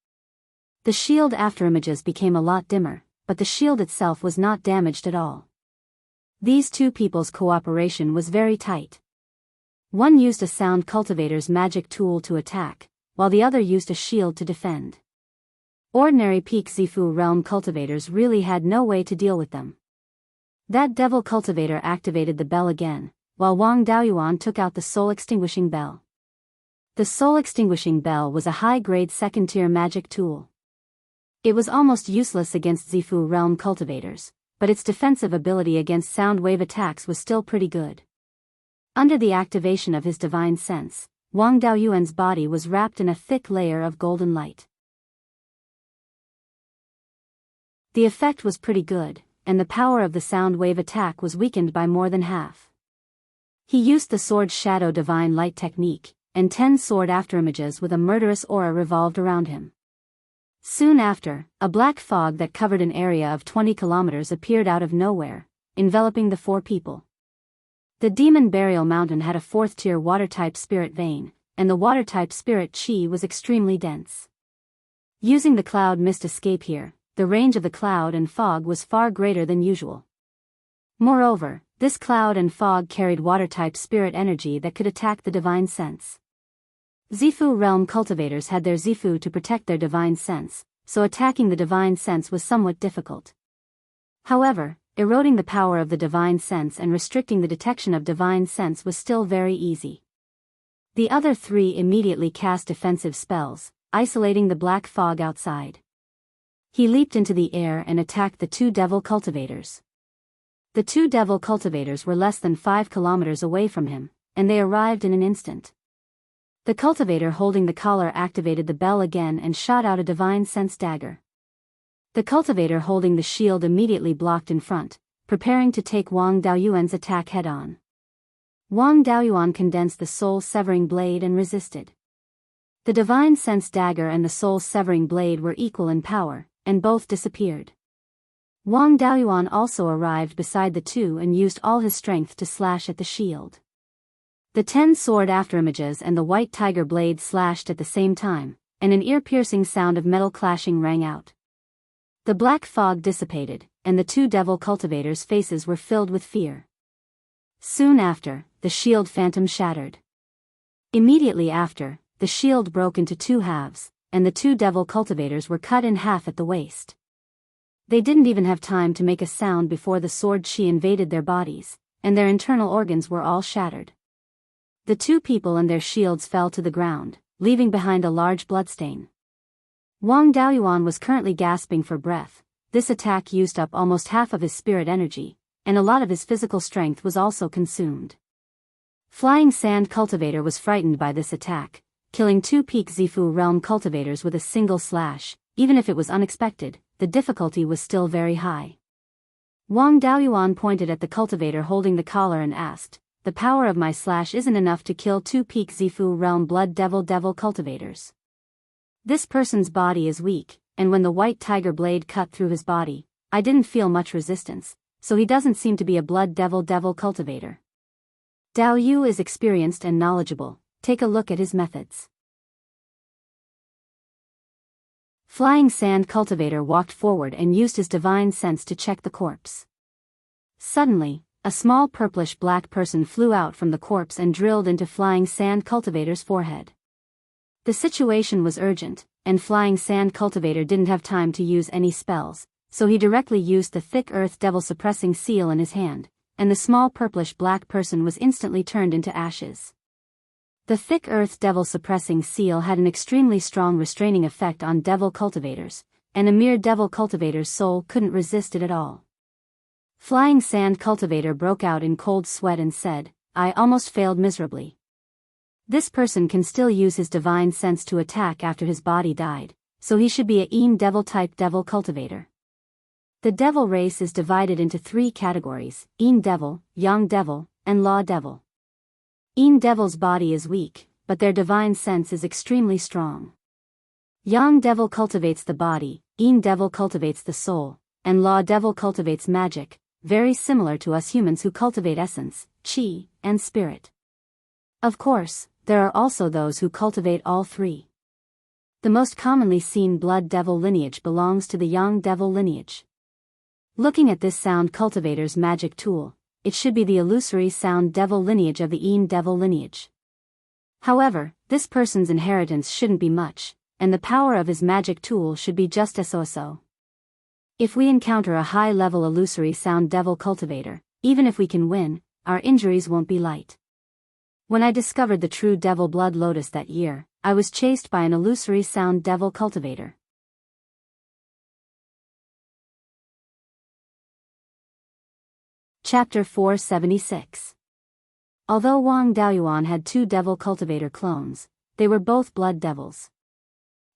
The shield afterimages became a lot dimmer, but the shield itself was not damaged at all. These 2 people's cooperation was very tight. One used a sound cultivator's magic tool to attack, while the other used a shield to defend. Ordinary peak Zifu realm cultivators really had no way to deal with them. That devil cultivator activated the bell again, while Wang Daoyuan took out the soul-extinguishing bell. The soul-extinguishing bell was a high-grade second-tier magic tool. It was almost useless against Zifu realm cultivators, but its defensive ability against sound wave attacks was still pretty good. Under the activation of his divine sense, Wang Daoyuan's body was wrapped in a thick layer of golden light. The effect was pretty good, and the power of the sound wave attack was weakened by more than half. He used the sword shadow divine light technique, and 10 sword afterimages with a murderous aura revolved around him. Soon after, a black fog that covered an area of 20 kilometers appeared out of nowhere, enveloping the 4 people. The demon burial mountain had a 4th-tier water-type spirit vein, and the water-type spirit chi was extremely dense. Using the cloud mist escape here, the range of the cloud and fog was far greater than usual. Moreover, this cloud and fog carried water-type spirit energy that could attack the divine sense. Zifu realm cultivators had their Zifu to protect their divine sense, so attacking the divine sense was somewhat difficult. However, eroding the power of the divine sense and restricting the detection of divine sense was still very easy. The other 3 immediately cast defensive spells, isolating the black fog outside. He leaped into the air and attacked the 2 devil cultivators. The 2 devil cultivators were less than 5 kilometers away from him, and they arrived in an instant. The cultivator holding the collar activated the bell again and shot out a divine sense dagger. The cultivator holding the shield immediately blocked in front, preparing to take Wang Daoyuan's attack head-on. Wang Daoyuan condensed the soul-severing blade and resisted. The divine sense dagger and the soul-severing blade were equal in power, and both disappeared. Wang Daoyuan also arrived beside the 2 and used all his strength to slash at the shield. The 10 sword afterimages and the white tiger blade slashed at the same time, and an ear-piercing sound of metal clashing rang out. The black fog dissipated, and the 2 devil cultivators' faces were filled with fear. Soon after, the shield phantom shattered. Immediately after, the shield broke into 2 halves, and the 2 devil cultivators were cut in half at the waist. They didn't even have time to make a sound before the sword chi invaded their bodies, and their internal organs were all shattered. The 2 people and their shields fell to the ground, leaving behind a large bloodstain. Wang Daoyuan was currently gasping for breath. This attack used up almost half of his spirit energy, and a lot of his physical strength was also consumed. Flying Sand Cultivator was frightened by this attack, killing 2 peak Zifu realm cultivators with a single slash. Even if it was unexpected, the difficulty was still very high. Wang Daoyuan pointed at the cultivator holding the collar and asked, the power of my slash isn't enough to kill 2 peak Zifu realm blood devil cultivators. This person's body is weak, and when the white tiger blade cut through his body, I didn't feel much resistance, so he doesn't seem to be a blood devil cultivator. Dao Yu is experienced and knowledgeable, take a look at his methods. Flying Sand Cultivator walked forward and used his divine sense to check the corpse. Suddenly, a small purplish-black person flew out from the corpse and drilled into Flying Sand Cultivator's forehead. The situation was urgent, and Flying Sand Cultivator didn't have time to use any spells, so he directly used the thick earth devil suppressing seal in his hand, and the small purplish-black person was instantly turned into ashes. The thick earth devil suppressing seal had an extremely strong restraining effect on devil cultivators, and a mere devil cultivator's soul couldn't resist it at all. Flying Sand Cultivator broke out in cold sweat and said, "I almost failed miserably. This person can still use his divine sense to attack after his body died, so he should be a Yin devil type devil cultivator." The devil race is divided into 3 categories: Yin devil, Yang devil, and Law devil. Yin devil's body is weak, but their divine sense is extremely strong. Yang devil cultivates the body, Yin devil cultivates the soul, and Law devil cultivates magic, very similar to us humans who cultivate essence, chi, and spirit. Of course, there are also those who cultivate all 3. The most commonly seen blood devil lineage belongs to the Yang devil lineage. Looking at this sound cultivator's magic tool, it should be the illusory sound devil lineage of the Yin devil lineage. However, this person's inheritance shouldn't be much, and the power of his magic tool should be just so. If we encounter a high-level illusory sound devil cultivator, even if we can win, our injuries won't be light. When I discovered the true devil blood lotus that year, I was chased by an illusory sound devil cultivator. Chapter 476. Although Wang Daoyuan had 2 devil cultivator clones, they were both blood devils.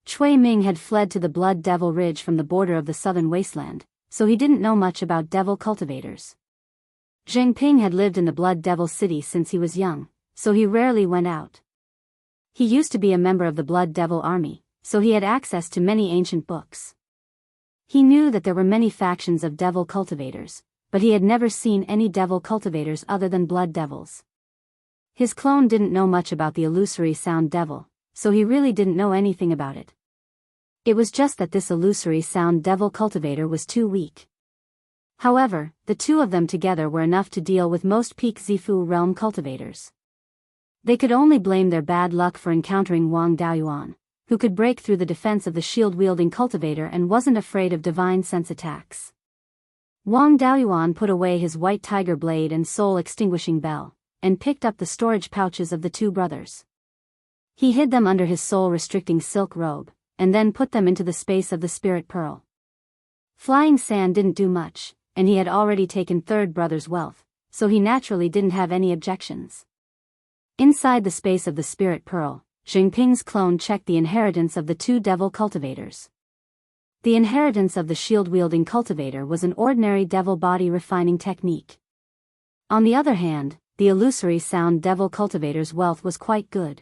Cui Ming had fled to the Blood Devil Ridge from the border of the southern wasteland, so he didn't know much about devil cultivators. Zheng Ping had lived in the Blood Devil City since he was young, so he rarely went out. He used to be a member of the Blood Devil Army, so he had access to many ancient books. He knew that there were many factions of devil cultivators, but he had never seen any devil cultivators other than blood devils. His clone didn't know much about the illusory sound devil, so he really didn't know anything about it. It was just that this illusory sound devil cultivator was too weak. However, the 2 of them together were enough to deal with most peak Zifu realm cultivators. They could only blame their bad luck for encountering Wang Daoyuan, who could break through the defense of the shield-wielding cultivator and wasn't afraid of divine sense attacks. Wang Daoyuan put away his white tiger blade and soul-extinguishing bell, and picked up the storage pouches of the 2 brothers. He hid them under his soul-restricting silk robe, and then put them into the space of the spirit pearl. Flying Sand didn't do much, and he had already taken 3rd brother's wealth, so he naturally didn't have any objections. Inside the space of the spirit pearl, Xingping's clone checked the inheritance of the 2 devil cultivators. The inheritance of the shield-wielding cultivator was an ordinary devil body refining technique. On the other hand, the illusory sound devil cultivator's wealth was quite good.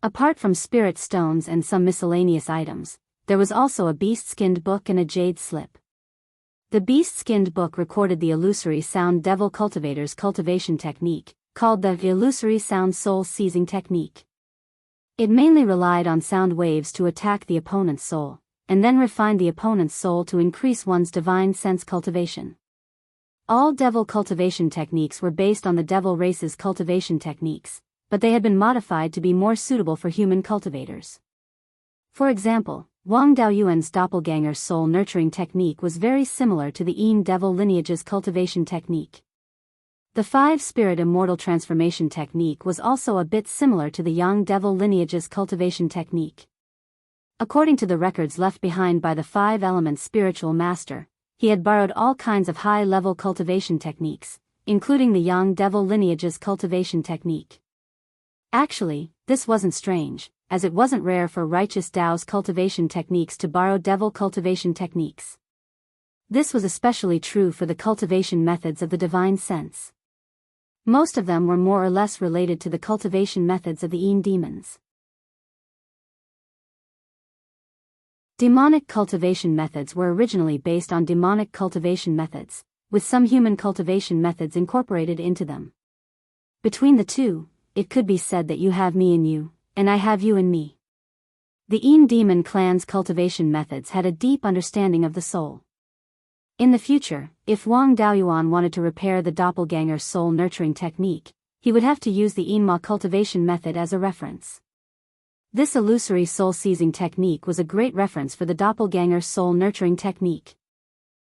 Apart from spirit stones and some miscellaneous items, there was also a beast-skinned book and a jade slip. The beast-skinned book recorded the illusory sound devil cultivator's cultivation technique, called the illusory sound soul-seizing technique. It mainly relied on sound waves to attack the opponent's soul, and then refine the opponent's soul to increase one's divine sense cultivation. All devil cultivation techniques were based on the devil race's cultivation techniques, but they had been modified to be more suitable for human cultivators. For example, Wang Daoyuan's doppelganger soul nurturing technique was very similar to the Yin devil lineage's cultivation technique. The 5-spirit immortal transformation technique was also a bit similar to the Yang devil lineage's cultivation technique. According to the records left behind by the 5-element spiritual master, he had borrowed all kinds of high-level cultivation techniques, including the Yang devil lineage's cultivation technique. Actually, this wasn't strange, as it wasn't rare for righteous Dao's cultivation techniques to borrow devil cultivation techniques. This was especially true for the cultivation methods of the divine sense. Most of them were more or less related to the cultivation methods of the Yin demons. Demonic cultivation methods were originally based on demonic cultivation methods, with some human cultivation methods incorporated into them. Between the two, it could be said that you have me in you, and I have you in me. The Yin demon clan's cultivation methods had a deep understanding of the soul. In the future, if Wang Daoyuan wanted to repair the doppelganger's soul nurturing technique, he would have to use the Yinma cultivation method as a reference. This illusory soul-seizing technique was a great reference for the doppelganger's soul-nurturing technique.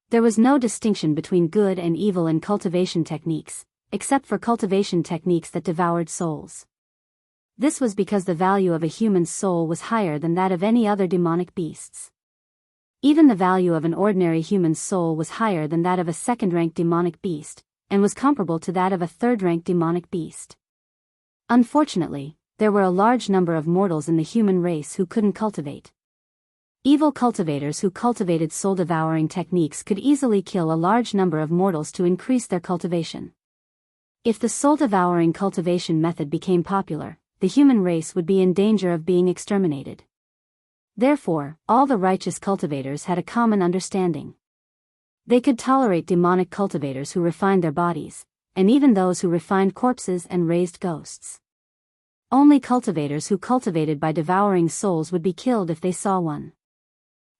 There was no distinction between good and evil in cultivation techniques, except for cultivation techniques that devoured souls. This was because the value of a human's soul was higher than that of any other demonic beasts. Even the value of an ordinary human's soul was higher than that of a second-rank demonic beast, and was comparable to that of a third-rank demonic beast. Unfortunately, there were a large number of mortals in the human race who couldn't cultivate. Evil cultivators who cultivated soul-devouring techniques could easily kill a large number of mortals to increase their cultivation. If the soul-devouring cultivation method became popular, the human race would be in danger of being exterminated. Therefore, all the righteous cultivators had a common understanding. They could tolerate demonic cultivators who refined their bodies, and even those who refined corpses and raised ghosts. Only cultivators who cultivated by devouring souls would be killed if they saw one.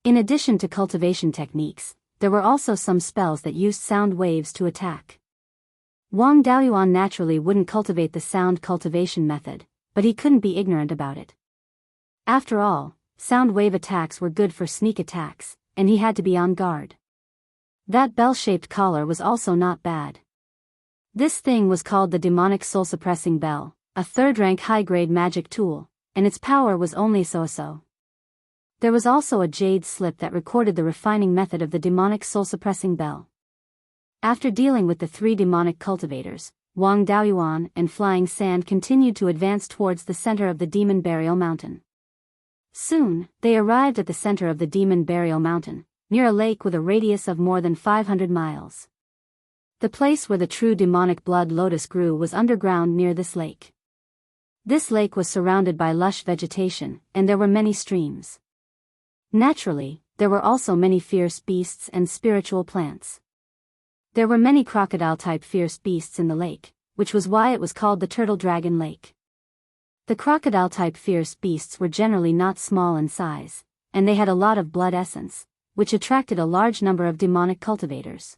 In addition to cultivation techniques, there were also some spells that used sound waves to attack. Wang Daoyuan naturally wouldn't cultivate the sound cultivation method, but he couldn't be ignorant about it. After all, sound wave attacks were good for sneak attacks, and he had to be on guard. That bell-shaped collar was also not bad. This thing was called the demonic soul-suppressing bell, a third-rank high-grade magic tool, and its power was only so-so. There was also a jade slip that recorded the refining method of the demonic soul-suppressing bell. After dealing with the three demonic cultivators, Wang Daoyuan and Flying Sand continued to advance towards the center of the Demon Burial Mountain. Soon, they arrived at the center of the Demon Burial Mountain, near a lake with a radius of more than 500 miles. The place where the true demonic blood lotus grew was underground near this lake. This lake was surrounded by lush vegetation, and there were many streams. Naturally, there were also many fierce beasts and spiritual plants. There were many crocodile-type fierce beasts in the lake, which was why it was called the Turtle Dragon Lake. The crocodile-type fierce beasts were generally not small in size, and they had a lot of blood essence, which attracted a large number of demonic cultivators.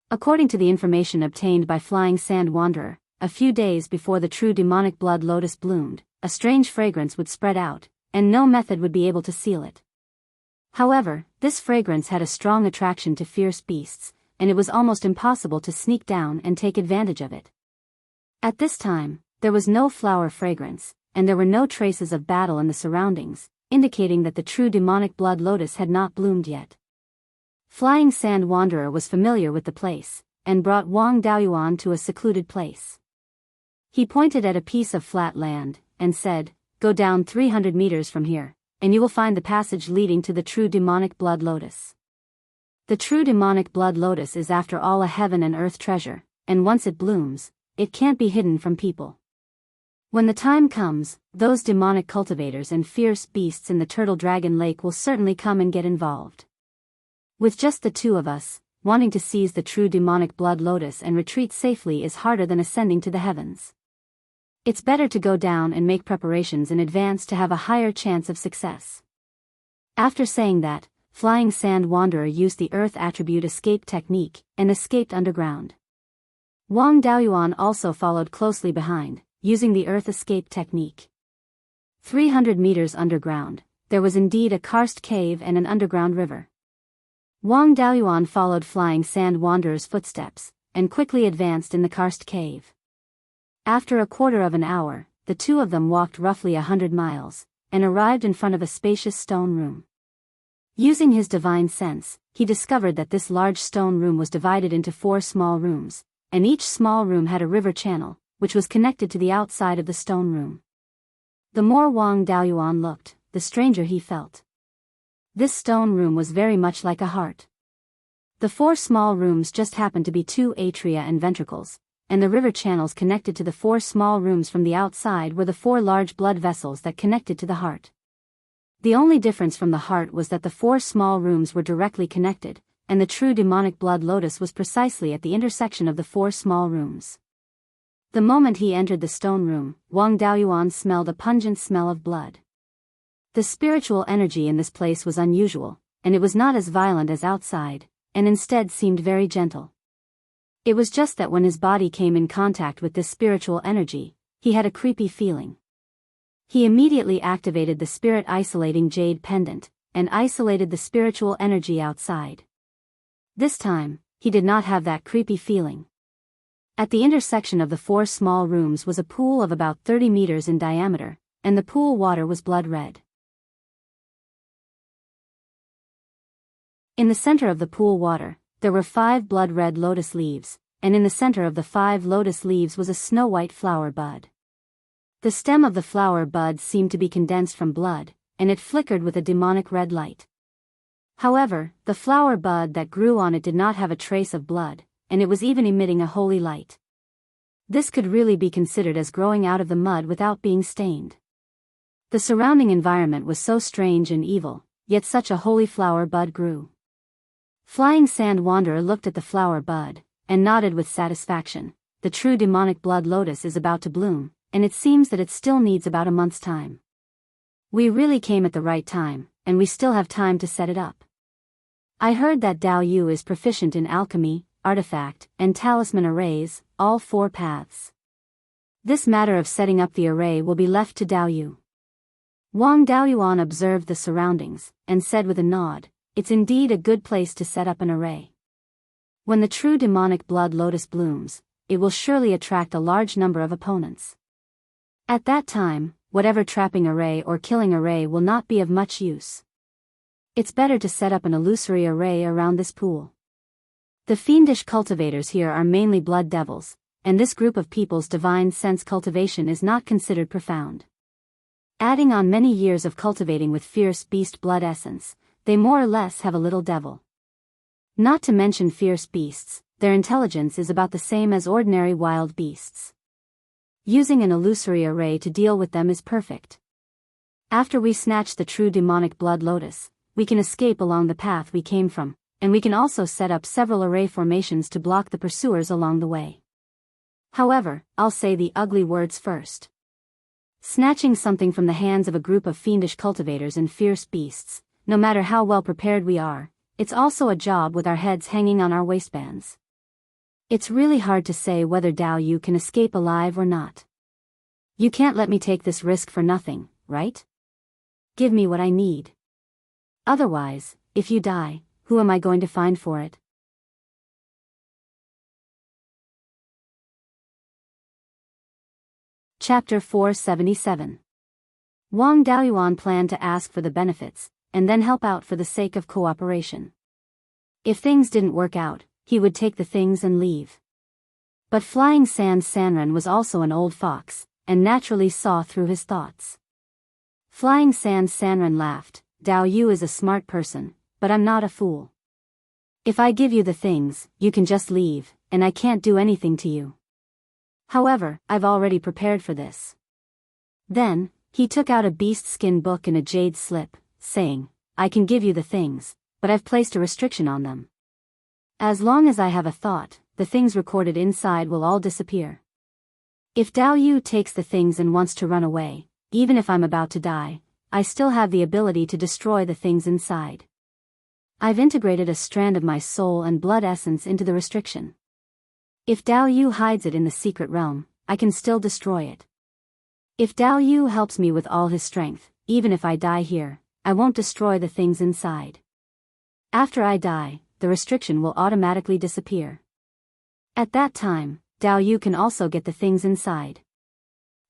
According to the information obtained by Flying Sand Wanderer, a few days before the true demonic blood lotus bloomed, a strange fragrance would spread out, and no method would be able to seal it. However, this fragrance had a strong attraction to fierce beasts, and it was almost impossible to sneak down and take advantage of it. At this time, there was no flower fragrance, and there were no traces of battle in the surroundings, indicating that the true demonic blood lotus had not bloomed yet. Flying Sand Wanderer was familiar with the place, and brought Wang Daoyuan to a secluded place. He pointed at a piece of flat land, and said, "Go down 300 meters from here, and you will find the passage leading to the true demonic blood lotus. The true demonic blood lotus is after all a heaven and earth treasure, and once it blooms, it can't be hidden from people. When the time comes, those demonic cultivators and fierce beasts in the Turtle Dragon Lake will certainly come and get involved. With just the two of us, wanting to seize the true demonic blood lotus and retreat safely is harder than ascending to the heavens. It's better to go down and make preparations in advance to have a higher chance of success." After saying that, Flying Sand Wanderer used the earth attribute escape technique, and escaped underground. Wang Daoyuan also followed closely behind, using the earth escape technique. 300 meters underground, there was indeed a karst cave and an underground river. Wang Daoyuan followed Flying Sand Wanderer's footsteps, and quickly advanced in the karst cave. After a quarter of an hour, the two of them walked roughly 100 miles, and arrived in front of a spacious stone room. Using his divine sense, he discovered that this large stone room was divided into 4 small rooms, and each small room had a river channel, which was connected to the outside of the stone room. The more Wang Daoyuan looked, the stranger he felt. This stone room was very much like a heart. The 4 small rooms just happened to be 2 atria and ventricles, and the river channels connected to the 4 small rooms from the outside were the 4 large blood vessels that connected to the heart. The only difference from the heart was that the 4 small rooms were directly connected, and the true demonic blood lotus was precisely at the intersection of the 4 small rooms. The moment he entered the stone room, Wang Daoyuan smelled a pungent smell of blood. The spiritual energy in this place was unusual, and it was not as violent as outside, and instead seemed very gentle. It was just that when his body came in contact with this spiritual energy, he had a creepy feeling. He immediately activated the spirit isolating jade pendant, and isolated the spiritual energy outside. This time, he did not have that creepy feeling. At the intersection of the 4 small rooms was a pool of about 30 meters in diameter, and the pool water was blood red. In the center of the pool water, there were 5 blood-red lotus leaves, and in the center of the 5 lotus leaves was a snow-white flower bud. The stem of the flower bud seemed to be condensed from blood, and it flickered with a demonic red light. However, the flower bud that grew on it did not have a trace of blood, and it was even emitting a holy light. This could really be considered as growing out of the mud without being stained. The surrounding environment was so strange and evil, yet such a holy flower bud grew. Flying Sand Wanderer looked at the flower bud, and nodded with satisfaction. The true demonic blood lotus is about to bloom, and it seems that it still needs about a month's time. We really came at the right time, and we still have time to set it up. I heard that Dao Yu is proficient in alchemy, artifact, and talisman arrays, all 4 paths. This matter of setting up the array will be left to Dao Yu. Wang Daoyuan observed the surroundings, and said with a nod, "It's indeed a good place to set up an array. When the true demonic blood lotus blooms, it will surely attract a large number of opponents. At that time, whatever trapping array or killing array will not be of much use. It's better to set up an illusory array around this pool. The fiendish cultivators here are mainly blood devils, and this group of people's divine sense cultivation is not considered profound. Adding on many years of cultivating with fierce beast blood essence, they more or less have a little devil. Not to mention fierce beasts, their intelligence is about the same as ordinary wild beasts. Using an illusory array to deal with them is perfect. After we snatch the true demonic blood lotus, we can escape along the path we came from, and we can also set up several array formations to block the pursuers along the way. However, I'll say the ugly words first. Snatching something from the hands of a group of fiendish cultivators and fierce beasts, no matter how well prepared we are, it's also a job with our heads hanging on our waistbands. It's really hard to say whether Dao Yu can escape alive or not. You can't let me take this risk for nothing, right? Give me what I need. Otherwise, if you die, who am I going to find for it? Chapter 477. Wang Daoyuan planned to ask for the benefits, and then help out for the sake of cooperation. If things didn't work out, he would take the things and leave. But Flying Sand Sanran was also an old fox, and naturally saw through his thoughts. Flying Sand Sanran laughed, "Dao Yu is a smart person, but I'm not a fool. If I give you the things, you can just leave, and I can't do anything to you. However, I've already prepared for this." Then, he took out a beast skin book and a jade slip, saying, "I can give you the things, but I've placed a restriction on them. As long as I have a thought, the things recorded inside will all disappear. If Dao Yu takes the things and wants to run away, even if I'm about to die, I still have the ability to destroy the things inside. I've integrated a strand of my soul and blood essence into the restriction. If Dao Yu hides it in the secret realm, I can still destroy it. If Dao Yu helps me with all his strength, even if I die here, I won't destroy the things inside. After I die, the restriction will automatically disappear. At that time, Dao Yu can also get the things inside."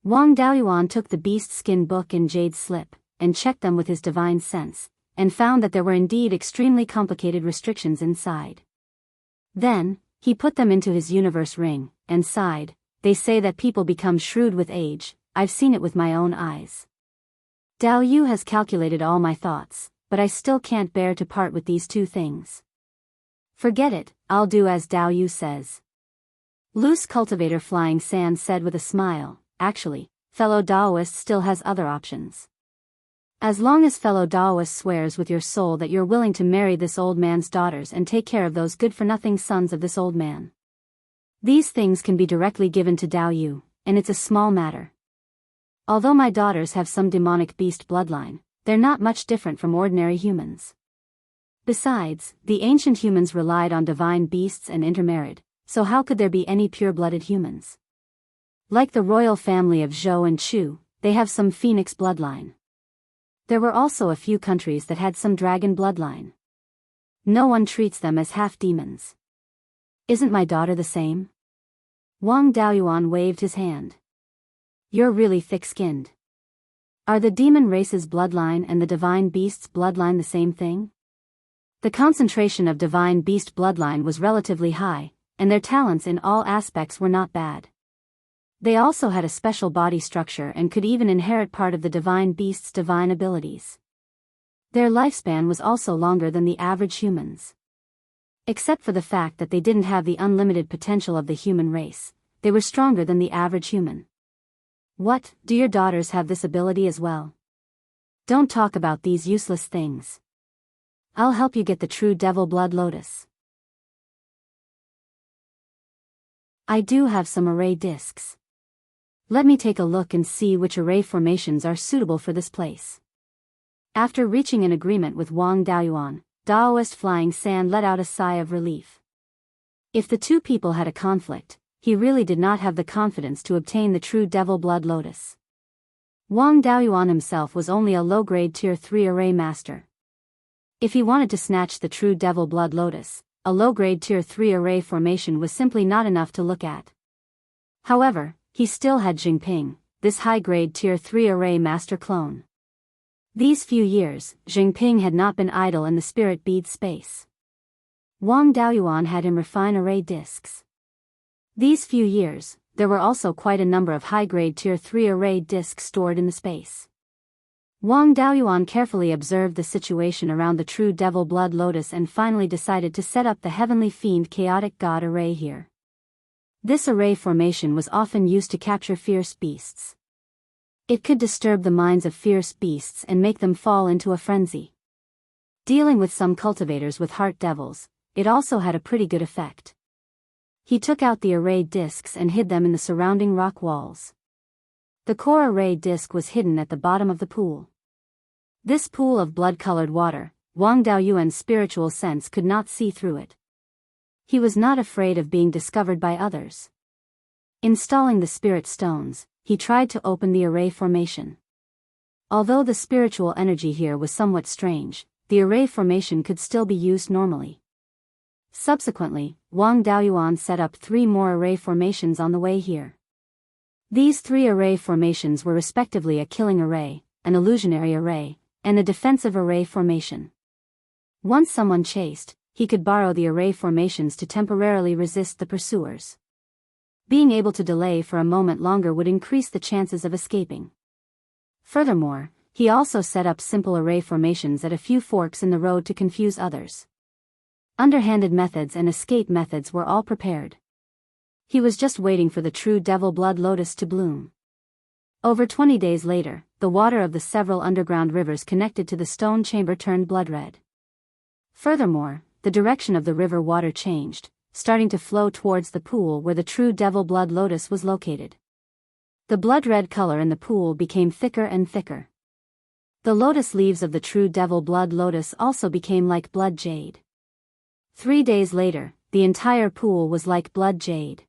Wang Daoyuan took the beast skin book and jade slip, and checked them with his divine sense, and found that there were indeed extremely complicated restrictions inside. Then, he put them into his universe ring, and sighed, "They say that people become shrewd with age, I've seen it with my own eyes. Dao Yu has calculated all my thoughts, but I still can't bear to part with these 2 things. Forget it, I'll do as Dao Yu says. Loose cultivator Flying Sand said with a smile. Actually, fellow Daoist still has other options. As long as fellow Daoist swears with your soul that you're willing to marry this old man's daughters and take care of those good-for-nothing sons of this old man. These things can be directly given to Dao Yu, and it's a small matter. Although my daughters have some demonic beast bloodline, they're not much different from ordinary humans. Besides, the ancient humans relied on divine beasts and intermarried, so how could there be any pure-blooded humans? Like the royal family of Zhou and Chu, they have some phoenix bloodline. There were also a few countries that had some dragon bloodline. No one treats them as half-demons. Isn't my daughter the same? Wang Daoyuan waved his hand. You're really thick-skinned. Are the demon race's bloodline and the divine beast's bloodline the same thing? The concentration of divine beast bloodline was relatively high, and their talents in all aspects were not bad. They also had a special body structure and could even inherit part of the divine beast's divine abilities. Their lifespan was also longer than the average humans. Except for the fact that they didn't have the unlimited potential of the human race, they were stronger than the average human. What, do your daughters have this ability as well? Don't talk about these useless things. I'll help you get the true devil blood lotus. I do have some array discs. Let me take a look and see which array formations are suitable for this place. After reaching an agreement with Wang Daoyuan, Daoist Flying Sand let out a sigh of relief. If the two people had a conflict, he really did not have the confidence to obtain the true devil blood lotus. Wang Daoyuan himself was only a low-grade tier 3 array master. If he wanted to snatch the true devil blood lotus, a low-grade tier 3 array formation was simply not enough to look at. However, he still had Jingping, this high-grade tier 3 array master clone. These few years, Jingping had not been idle in the spirit bead space. Wang Daoyuan had him refine array discs. These few years, there were also quite a number of high-grade tier 3 array discs stored in the space. Wang Daoyuan carefully observed the situation around the true devil blood lotus and finally decided to set up the heavenly fiend chaotic god array here. This array formation was often used to capture fierce beasts. It could disturb the minds of fierce beasts and make them fall into a frenzy. Dealing with some cultivators with heart devils, it also had a pretty good effect. He took out the array discs and hid them in the surrounding rock walls. The core array disc was hidden at the bottom of the pool. This pool of blood-colored water, Wang Daoyuan's spiritual sense could not see through it. He was not afraid of being discovered by others. Installing the spirit stones, he tried to open the array formation. Although the spiritual energy here was somewhat strange, the array formation could still be used normally. Subsequently, Wang Daoyuan set up 3 more array formations on the way here. These 3 array formations were respectively a killing array, an illusionary array, and a defensive array formation. Once someone chased, he could borrow the array formations to temporarily resist the pursuers. Being able to delay for a moment longer would increase the chances of escaping. Furthermore, he also set up simple array formations at a few forks in the road to confuse others. Underhanded methods and escape methods were all prepared. He was just waiting for the true devil blood lotus to bloom. Over 20 days later, the water of the several underground rivers connected to the stone chamber turned blood red. Furthermore, the direction of the river water changed, starting to flow towards the pool where the true devil blood lotus was located. The blood-red color in the pool became thicker and thicker. The lotus leaves of the true devil blood lotus also became like blood jade. 3 days later, the entire pool was like blood jade.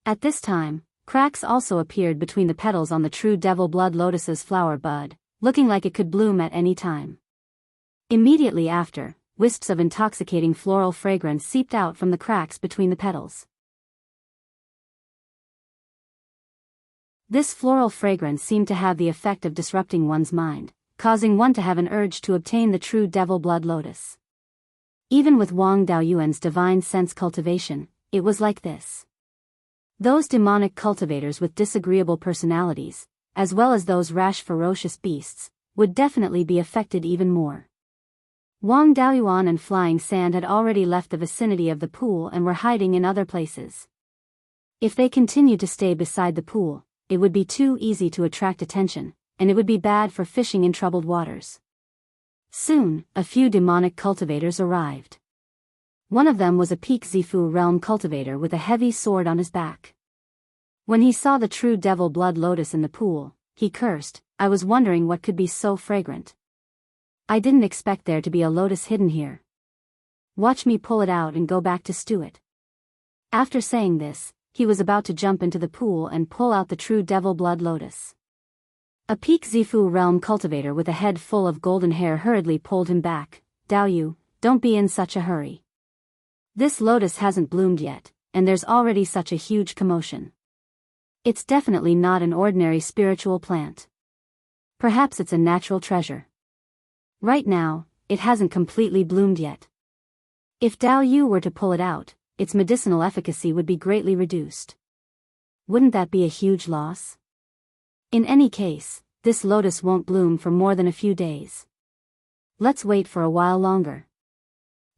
At this time, cracks also appeared between the petals on the true devil blood lotus's flower bud, looking like it could bloom at any time. Immediately after, wisps of intoxicating floral fragrance seeped out from the cracks between the petals. This floral fragrance seemed to have the effect of disrupting one's mind, causing one to have an urge to obtain the true devil blood lotus. Even with Wang Daoyuan's divine sense cultivation, it was like this. Those demonic cultivators with disagreeable personalities, as well as those rash ferocious beasts, would definitely be affected even more. Wang Daoyuan and Flying Sand had already left the vicinity of the pool and were hiding in other places. If they continued to stay beside the pool, it would be too easy to attract attention, and it would be bad for fishing in troubled waters. Soon, a few demonic cultivators arrived. One of them was a Peak Zifu realm cultivator with a heavy sword on his back. When he saw the true devil blood lotus in the pool, he cursed, "I was wondering what could be so fragrant. I didn't expect there to be a lotus hidden here. Watch me pull it out and go back to stew it." After saying this, he was about to jump into the pool and pull out the true devil blood lotus. A Peak Zifu realm cultivator with a head full of golden hair hurriedly pulled him back. "Daoyu, don't be in such a hurry. This lotus hasn't bloomed yet, and there's already such a huge commotion. It's definitely not an ordinary spiritual plant. Perhaps it's a natural treasure. Right now, it hasn't completely bloomed yet. If Daoyu were to pull it out, its medicinal efficacy would be greatly reduced. Wouldn't that be a huge loss? In any case, this lotus won't bloom for more than a few days. Let's wait for a while longer."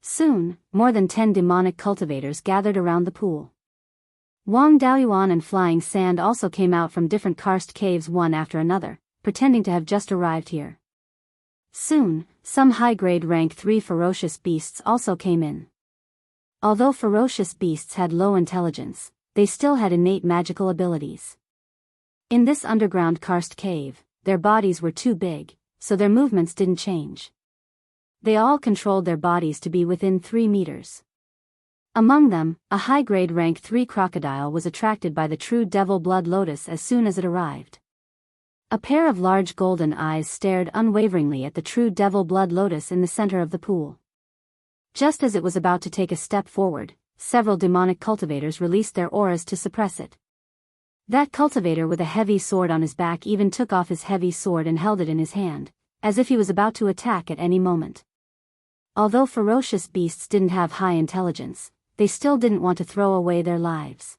Soon, more than 10 demonic cultivators gathered around the pool. Wang Daoyuan and Flying Sand also came out from different karst caves one after another, pretending to have just arrived here. Soon, some high-grade rank 3 ferocious beasts also came in. Although ferocious beasts had low intelligence, they still had innate magical abilities. In this underground karst cave, their bodies were too big, so their movements didn't change. They all controlled their bodies to be within 3 meters. Among them, a high-grade rank 3 crocodile was attracted by the true devil blood lotus as soon as it arrived. A pair of large golden eyes stared unwaveringly at the true devil blood lotus in the center of the pool. Just as it was about to take a step forward, several demonic cultivators released their auras to suppress it. That cultivator with a heavy sword on his back even took off his heavy sword and held it in his hand, as if he was about to attack at any moment. Although ferocious beasts didn't have high intelligence, they still didn't want to throw away their lives.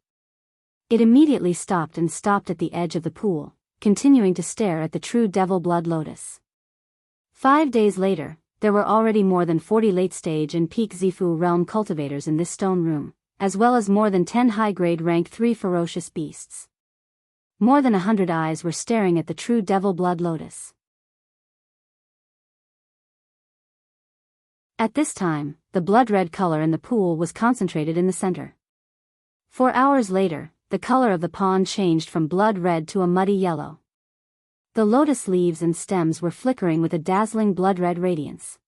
It immediately stopped at the edge of the pool, continuing to stare at the true devil blood lotus. 5 days later, there were already more than 40 late-stage and Peak Zifu realm cultivators in this stone room, as well as more than 10 high-grade rank 3 ferocious beasts. More than 100 eyes were staring at the true devil blood lotus. At this time, the blood-red color in the pool was concentrated in the center. 4 hours later, the color of the pond changed from blood red to a muddy yellow. The lotus leaves and stems were flickering with a dazzling blood-red radiance.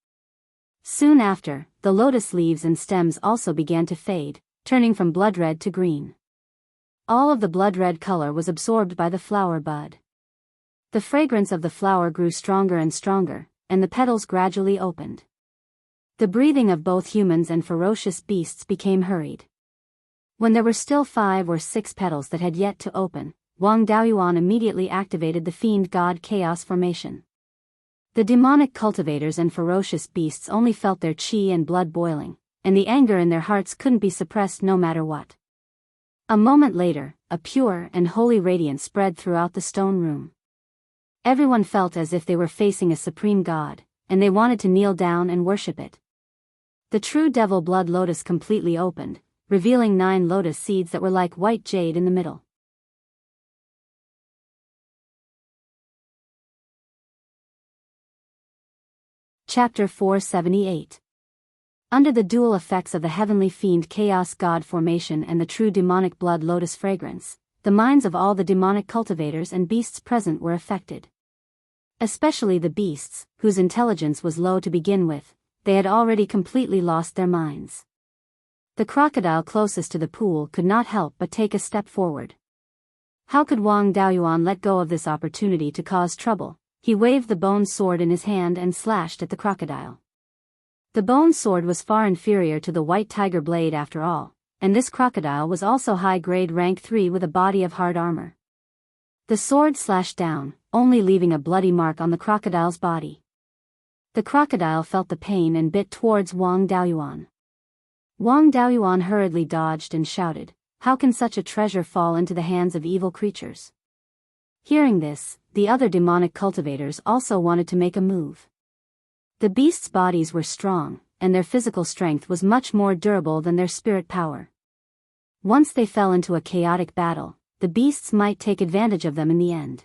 Soon after, the lotus leaves and stems also began to fade, turning from blood-red to green. All of the blood-red color was absorbed by the flower bud. The fragrance of the flower grew stronger and stronger, and the petals gradually opened. The breathing of both humans and ferocious beasts became hurried. When there were still 5 or 6 petals that had yet to open, Wang Daoyuan immediately activated the Fiend God Chaos Formation. The demonic cultivators and ferocious beasts only felt their chi and blood boiling, and the anger in their hearts couldn't be suppressed no matter what. A moment later, a pure and holy radiance spread throughout the stone room. Everyone felt as if they were facing a supreme god, and they wanted to kneel down and worship it. The true devil blood lotus completely opened, revealing 9 lotus seeds that were like white jade in the middle. Chapter 478. Under the dual effects of the heavenly fiend chaos god formation and the true demonic blood lotus fragrance, the minds of all the demonic cultivators and beasts present were affected. Especially the beasts, whose intelligence was low to begin with, they had already completely lost their minds. The crocodile closest to the pool could not help but take a step forward. How could Wang Daoyuan let go of this opportunity to cause trouble? He waved the bone sword in his hand and slashed at the crocodile. The bone sword was far inferior to the white tiger blade after all, and this crocodile was also high-grade rank 3 with a body of hard armor. The sword slashed down, only leaving a bloody mark on the crocodile's body. The crocodile felt the pain and bit towards Wang Daoyuan. Wang Daoyuan hurriedly dodged and shouted, "How can such a treasure fall into the hands of evil creatures?" Hearing this, the other demonic cultivators also wanted to make a move. The beasts' bodies were strong, and their physical strength was much more durable than their spirit power. Once they fell into a chaotic battle, the beasts might take advantage of them in the end.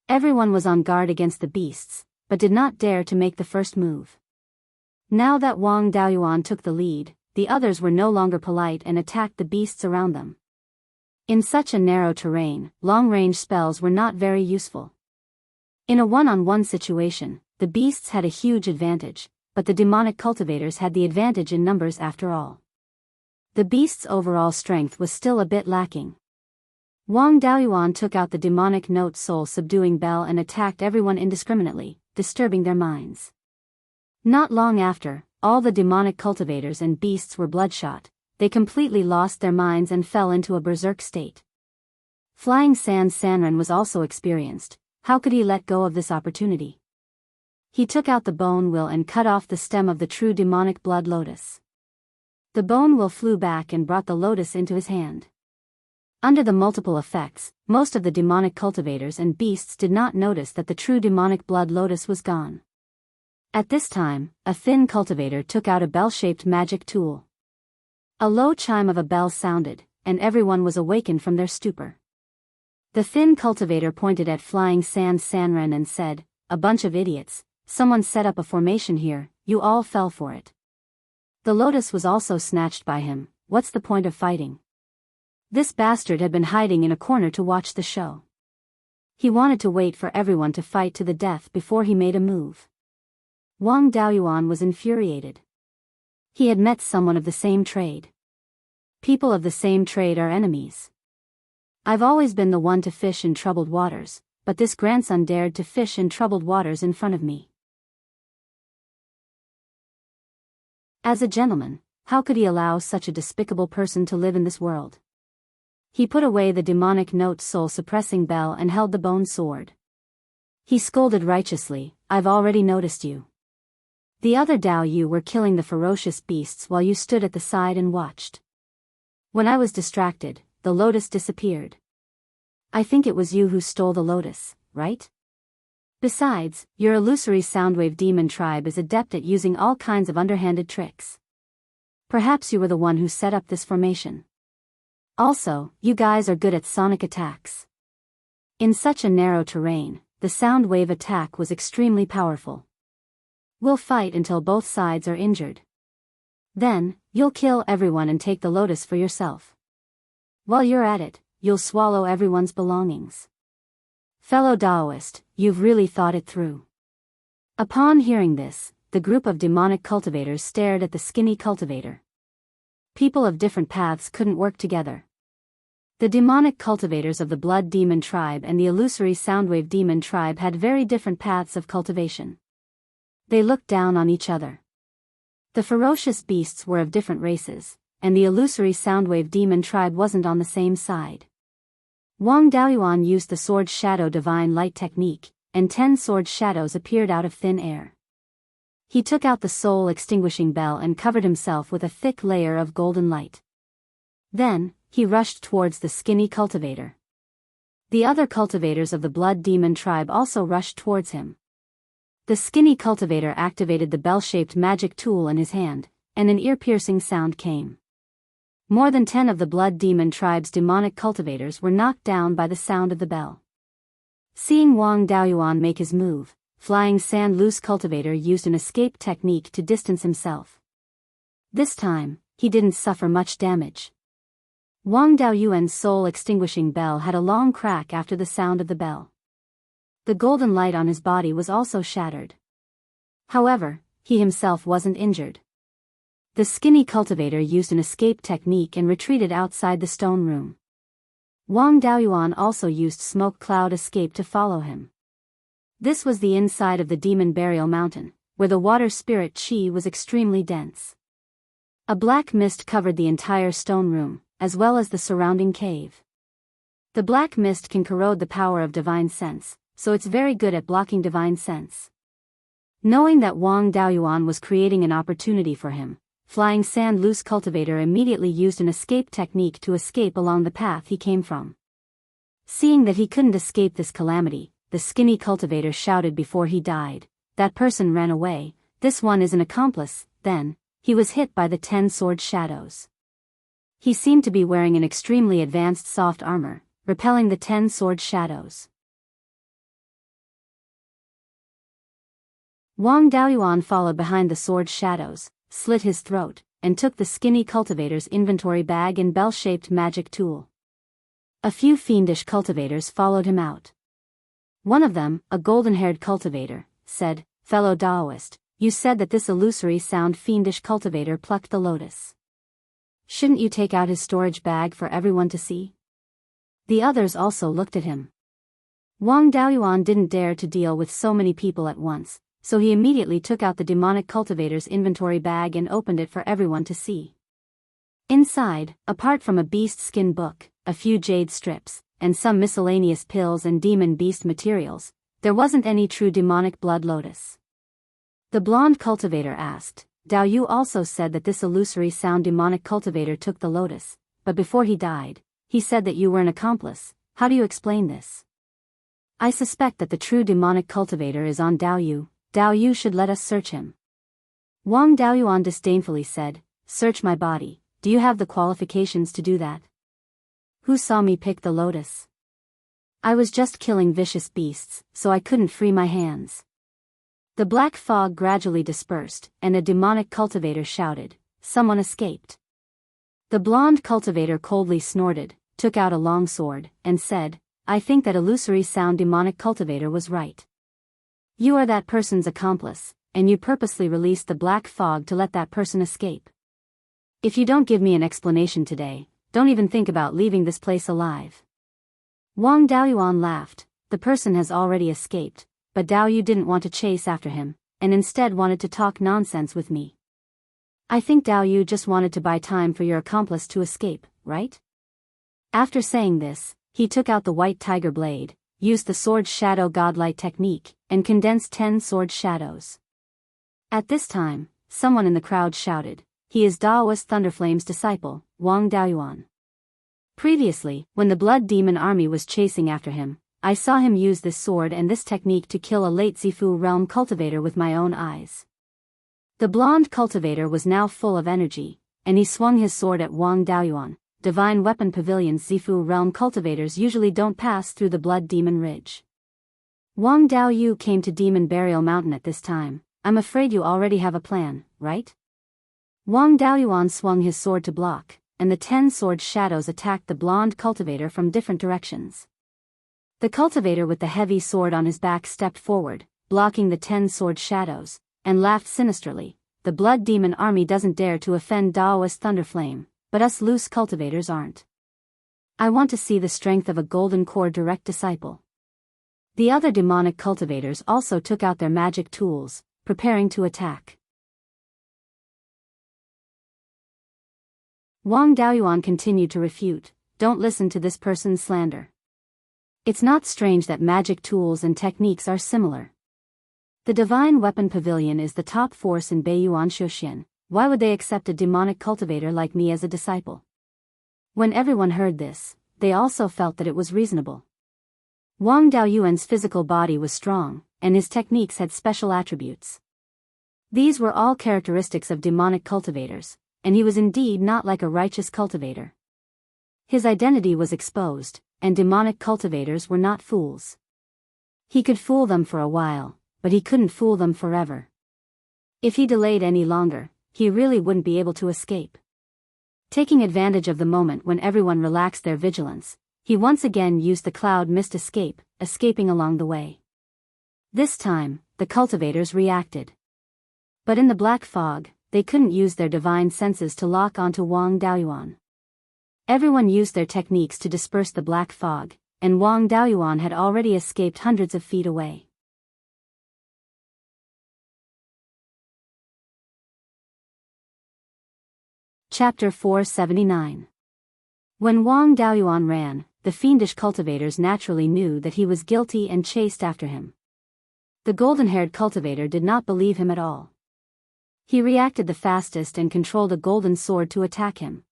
Everyone was on guard against the beasts, but did not dare to make the first move. Now that Wang Daoyuan took the lead, the others were no longer polite and attacked the beasts around them. In such a narrow terrain, long-range spells were not very useful. In a one-on-one situation, the beasts had a huge advantage, but the demonic cultivators had the advantage in numbers after all. The beasts' overall strength was still a bit lacking. Wang Daoyuan took out the demonic note soul-subduing bell and attacked everyone indiscriminately, disturbing their minds. Not long after, all the demonic cultivators and beasts were bloodshot. They completely lost their minds and fell into a berserk state. Flying Sand Sanren was also experienced. How could he let go of this opportunity? He took out the bone will and cut off the stem of the true demonic blood lotus. The bone will flew back and brought the lotus into his hand. Under the multiple effects, most of the demonic cultivators and beasts did not notice that the true demonic blood lotus was gone. At this time, a thin cultivator took out a bell-shaped magic tool. A low chime of a bell sounded, and everyone was awakened from their stupor. The thin cultivator pointed at Flying Sand Sanren and said, "A bunch of idiots, someone set up a formation here, you all fell for it." The lotus was also snatched by him. What's the point of fighting? This bastard had been hiding in a corner to watch the show. He wanted to wait for everyone to fight to the death before he made a move. Wang Daoyuan was infuriated. He had met someone of the same trade. People of the same trade are enemies. I've always been the one to fish in troubled waters, but this grandson dared to fish in troubled waters in front of me. As a gentleman, how could he allow such a despicable person to live in this world? He put away the demonic note soul-suppressing bell and held the bone sword. He scolded righteously, "I've already noticed you. The other Dao Yu were killing the ferocious beasts while you stood at the side and watched. When I was distracted, the lotus disappeared. I think it was you who stole the lotus, right? Besides, your illusory Soundwave demon tribe is adept at using all kinds of underhanded tricks. Perhaps you were the one who set up this formation. Also, you guys are good at sonic attacks." In such a narrow terrain, the Soundwave attack was extremely powerful. "We'll fight until both sides are injured. Then, you'll kill everyone and take the lotus for yourself. While you're at it, you'll swallow everyone's belongings. Fellow Daoist, you've really thought it through." Upon hearing this, the group of demonic cultivators stared at the skinny cultivator. People of different paths couldn't work together. The demonic cultivators of the Blood Demon tribe and the illusory Soundwave Demon tribe had very different paths of cultivation. They looked down on each other. The ferocious beasts were of different races, and the illusory Soundwave Demon tribe wasn't on the same side. Wang Daoyuan used the Sword Shadow Divine Light technique, and 10 sword shadows appeared out of thin air. He took out the soul-extinguishing bell and covered himself with a thick layer of golden light. Then, he rushed towards the skinny cultivator. The other cultivators of the Blood Demon tribe also rushed towards him. The skinny cultivator activated the bell-shaped magic tool in his hand, and an ear-piercing sound came. More than 10 of the Blood Demon tribe's demonic cultivators were knocked down by the sound of the bell. Seeing Wang Daoyuan make his move, Flying Sand Loose Cultivator used an escape technique to distance himself. This time, he didn't suffer much damage. Wang Daoyuan's soul-extinguishing bell had a long crack after the sound of the bell. The golden light on his body was also shattered. However, he himself wasn't injured. The skinny cultivator used an escape technique and retreated outside the stone room. Wang Daoyuan also used smoke cloud escape to follow him. This was the inside of the demon burial mountain, where the water spirit chi was extremely dense. A black mist covered the entire stone room, as well as the surrounding cave. The black mist can corrode the power of divine sense, so it's very good at blocking divine sense. Knowing that Wang Daoyuan was creating an opportunity for him, Flying Sand Loose Cultivator immediately used an escape technique to escape along the path he came from. Seeing that he couldn't escape this calamity, the skinny cultivator shouted before he died, "That person ran away, This one is an accomplice. Then, he was hit by the 10 sword shadows. He seemed to be wearing an extremely advanced soft armor, repelling the 10 sword shadows. Wang Daoyuan followed behind the sword shadows, slit his throat, and took the skinny cultivator's inventory bag and bell-shaped magic tool. A few fiendish cultivators followed him out. One of them, a golden-haired cultivator, said, "Fellow Daoist, you said that this illusory sound fiendish cultivator plucked the lotus. Shouldn't you take out his storage bag for everyone to see?" The others also looked at him. Wang Daoyuan didn't dare to deal with so many people at once, so he immediately took out the demonic cultivator's inventory bag and opened it for everyone to see. Inside, apart from a beast skin book, a few jade strips, and some miscellaneous pills and demon beast materials, there wasn't any true demonic blood lotus. The blonde cultivator asked, "Dao Yu also said that this illusory sound demonic cultivator took the lotus, but before he died, he said that you were an accomplice. How do you explain this?" "I suspect that the true demonic cultivator is on Dao Yu. Dao Yu should let us search him." Wang Daoyuan disdainfully said, "Search my body, do you have the qualifications to do that? Who saw me pick the lotus? I was just killing vicious beasts, so I couldn't free my hands." The black fog gradually dispersed, and a demonic cultivator shouted, "Someone escaped." The blonde cultivator coldly snorted, took out a long sword, and said, "I think that illusory sound demonic cultivator was right. You are that person's accomplice, and you purposely released the black fog to let that person escape. If you don't give me an explanation today, don't even think about leaving this place alive." Wang Daoyuan laughed. "The person has already escaped, but Dao Yu didn't want to chase after him, and instead wanted to talk nonsense with me. I think Dao Yu just wanted to buy time for your accomplice to escape, right?" After saying this, he took out the white tiger blade, used the sword shadow godlight technique, and condensed 10 sword shadows. At this time, someone in the crowd shouted, "He is Daoist Thunderflame's disciple, Wang Daoyuan. Previously, when the blood demon army was chasing after him, I saw him use this sword and this technique to kill a late Zifu realm cultivator with my own eyes." The blonde cultivator was now full of energy, and he swung his sword at Wang Daoyuan. Divine Weapon Pavilion's Zifu realm cultivators usually don't pass through the Blood Demon Ridge. Wang Daoyu came to Demon Burial Mountain at this time. "I'm afraid you already have a plan, right?" Wang Daoyuan swung his sword to block, and the 10 sword shadows attacked the blonde cultivator from different directions. The cultivator with the heavy sword on his back stepped forward, blocking the 10 sword shadows, and laughed sinisterly. "The blood demon army doesn't dare to offend Daoist Thunderflame, but us loose cultivators aren't. I want to see the strength of a golden core direct disciple." The other demonic cultivators also took out their magic tools, preparing to attack. Wang Daoyuan continued to refute, "Don't listen to this person's slander. It's not strange that magic tools and techniques are similar. The Divine Weapon Pavilion is the top force in Beiyuan Shouxian. Why would they accept a demonic cultivator like me as a disciple?" When everyone heard this, they also felt that it was reasonable. Wang Daoyuan's physical body was strong, and his techniques had special attributes. These were all characteristics of demonic cultivators, and he was indeed not like a righteous cultivator. His identity was exposed, and demonic cultivators were not fools. He could fool them for a while, but he couldn't fool them forever. If he delayed any longer, he really wouldn't be able to escape. Taking advantage of the moment when everyone relaxed their vigilance, he once again used the cloud mist escaping along the way. This time, the cultivators reacted. But in the black fog, they couldn't use their divine senses to lock onto Wang Daoyuan. Everyone used their techniques to disperse the black fog, and Wang Daoyuan had already escaped hundreds of feet away. Chapter 479. When Wang Daoyuan ran, the fiendish cultivators naturally knew that he was guilty and chased after him. The golden-haired cultivator did not believe him at all. He reacted the fastest and controlled a golden sword to attack him.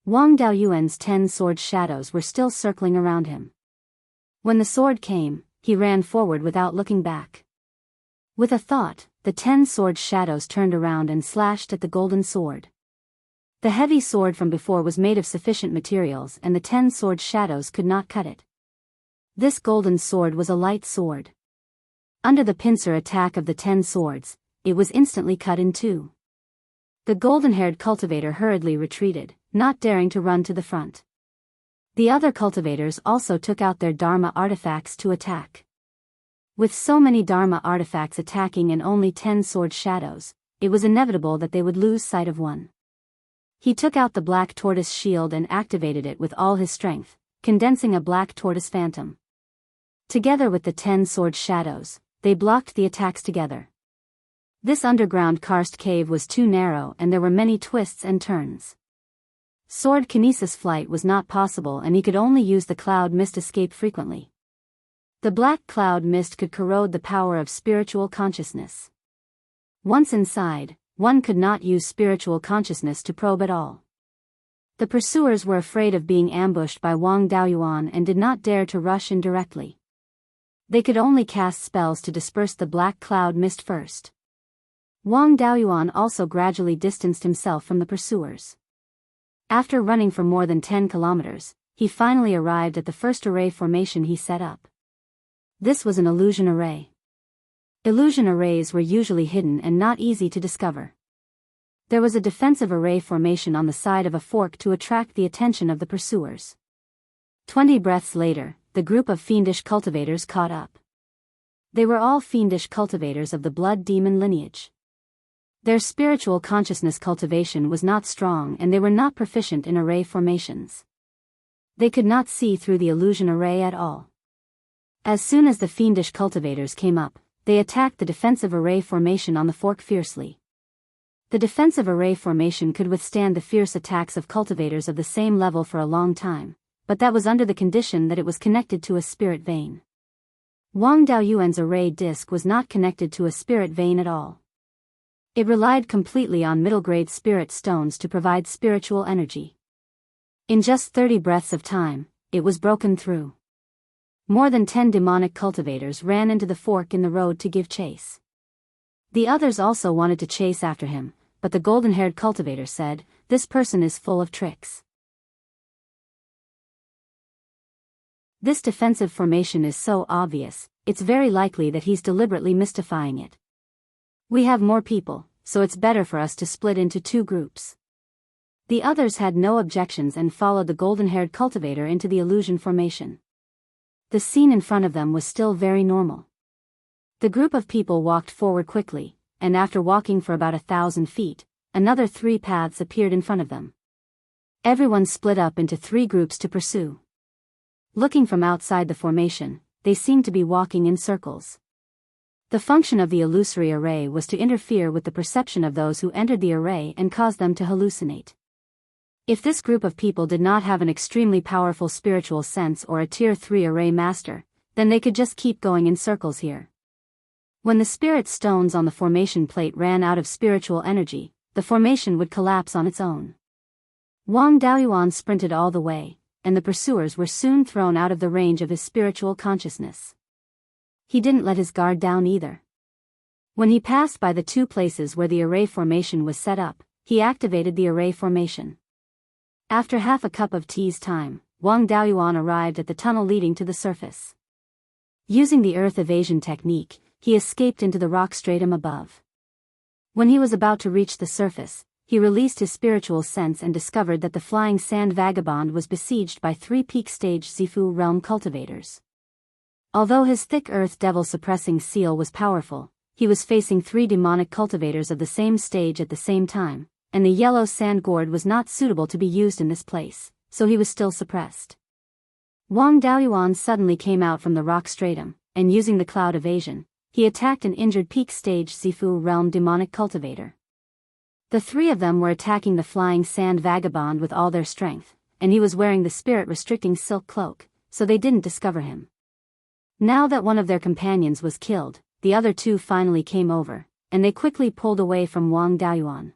Wang Daoyuan's 10 sword shadows were still circling around him. When the sword came, he ran forward without looking back. With a thought, the 10 sword shadows turned around and slashed at the golden sword. The heavy sword from before was made of sufficient materials and the 10 sword shadows could not cut it. This golden sword was a light sword. Under the pincer attack of the 10 swords, it was instantly cut in two. The golden-haired cultivator hurriedly retreated, not daring to run to the front. The other cultivators also took out their Dharma artifacts to attack. With so many Dharma artifacts attacking and only 10 sword shadows, it was inevitable that they would lose sight of one. He took out the black tortoise shield and activated it with all his strength, condensing a black tortoise phantom. Together with the 10 sword shadows, they blocked the attacks together. This underground karst cave was too narrow and there were many twists and turns. Sword kinesis flight was not possible and he could only use the cloud mist escape frequently. The black cloud mist could corrode the power of spiritual consciousness. Once inside, one could not use spiritual consciousness to probe at all. The pursuers were afraid of being ambushed by Wang Daoyuan and did not dare to rush in directly. They could only cast spells to disperse the black cloud mist first. Wang Daoyuan also gradually distanced himself from the pursuers. After running for more than 10 kilometers, he finally arrived at the first array formation he set up. This was an illusion array. Illusion arrays were usually hidden and not easy to discover. There was a defensive array formation on the side of a fork to attract the attention of the pursuers. 20 breaths later, the group of fiendish cultivators caught up. They were all fiendish cultivators of the blood demon lineage. Their spiritual consciousness cultivation was not strong and they were not proficient in array formations. They could not see through the illusion array at all. As soon as the fiendish cultivators came up, they attacked the defensive array formation on the fork fiercely. The defensive array formation could withstand the fierce attacks of cultivators of the same level for a long time, but that was under the condition that it was connected to a spirit vein. Wang Daoyuan's array disc was not connected to a spirit vein at all. It relied completely on middle-grade spirit stones to provide spiritual energy. In just 30 breaths of time, it was broken through. More than 10 demonic cultivators ran into the fork in the road to give chase. The others also wanted to chase after him, but the golden-haired cultivator said, "This person is full of tricks. This defensive formation is so obvious, it's very likely that he's deliberately mystifying it. We have more people, so it's better for us to split into two groups." The others had no objections and followed the golden-haired cultivator into the illusion formation. The scene in front of them was still very normal. The group of people walked forward quickly, and after walking for about 1,000 feet, another 3 paths appeared in front of them. Everyone split up into 3 groups to pursue. Looking from outside the formation, they seemed to be walking in circles. The function of the illusory array was to interfere with the perception of those who entered the array and cause them to hallucinate. If this group of people did not have an extremely powerful spiritual sense or a Tier 3 array master, then they could just keep going in circles here. When the spirit stones on the formation plate ran out of spiritual energy, the formation would collapse on its own. Wang Daoyuan sprinted all the way, and the pursuers were soon thrown out of the range of his spiritual consciousness. He didn't let his guard down either. When he passed by the 2 places where the array formation was set up, he activated the array formation. After half a cup of tea's time, Wang Daoyuan arrived at the tunnel leading to the surface. Using the earth evasion technique, he escaped into the rock stratum above. When he was about to reach the surface, he released his spiritual sense and discovered that the flying sand vagabond was besieged by 3 peak stage Zifu realm cultivators. Although his thick earth devil suppressing seal was powerful, he was facing 3 demonic cultivators of the same stage at the same time, and the yellow sand gourd was not suitable to be used in this place, so he was still suppressed. Wang Daoyuan suddenly came out from the rock stratum, and using the cloud evasion, he attacked an injured peak stage Zifu realm demonic cultivator. The 3 of them were attacking the flying sand vagabond with all their strength, and he was wearing the spirit-restricting silk cloak, so they didn't discover him. Now that one of their companions was killed, the other 2 finally came over, and they quickly pulled away from Wang Daoyuan.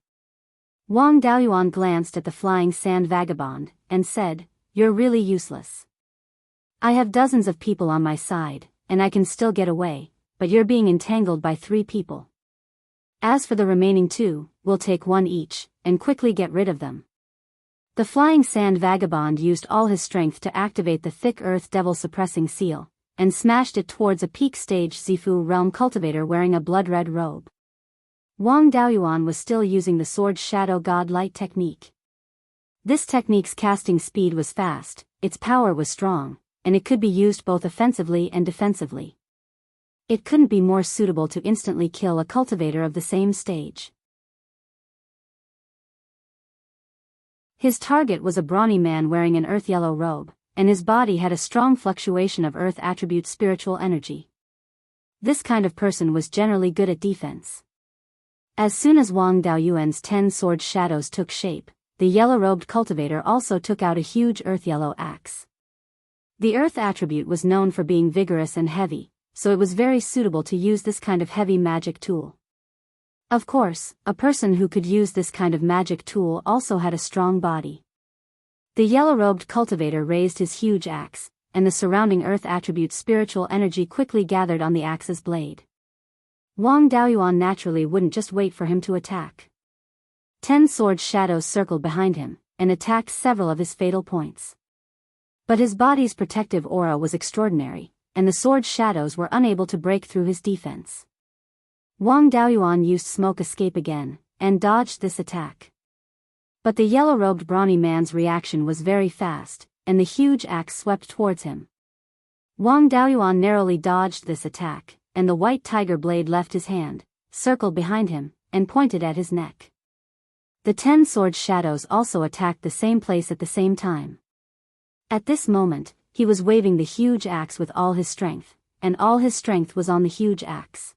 Wang Daoyuan glanced at the flying sand vagabond, and said, "You're really useless. I have dozens of people on my side, and I can still get away, but you're being entangled by 3 people. As for the remaining two, we'll take one each, and quickly get rid of them. The flying sand vagabond used all his strength to activate the thick earth devil suppressing seal, and smashed it towards a peak stage Zifu realm cultivator wearing a blood-red robe. Wang Daoyuan was still using the sword shadow god light technique. This technique's casting speed was fast, its power was strong, and it could be used both offensively and defensively. It couldn't be more suitable to instantly kill a cultivator of the same stage. His target was a brawny man wearing an earth-yellow robe, and his body had a strong fluctuation of earth attribute spiritual energy. This kind of person was generally good at defense. As soon as Wang Daoyuan's 10 sword shadows took shape, the yellow-robed cultivator also took out a huge earth-yellow axe. The earth attribute was known for being vigorous and heavy, so it was very suitable to use this kind of heavy magic tool. Of course, a person who could use this kind of magic tool also had a strong body. The yellow-robed cultivator raised his huge axe, and the surrounding earth attribute spiritual energy quickly gathered on the axe's blade. Wang Daoyuan naturally wouldn't just wait for him to attack. 10 sword shadows circled behind him, and attacked several of his fatal points. But his body's protective aura was extraordinary, and the sword shadows were unable to break through his defense. Wang Daoyuan used smoke escape again, and dodged this attack. But the yellow-robed brawny man's reaction was very fast, and the huge axe swept towards him. Wang Daoyuan narrowly dodged this attack, and the white tiger blade left his hand, circled behind him, and pointed at his neck. The 10 sword shadows also attacked the same place at the same time. At this moment, he was waving the huge axe with all his strength, and all his strength was on the huge axe.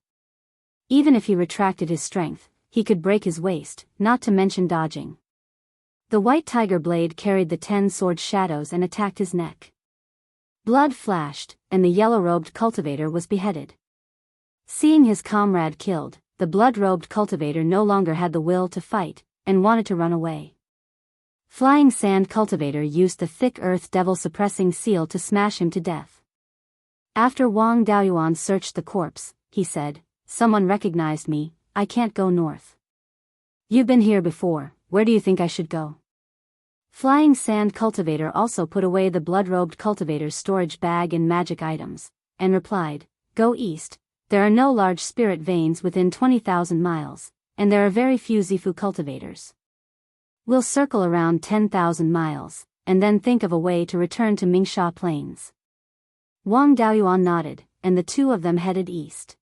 Even if he retracted his strength, he could break his waist, not to mention dodging. The white tiger blade carried the 10 sword shadows and attacked his neck. Blood flashed, and the yellow-robed cultivator was beheaded. Seeing his comrade killed, the blood-robed cultivator no longer had the will to fight, and wanted to run away. Flying sand cultivator used the thick earth devil suppressing seal to smash him to death. After Wang Daoyuan searched the corpse, he said, "Someone recognized me, I can't go north." "You've been here before, where do you think I should go?" Flying sand cultivator also put away the blood-robed cultivator's storage bag and magic items, and replied, "Go east, there are no large spirit veins within 20,000 miles, and there are very few Zifu cultivators. We'll circle around 10,000 miles, and then think of a way to return to Mingsha Plains." Wang Daoyuan nodded, and the two of them headed east.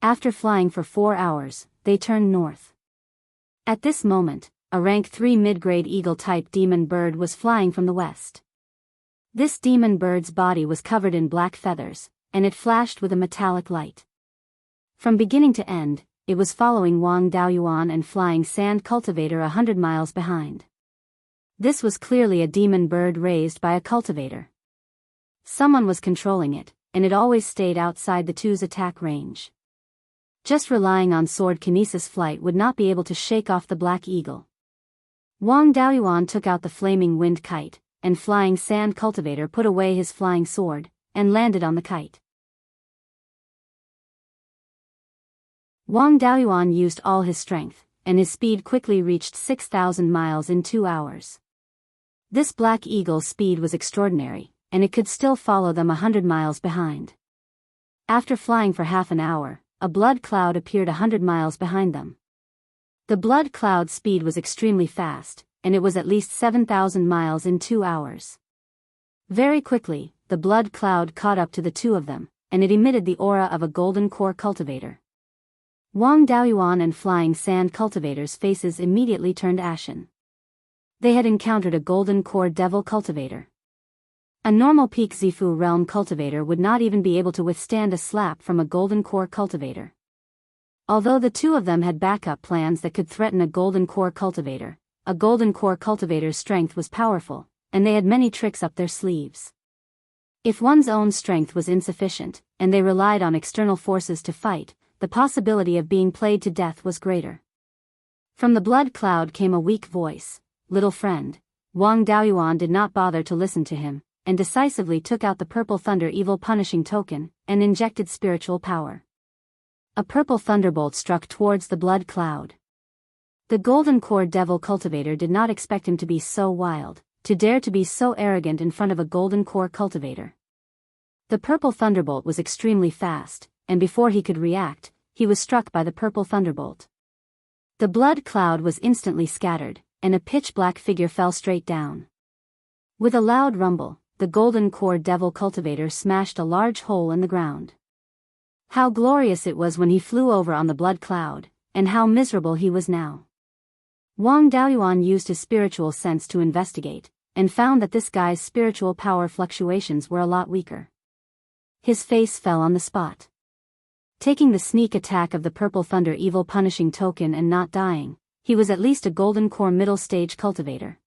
After flying for 4 hours, they turned north. At this moment, a rank 3 mid-grade eagle-type demon bird was flying from the west. This demon bird's body was covered in black feathers, and it flashed with a metallic light. From beginning to end, it was following Wang Daoyuan and flying sand cultivator 100 miles behind. This was clearly a demon bird raised by a cultivator. Someone was controlling it, and it always stayed outside the two's attack range. Just relying on sword kinesis flight would not be able to shake off the black eagle. Wang Daoyuan took out the flaming wind kite, and flying sand cultivator put away his flying sword, and landed on the kite. Wang Daoyuan used all his strength, and his speed quickly reached 6,000 miles in 2 hours. This black eagle's speed was extraordinary, and it could still follow them 100 miles behind. After flying for half an hour, a blood cloud appeared 100 miles behind them. The blood cloud's speed was extremely fast, and it was at least 7,000 miles in 2 hours. Very quickly, the blood cloud caught up to the two of them, and it emitted the aura of a golden core cultivator. Wang Daoyuan and flying sand cultivator's faces immediately turned ashen. They had encountered a golden core devil cultivator. A normal peak Zifu realm cultivator would not even be able to withstand a slap from a golden core cultivator. Although the two of them had backup plans that could threaten a golden core cultivator, a golden core cultivator's strength was powerful, and they had many tricks up their sleeves. If one's own strength was insufficient, and they relied on external forces to fight, the possibility of being played to death was greater. From the blood cloud came a weak voice, "Little friend." Wang Daoyuan did not bother to listen to him, and decisively took out the purple thunder evil punishing token, and injected spiritual power. a purple thunderbolt struck towards the blood cloud. The golden core devil cultivator did not expect him to be so wild, to dare to be so arrogant in front of a golden core cultivator. The purple thunderbolt was extremely fast, and before he could react, he was struck by the purple thunderbolt. The blood cloud was instantly scattered, and a pitch-black figure fell straight down. With a loud rumble, the golden core devil cultivator smashed a large hole in the ground. How glorious it was when he flew over on the blood cloud, and how miserable he was now. Wang Daoyuan used his spiritual sense to investigate, and found that this guy's spiritual power fluctuations were a lot weaker. His face fell on the spot. Taking the sneak attack of the purple thunder evil punishing token and not dying, he was at least a golden core middle stage cultivator.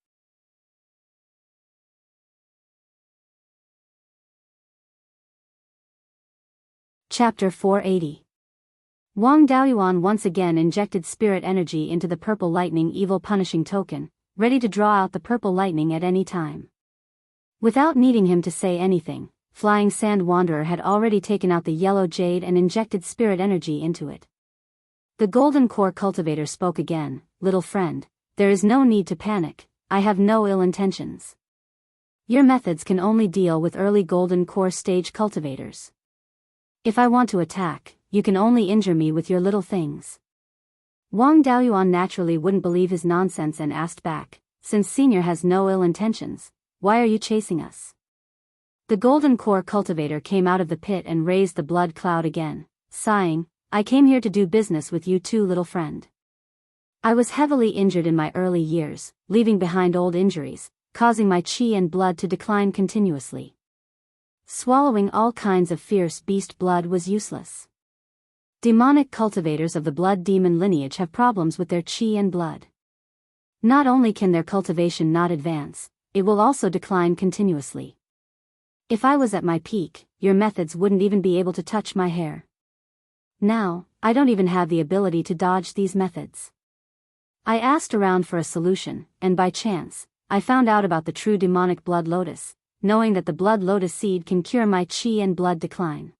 Chapter 480. Wang Daoyuan once again injected spirit energy into the purple lightning evil punishing token, ready to draw out the purple lightning at any time. Without needing him to say anything, Flying Sand Wanderer had already taken out the yellow jade and injected spirit energy into it. The golden core cultivator spoke again, "Little friend, there is no need to panic, I have no ill intentions. Your methods can only deal with early golden core stage cultivators. If I want to attack, you can only injure me with your little things." Wang Daoyuan naturally wouldn't believe his nonsense and asked back, "Since Senior has no ill intentions, why are you chasing us?" The golden core cultivator came out of the pit and raised the blood cloud again, sighing, "I came here to do business with you too, little friend. I was heavily injured in my early years, leaving behind old injuries, causing my chi and blood to decline continuously. Swallowing all kinds of fierce beast blood was useless. Demonic cultivators of the blood demon lineage have problems with their chi and blood. Not only can their cultivation not advance, it will also decline continuously. If I was at my peak, your methods wouldn't even be able to touch my hair. Now, I don't even have the ability to dodge these methods. I asked around for a solution, and by chance, I found out about the true demonic blood lotus, knowing that the blood lotus seed can cure my chi and blood decline.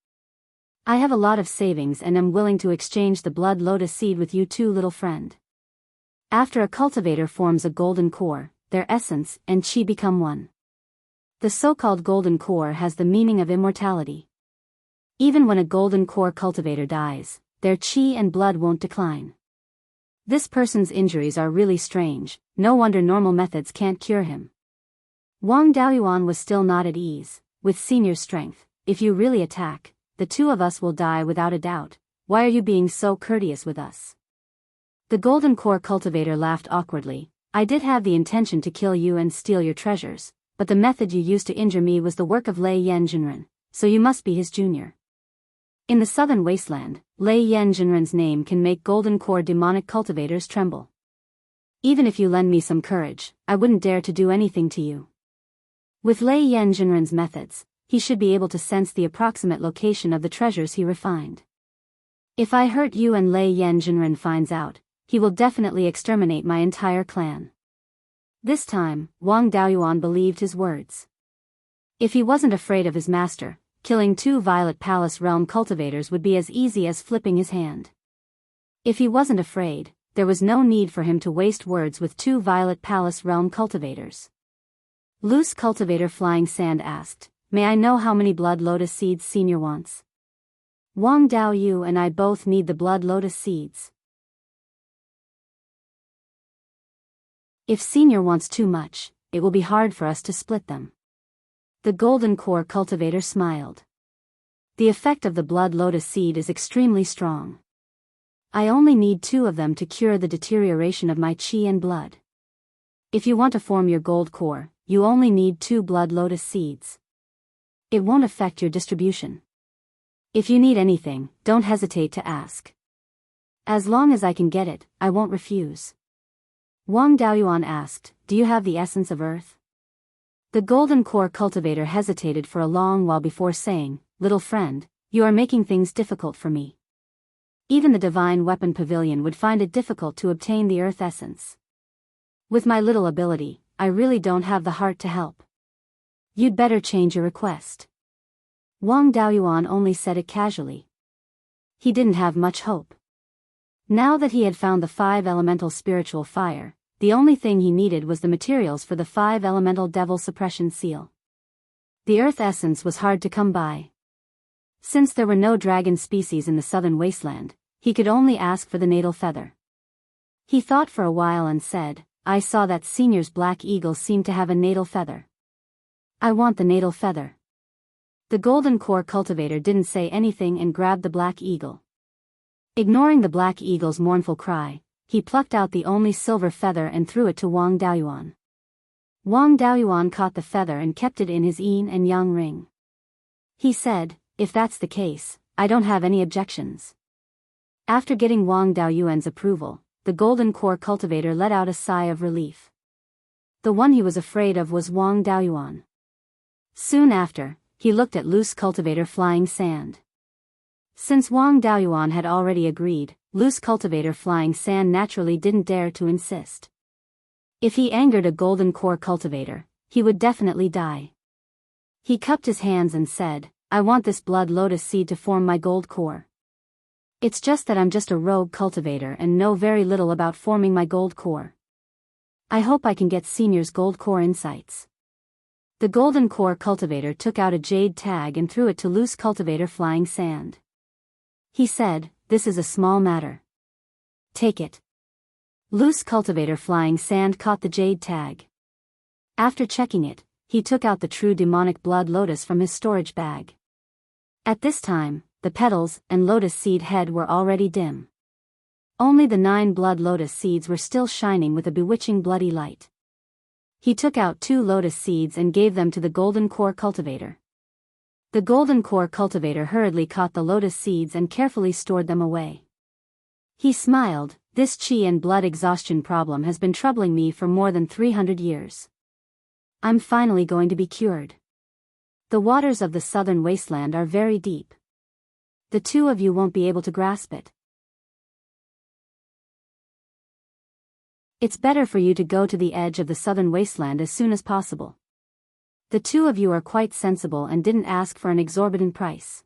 I have a lot of savings and am willing to exchange the blood lotus seed with you too, little friend." After a cultivator forms a golden core, their essence and chi become one. The so-called golden core has the meaning of immortality. Even when a golden core cultivator dies, their chi and blood won't decline. This person's injuries are really strange, no wonder normal methods can't cure him. Wang Daoyuan was still not at ease. "With Senior's strength, if you really attack, the two of us will die without a doubt. Why are you being so courteous with us?" The golden core cultivator laughed awkwardly. "I did have the intention to kill you and steal your treasures, but the method you used to injure me was the work of Lei Yen Jinren, so you must be his junior. In the southern wasteland, Lei Yen Jinren's name can make golden core demonic cultivators tremble. Even if you lend me some courage, I wouldn't dare to do anything to you. With Lei Yen Jinren's methods, he should be able to sense the approximate location of the treasures he refined. If I hurt you and Lei Yen Jinren finds out, he will definitely exterminate my entire clan." This time, Wang Daoyuan believed his words. If he wasn't afraid of his master, killing 2 Violet Palace Realm cultivators would be as easy as flipping his hand. If he wasn't afraid, there was no need for him to waste words with 2 Violet Palace Realm cultivators. Loose cultivator Flying Sand asked, "May I know how many blood lotus seeds Senior wants?" "Wang Daoyu and I both need the blood lotus seeds. If Senior wants too much, it will be hard for us to split them." The golden core cultivator smiled. "The effect of the blood lotus seed is extremely strong. I only need 2 of them to cure the deterioration of my chi and blood. If you want to form your gold core, you only need 2 blood lotus seeds. It won't affect your distribution. If you need anything, don't hesitate to ask. As long as I can get it, I won't refuse." Wang Daoyuan asked, "Do you have the essence of earth?" The golden core cultivator hesitated for a long while before saying, "Little friend, you are making things difficult for me. Even the divine weapon pavilion would find it difficult to obtain the earth essence. With my little ability, I really don't have the heart to help. You'd better change your request." Wang Daoyuan only said it casually. he didn't have much hope. Now that he had found the 5 elemental spiritual fire, the only thing he needed was the materials for the 5 elemental devil suppression seal. The earth essence was hard to come by. Since there were no dragon species in the southern wasteland, he could only ask for the natal feather. He thought for a while and said, I saw that senior's black eagle seemed to have a natal feather. I want the natal feather. The golden core cultivator didn't say anything and grabbed the black eagle. Ignoring the black eagle's mournful cry, he plucked out the only silver feather and threw it to Wang Daoyuan. Wang Daoyuan caught the feather and kept it in his yin and yang ring. He said, if that's the case, I don't have any objections. After getting Wang Daoyuan's approval, the golden core cultivator let out a sigh of relief. The one he was afraid of was Wang Daoyuan. Soon after, he looked at loose cultivator flying sand. Since Wang Daoyuan had already agreed, loose cultivator flying sand naturally didn't dare to insist. If he angered a golden core cultivator, he would definitely die. He cupped his hands and said, I want this blood lotus seed to form my gold core. It's just that I'm just a rogue cultivator and know very little about forming my gold core. I hope I can get senior's gold core insights. The golden core cultivator took out a jade tag and threw it to loose cultivator flying sand. He said, this is a small matter. Take it. Loose cultivator flying sand caught the jade tag. After checking it, he took out the true demonic blood lotus from his storage bag. At this time, the petals and lotus seed head were already dim. Only the 9 blood lotus seeds were still shining with a bewitching bloody light. He took out 2 lotus seeds and gave them to the golden core cultivator. The golden core cultivator hurriedly caught the lotus seeds and carefully stored them away. He smiled, this chi and blood exhaustion problem has been troubling me for more than 300 years. I'm finally going to be cured. The waters of the southern wasteland are very deep. The 2 of you won't be able to grasp it. It's better for you to go to the edge of the southern wasteland as soon as possible. The 2 of you are quite sensible and didn't ask for an exorbitant price.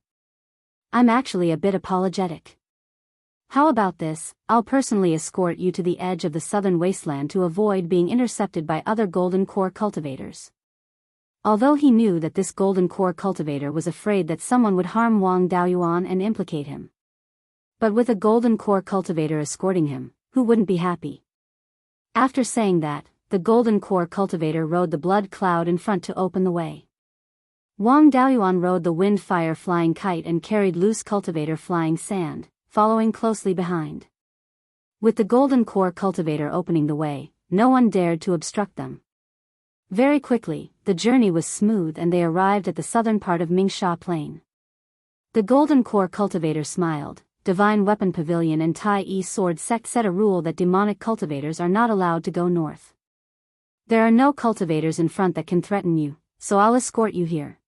I'm actually a bit apologetic. How about this, I'll personally escort you to the edge of the southern wasteland to avoid being intercepted by other golden core cultivators. Although he knew that this golden core cultivator was afraid that someone would harm Wang Daoyuan and implicate him. But with a golden core cultivator escorting him, who wouldn't be happy? After saying that, the golden core cultivator rode the blood cloud in front to open the way. Wang Daoyuan rode the wind fire flying kite and carried loose cultivator flying sand, following closely behind. With the golden core cultivator opening the way, no one dared to obstruct them. Very quickly, the journey was smooth and they arrived at the southern part of Mingsha Plain. The golden core cultivator smiled. Divine Weapon Pavilion and Tai-E Sword Sect set a rule that demonic cultivators are not allowed to go north. There are no cultivators in front that can threaten you, so I'll escort you here.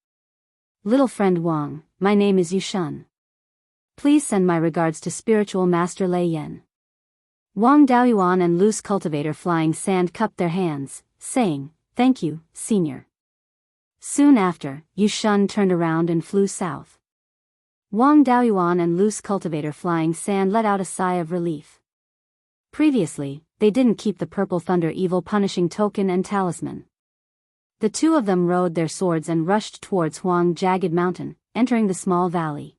Little friend Wang, my name is Yushun. Please send my regards to Spiritual Master Lei Yen. Wang Daoyuan and Loose Cultivator Flying Sand cupped their hands, saying, Thank you, Senior. Soon after, Yushun turned around and flew south. Wang Daoyuan and Loose Cultivator Flying Sand let out a sigh of relief. Previously, they didn't keep the Purple Thunder Evil Punishing Token and Talisman. The 2 of them rode their swords and rushed towards Huang Jagged Mountain, entering the small valley.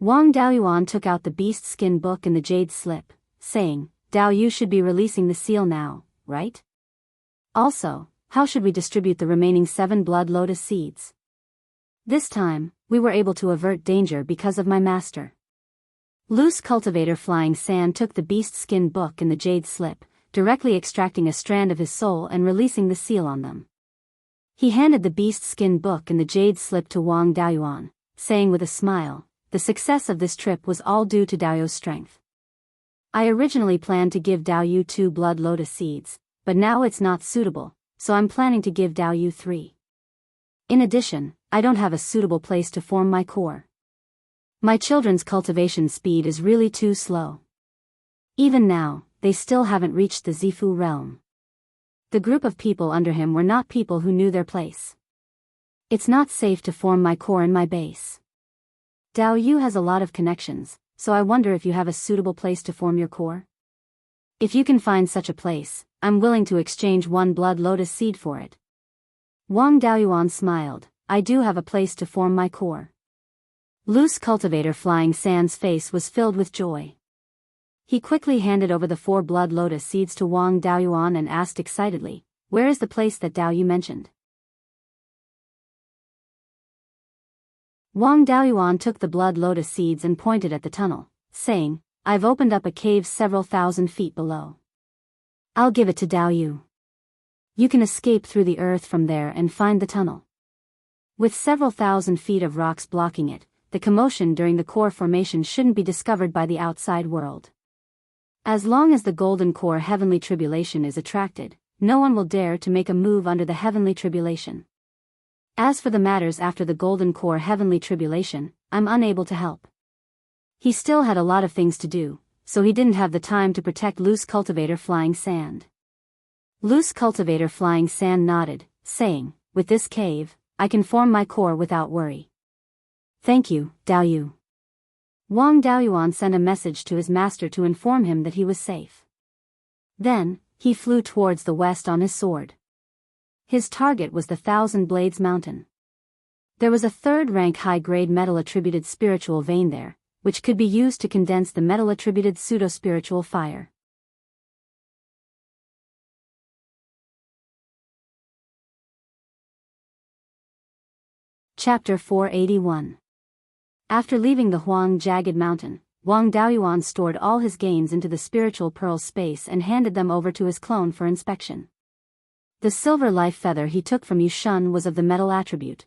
Wang Daoyuan took out the beast skin book and the jade slip, saying, Dao Yu should be releasing the seal now, right? Also, how should we distribute the remaining 7 blood lotus seeds? This time, we were able to avert danger because of my master. Loose Cultivator Flying Sand took the beast skin book and the jade slip, directly extracting a strand of his soul and releasing the seal on them. He handed the beast skin book and the jade slip to Wang Daoyuan, saying with a smile, the success of this trip was all due to Daoyu's strength. I originally planned to give Daoyu 2 blood lotus seeds, but now it's not suitable, so I'm planning to give Daoyu 3. In addition, I don't have a suitable place to form my core. My children's cultivation speed is really too slow. Even now, they still haven't reached the Zifu realm. The group of people under him were not people who knew their place. It's not safe to form my core in my base. Dao Yu has a lot of connections, so I wonder if you have a suitable place to form your core? If you can find such a place, I'm willing to exchange one blood lotus seed for it. Wang Daoyuan smiled. I do have a place to form my core. Loose cultivator Flying Sand's face was filled with joy. He quickly handed over the 4 blood lotus seeds to Wang Daoyuan and asked excitedly, where is the place that Dao Yu mentioned? Wang Daoyuan took the blood lotus seeds and pointed at the tunnel, saying, I've opened up a cave several thousand feet below. I'll give it to Dao Yu. You can escape through the earth from there and find the tunnel. With several thousand feet of rocks blocking it, the commotion during the core formation shouldn't be discovered by the outside world. As long as the golden core heavenly tribulation is attracted, no one will dare to make a move under the heavenly tribulation. As for the matters after the golden core heavenly tribulation, I'm unable to help. He still had a lot of things to do, so he didn't have the time to protect Loose Cultivator Flying Sand. Loose Cultivator Flying Sand nodded, saying, with this cave, I can form my core without worry. Thank you, Dao Yu. Wang Daoyuan sent a message to his master to inform him that he was safe. Then, he flew towards the west on his sword. His target was the Thousand Blades Mountain. There was a 3rd-rank high-grade metal-attributed spiritual vein there, which could be used to condense the metal-attributed pseudo-spiritual fire. Chapter 481. After leaving the Huang Jagged Mountain, Wang Daoyuan stored all his gains into the spiritual pearl space and handed them over to his clone for inspection. The silver life feather he took from Yushun was of the metal attribute.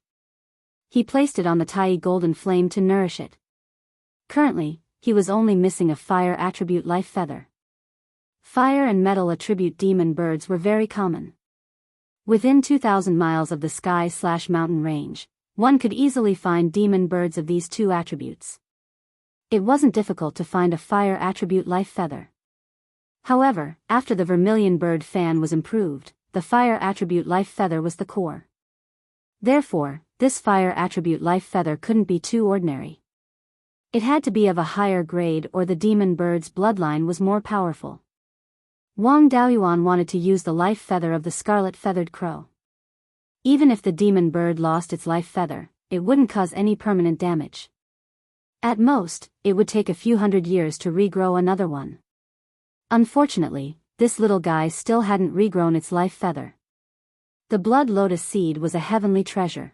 He placed it on the Tai golden flame to nourish it. Currently, he was only missing a fire attribute life feather. Fire and metal attribute demon birds were very common. Within 2,000 miles of the sky/mountain range, one could easily find demon birds of these 2 attributes. It wasn't difficult to find a fire attribute life feather. However, after the vermilion bird fan was improved, the fire attribute life feather was the core. Therefore, this fire attribute life feather couldn't be too ordinary. It had to be of a higher grade or the demon bird's bloodline was more powerful. Wang Daoyuan wanted to use the life feather of the scarlet-feathered crow. Even if the demon bird lost its life feather, it wouldn't cause any permanent damage. At most, it would take a few hundred years to regrow another one. Unfortunately, this little guy still hadn't regrown its life feather. The blood lotus seed was a heavenly treasure.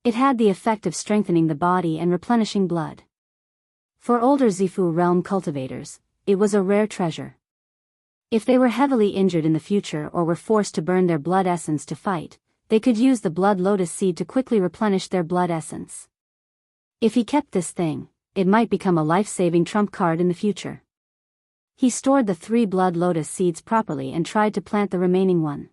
It had the effect of strengthening the body and replenishing blood. For older Zifu realm cultivators, it was a rare treasure. If they were heavily injured in the future or were forced to burn their blood essence to fight, they could use the blood lotus seed to quickly replenish their blood essence. If he kept this thing, it might become a life-saving trump card in the future. He stored the 3 blood lotus seeds properly and tried to plant the remaining one.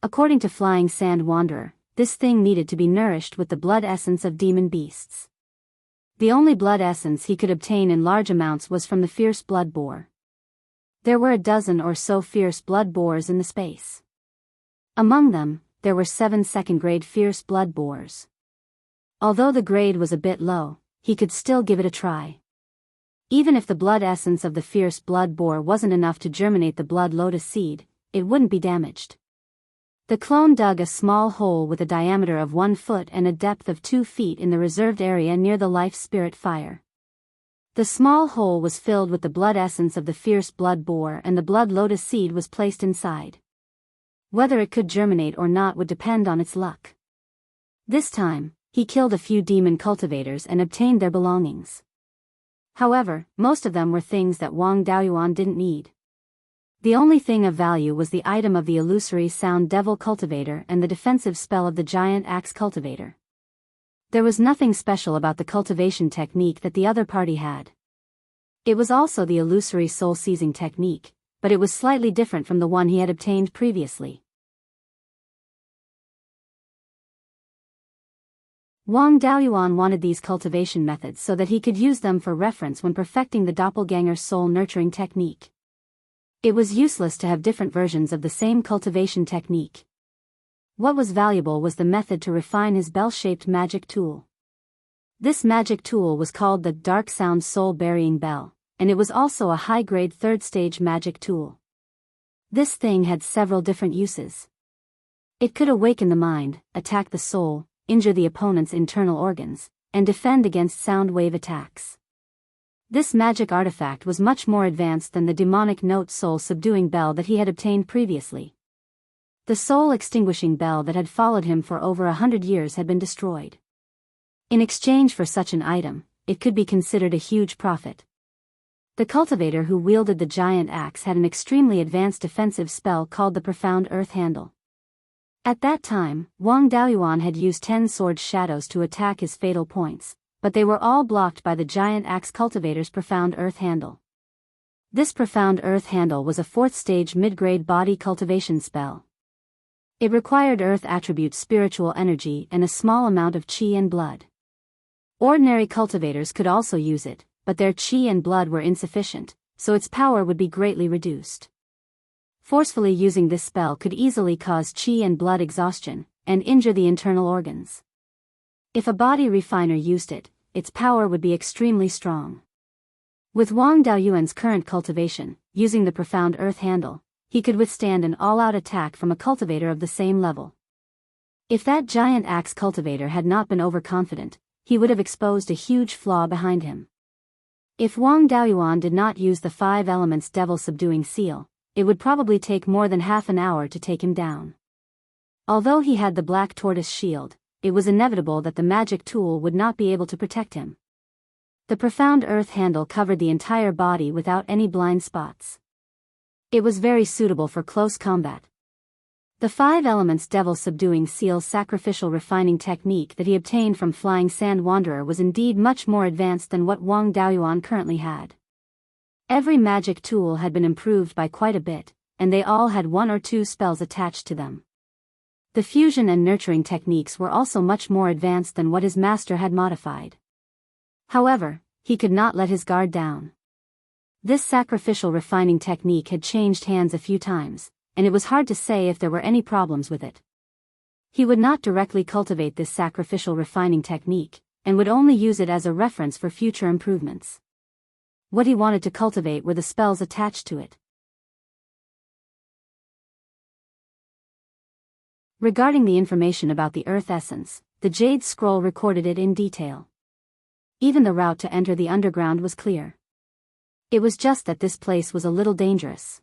According to Flying Sand Wanderer, this thing needed to be nourished with the blood essence of demon beasts. The only blood essence he could obtain in large amounts was from the fierce blood boar. There were a dozen or so fierce blood boars in the space. Among them, there were 7 second-grade fierce blood boars. Although the grade was a bit low, he could still give it a try. Even if the blood essence of the fierce blood boar wasn't enough to germinate the blood lotus seed, it wouldn't be damaged. The clone dug a small hole with a diameter of 1 foot and a depth of 2 feet in the reserved area near the life spirit fire. The small hole was filled with the blood essence of the fierce blood boar and the blood lotus seed was placed inside. Whether it could germinate or not would depend on its luck. This time, he killed a few demon cultivators and obtained their belongings. However, most of them were things that Wang Daoyuan didn't need. The only thing of value was the item of the illusory sound devil cultivator and the defensive spell of the giant axe cultivator. There was nothing special about the cultivation technique that the other party had. It was also the illusory soul-seizing technique, but it was slightly different from the one he had obtained previously. Wang Daoyuan wanted these cultivation methods so that he could use them for reference when perfecting the doppelganger soul-nurturing technique. It was useless to have different versions of the same cultivation technique. What was valuable was the method to refine his bell-shaped magic tool. This magic tool was called the Dark Sound Soul Burying Bell, and it was also a high-grade third-stage magic tool. This thing had several different uses. It could awaken the mind, attack the soul, injure the opponent's internal organs, and defend against sound wave attacks. This magic artifact was much more advanced than the demonic note soul-subduing bell that he had obtained previously. The soul-extinguishing bell that had followed him for over 100 years had been destroyed. In exchange for such an item, it could be considered a huge profit. The cultivator who wielded the giant axe had an extremely advanced defensive spell called the Profound Earth Handle. At that time, Wang Daoyuan had used 10 sword shadows to attack his fatal points, but they were all blocked by the giant axe cultivator's Profound Earth Handle. This Profound Earth Handle was a 4th-stage mid-grade body cultivation spell. It required earth attribute spiritual energy and a small amount of qi and blood. Ordinary cultivators could also use it, but their qi and blood were insufficient, so its power would be greatly reduced. Forcefully using this spell could easily cause qi and blood exhaustion, and injure the internal organs. If a body refiner used it, its power would be extremely strong. With Wang Daoyuan's current cultivation, using the Profound Earth Handle, he could withstand an all-out attack from a cultivator of the same level. If that giant axe cultivator had not been overconfident, he would have exposed a huge flaw behind him. If Wang Daoyuan did not use the 5 elements devil-subduing seal, it would probably take more than half an hour to take him down. Although he had the black tortoise shield, it was inevitable that the magic tool would not be able to protect him. The Profound Earth Handle covered the entire body without any blind spots. It was very suitable for close combat. The 5 elements devil-subduing seal sacrificial refining technique that he obtained from Flying Sand Wanderer was indeed much more advanced than what Wang Daoyuan currently had. Every magic tool had been improved by quite a bit, and they all had 1 or 2 spells attached to them. The fusion and nurturing techniques were also much more advanced than what his master had modified. However, he could not let his guard down. This sacrificial refining technique had changed hands a few times, and it was hard to say if there were any problems with it. He would not directly cultivate this sacrificial refining technique, and would only use it as a reference for future improvements. What he wanted to cultivate were the spells attached to it. Regarding the information about the Earth Essence, the Jade Scroll recorded it in detail. Even the route to enter the underground was clear. It was just that this place was a little dangerous.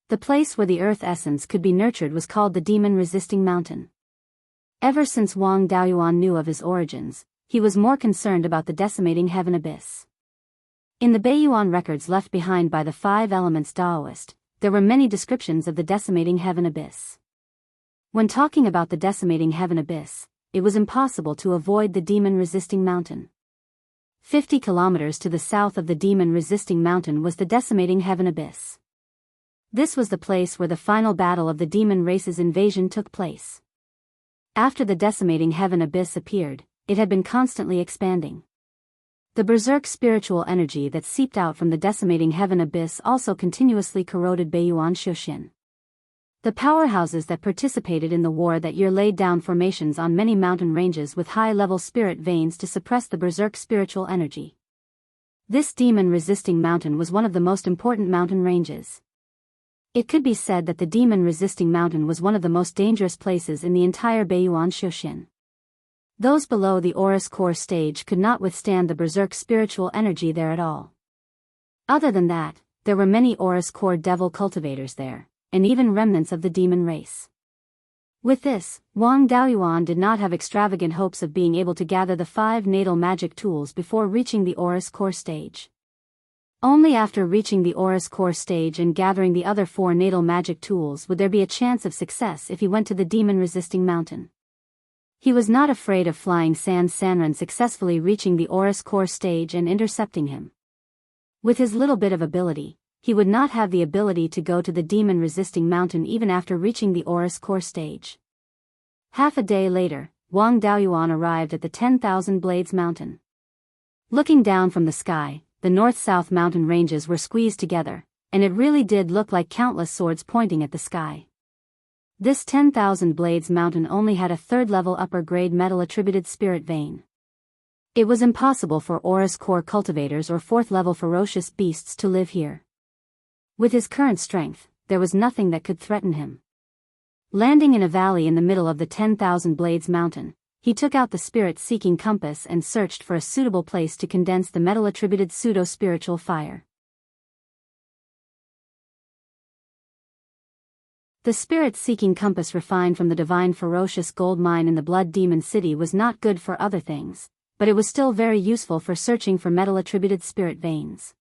The place where the Earth Essence could be nurtured was called the Demon-Resisting Mountain. Ever since Wang Daoyuan knew of his origins, he was more concerned about the decimating heaven abyss. In the Beiyuan records left behind by the 5 Elements Daoist, there were many descriptions of the decimating heaven abyss. When talking about the decimating heaven abyss, it was impossible to avoid the Demon-Resisting Mountain. 50 kilometers to the south of the Demon-Resisting Mountain was the decimating heaven abyss. This was the place where the final battle of the demon race's invasion took place. After the decimating heaven abyss appeared, it had been constantly expanding. The berserk spiritual energy that seeped out from the decimating heaven abyss also continuously corroded Beiyuan Shoshin. The powerhouses that participated in the war that year laid down formations on many mountain ranges with high-level spirit veins to suppress the berserk spiritual energy. This demon-resisting mountain was one of the most important mountain ranges. It could be said that the demon-resisting mountain was one of the most dangerous places in the entire Beiyuan Shoshin. Those below the Aurous Core stage could not withstand the berserk spiritual energy there at all. Other than that, there were many Aurous Core devil cultivators there, and even remnants of the demon race. With this, Wang Daoyuan did not have extravagant hopes of being able to gather the 5 natal magic tools before reaching the Aurous Core stage. Only after reaching the Aurous Core stage and gathering the other 4 natal magic tools would there be a chance of success if he went to the demon-resisting mountain. He was not afraid of Flying Sand Sanran successfully reaching the Aurous Core stage and intercepting him. With his little bit of ability, he would not have the ability to go to the demon-resisting mountain even after reaching the Aurous Core stage. Half a day later, Wang Daoyuan arrived at the 10,000 Blades Mountain. Looking down from the sky, the north-south mountain ranges were squeezed together, and it really did look like countless swords pointing at the sky. This 10,000 Blades Mountain only had a 3rd-level upper-grade metal-attributed spirit vein. It was impossible for Aura's core cultivators or fourth-level ferocious beasts to live here. With his current strength, there was nothing that could threaten him. Landing in a valley in the middle of the 10,000 Blades Mountain, he took out the spirit-seeking compass and searched for a suitable place to condense the metal-attributed pseudo-spiritual fire. The spirit-seeking compass refined from the divine ferocious gold mine in the Blood Demon City was not good for other things, but it was still very useful for searching for metal-attributed spirit veins.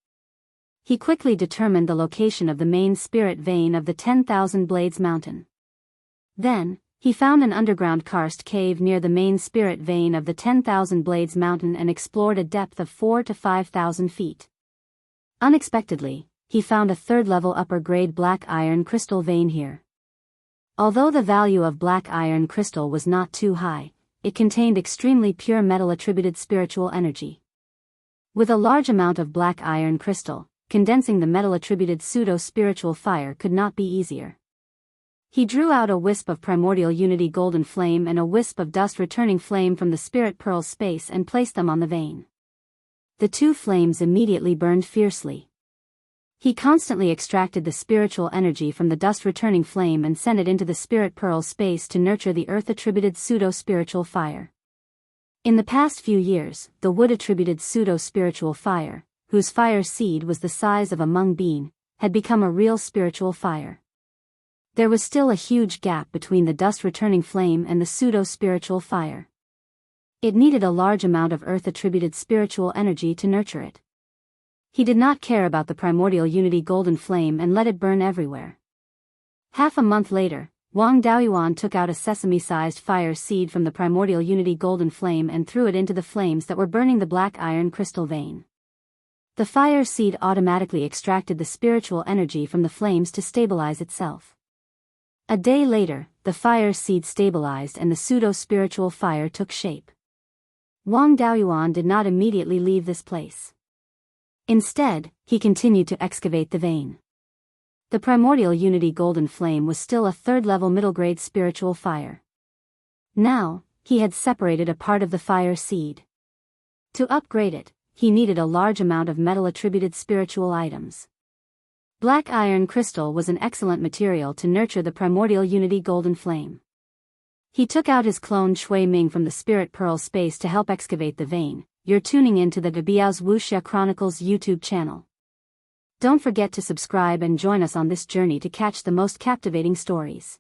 He quickly determined the location of the main spirit vein of the 10,000 Blades Mountain. Then, he found an underground karst cave near the main spirit vein of the 10,000 Blades Mountain and explored a depth of 4,000 to 5,000 feet. Unexpectedly, he found a third-level upper-grade black iron crystal vein here. Although the value of black iron crystal was not too high, it contained extremely pure metal-attributed spiritual energy. With a large amount of black iron crystal, condensing the metal-attributed pseudo-spiritual fire could not be easier. He drew out a wisp of primordial unity golden flame and a wisp of dust-returning flame from the spirit pearl space and placed them on the vein. The two flames immediately burned fiercely. He constantly extracted the spiritual energy from the dust-returning flame and sent it into the spirit pearl space to nurture the earth-attributed pseudo-spiritual fire. In the past few years, the wood-attributed pseudo-spiritual fire, whose fire seed was the size of a mung bean, had become a real spiritual fire. There was still a huge gap between the dust-returning flame and the pseudo-spiritual fire. It needed a large amount of earth-attributed spiritual energy to nurture it. He did not care about the primordial unity golden flame and let it burn everywhere. Half a month later, Wang Daoyuan took out a sesame-sized fire seed from the primordial unity golden flame and threw it into the flames that were burning the black iron crystal vein. The fire seed automatically extracted the spiritual energy from the flames to stabilize itself. A day later, the fire seed stabilized and the pseudo-spiritual fire took shape. Wang Daoyuan did not immediately leave this place. Instead, he continued to excavate the vein. The primordial unity golden flame was still a third-level middle-grade spiritual fire. Now, he had separated a part of the fire seed. To upgrade it, he needed a large amount of metal-attributed spiritual items. Black iron crystal was an excellent material to nurture the primordial unity golden flame. He took out his clone Shui Ming from the spirit pearl space to help excavate the vein. You're tuning into the Biyao's Wuxia Chronicles YouTube channel. Don't forget to subscribe and join us on this journey to catch the most captivating stories.